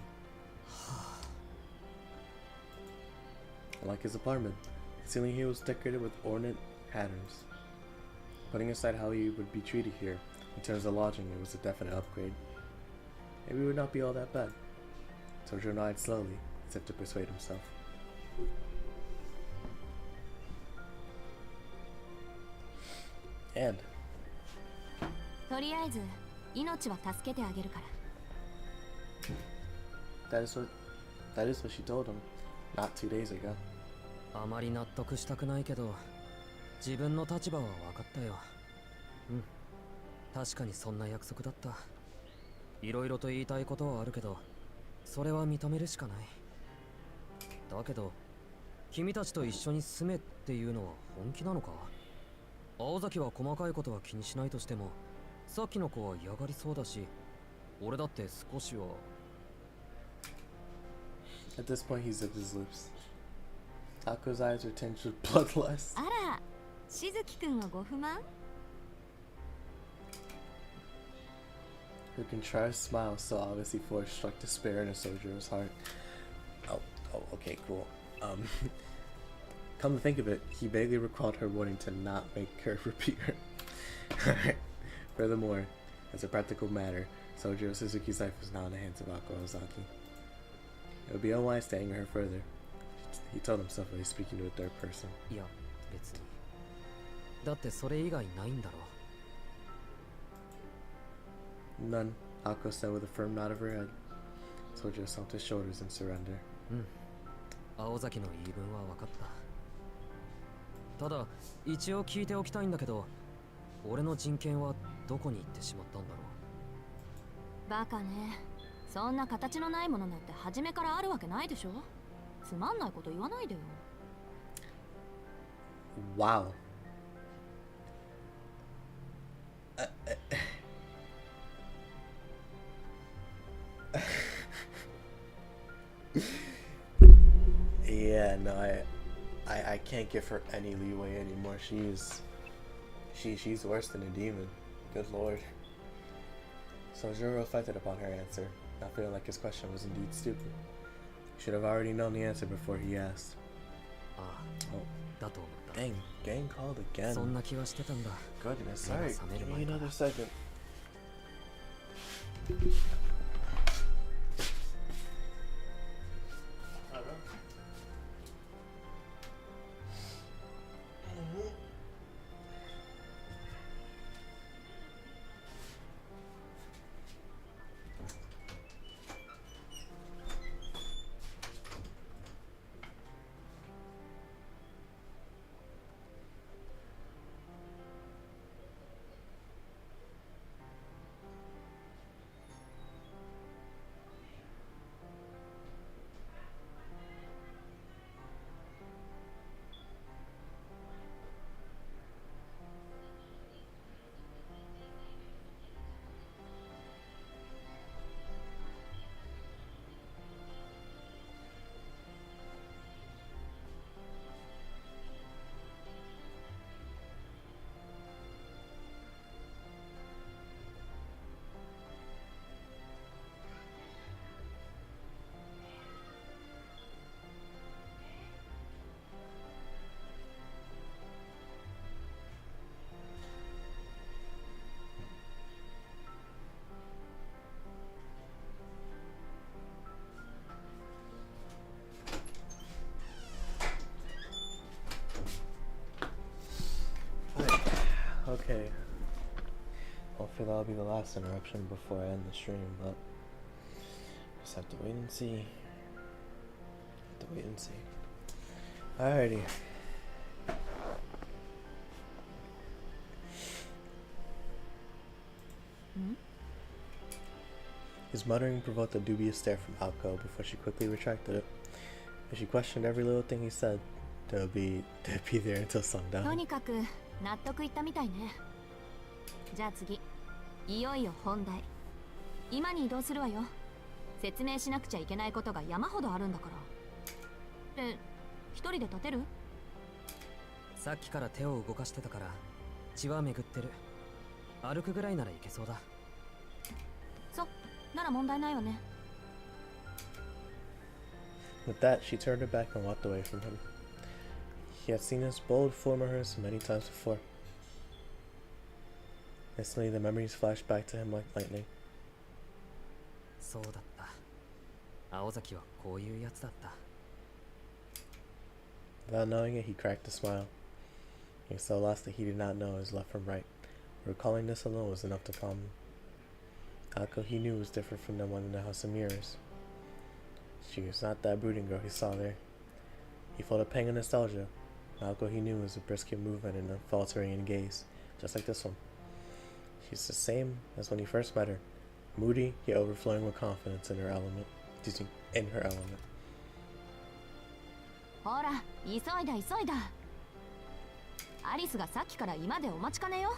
Unlike his apartment, the ceiling here was decorated with ornate patterns. Putting aside how he would be treated here, in terms of lodging, it was a definite upgrade. Maybe it would not be all that bad. Soujuro nodded slowly, as if to persuade himself. And とりあえず命は助けてあげるから。 that is what she told him not 2 days ago. あまり納得したくないけど、自分の立場は分かったよ。うん、確かにそんな約束だった。いろいろと言いたいことはあるけど、それは認めるしかない。だけど、君たちと一緒に住めっていうのは本気なのか？青崎は細かいことは気にしないとしても、さっきの子は嫌がりそうだし、俺だって少しは。At this point, he zipped his lips. Akko's eyes were tinged with bloodlust. あら、しずきくんはご不満？ Her contrived smile so obviously forced struck despair into Sojuro's heart. Oh, okay, cool. Come to think of it, he vaguely recalled her wanting to not make her repeat her. Furthermore, as a practical matter, Soujuro Suzuki's life was now in the hands of Akko Ozaki. It would be unwise to anger her further. He told himself that he's speaking to a third person. いや、別に。だってそれ以外ないんだろ。None, Akko said with a firm nod of her head. Soujuro slumped his shoulders in surrender. うん。青崎の言い分は分かった。ただ、一応聞いておきたいんだけど、俺の人権はどこに行ってしまったんだろう。バカね。そんな形のないものなんて初めからあるわけないでしょ。つまんないこと言わないでよ。Wow. Yeah, no, I can't give her any leeway anymore. She's worse than a demon. Good lord. Soujuro reflected upon her answer, not feeling like his question was indeed stupid. He should have already known the answer before he asked. ああ、だと思った。 Dang, gang called again. そんな気はしてたんだ。 Goodness, sorry. Give me another second. Okay. Hopefully that'll be the last interruption before I end the stream, but just have to wait and see. Alrighty. His muttering provoked a dubious stare from Alco before she quickly retracted it. As she questioned every little thing he said, they'd be there until と sundown. にかく納得いったみたいね。じゃあ次、いよいよ本題。今に移動するわよ。説明しなくちゃいけないことが山ほどあるんだから。で、一人で立てる？さっきから手を動かしてたから血は巡ってる。歩くぐらいならいけそうだ。そ、なら問題ないわね。With that, she turned her back and walked away from him. He had seen this bold form of hers many times before. Instantly, the memories flashed back to him like lightning. そうだった。青崎はこういうやつだった。 Without knowing it, he cracked a smile. He was so lost that he did not know his left from right. Recalling this alone was enough to calm him. Alco he knew was different from the one in the House of Mirrors. She was not that brooding girl he saw there. He felt a pang of nostalgia. Alco he knew was a brisk movement and a faltering in gaze, just like this one. She's the same as when he first met her, moody yet overflowing with confidence in her element. In her element. ほら、急いだ急いだ。アリスがさっきから今でお待ちかねよ。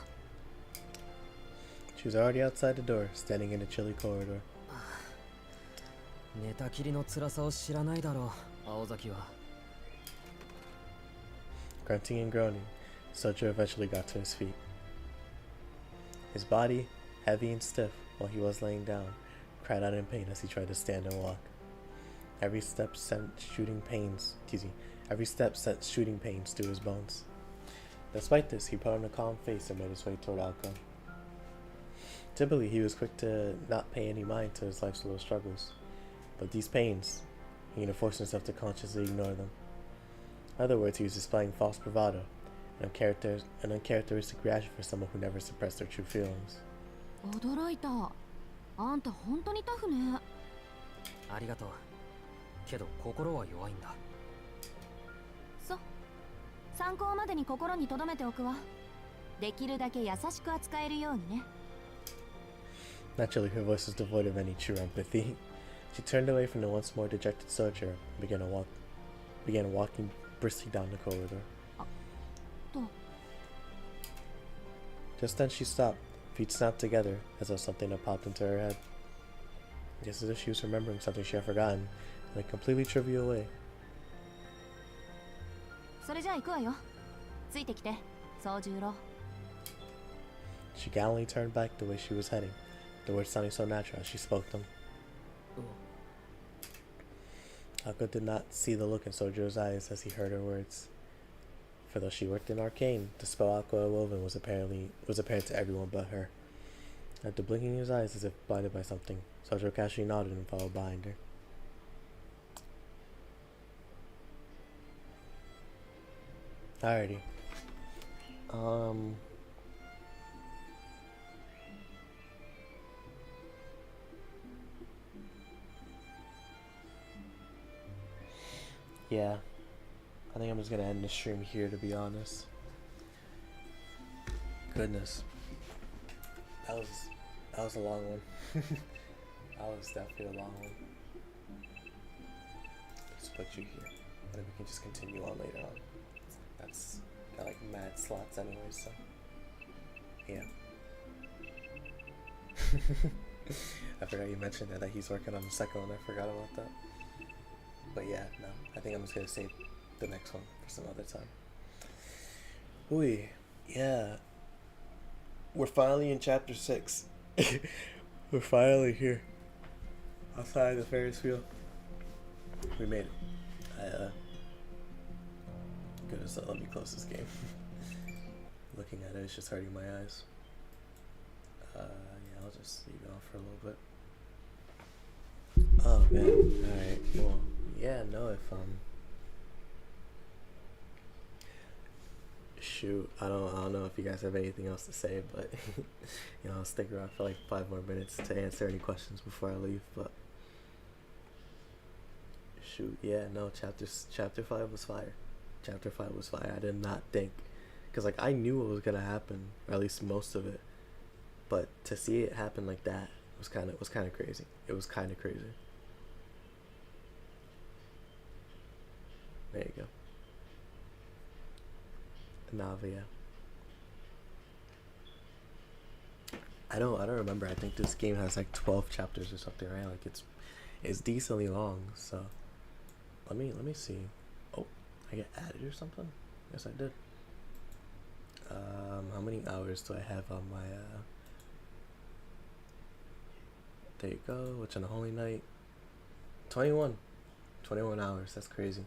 She was already outside the door, standing in the chilly corridor. 寝たきりの辛さを知らないだろう、青崎は。Grunting and groaning, Souyjuro eventually got to his feet. His body, heavy and stiff while he was laying down, cried out in pain as he tried to stand and walk. Every step sent shooting pains through his bones. Despite this, he put on a calm face and made his way toward Alco. Typically, he was quick to not pay any mind to his life's little struggles, but these pains, he had to force himself to consciously ignore them. In other words, he was displaying false bravado, an uncharacteristic reaction for someone who never suppressed their true feelings. 驚いた。あんた本当にタフね。ありがとう。けど心は弱いんだ。そう。参考までに心に留めておくわ。できるだけ優しく扱えるようにね。Naturally, her voice was devoid of any true empathy. She turned away from the once more dejected Souyjuro and began walking briskly down the corridor. と。 Just then she stopped, feet snapped together as though something had popped into her head. Just as if she was remembering something she had forgotten in a completely trivial way. それじゃあ行くわよ。ついてきて、宗十郎。 She gallantly turned back the way she was heading, the words sounding so natural as she spoke them. Alco did not see the look in Sojuro's eyes as he heard her words. For though she worked in arcane, the spell Alco had woven was apparent to everyone but her. After blinking his eyes as if blinded by something, Soujuro casually nodded and followed behind her. Alrighty. Yeah. I think I'm just gonna end the stream here, to be honest. Goodness. That was a long one. That was definitely a long one. Let's put you here. And then we can just continue on later on. That's got like mad slots anyway, so yeah. I forgot you mentioned that he's working on the second one. I forgot about that. But yeah, no. I think I'm just gonna save the next one for some other time. Ooh, yeah. We're finally in chapter 6. We're finally here. Outside the Ferris Wheel. We made it. Goodness, let me close this game. Looking at it, it's just hurting my eyes. Yeah, I'll just leave it off for a little bit. Oh man. Alright, well, yeah, no, if shoot, I don't know if you guys have anything else to say, but you know, I'll stick around for like 5 more minutes to answer any questions before I leave. But shoot, yeah, no, chapter 5 was fire. Chapter 5 was fire. I did not think, because like I knew what was gonna happen, or at least most of it, but to see it happen like that, was kind of crazy. It was kind of crazy. There you go. Navia. I don't remember. I think this game has like 12 chapters or something, right? Like it's decently long. So let me see. Oh, I get added or something? Yes, I did. How many hours do I have on my there you go, Witch on a Holy Night. 21 hours. That's crazy.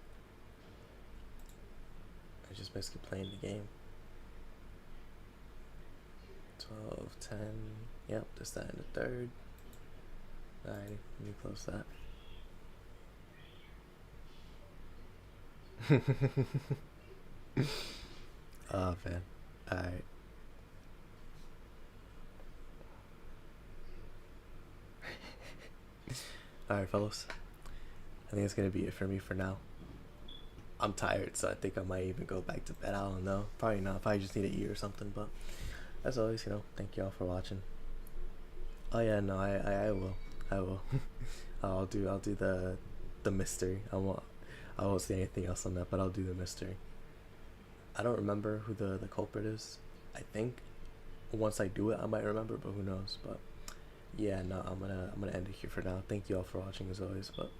I just basically playing the game. 12, 10. Yep, this, that, and the third. Alright, let me close that. Oh man. Alright. Alright, fellas. I think it's gonna be it for me for now. I'm tired, so I think I might even go back to bed. I don't know. Probably not. Probably just need to eat or something. But as always, thank y'all for watching. Oh yeah, no, I will. I will. I'll do the mystery. I won't say anything else on that, but I'll do the mystery. I don't remember who the culprit is. I think once I do it, I might remember, but who knows? But yeah, no, I'm gonna end it here for now. Thank you all for watching as always. But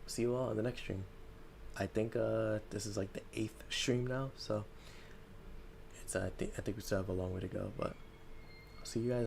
see you all in the next stream. I think this is like the 8th stream now, so it's I think we still have a long way to go, but I'll see you guys.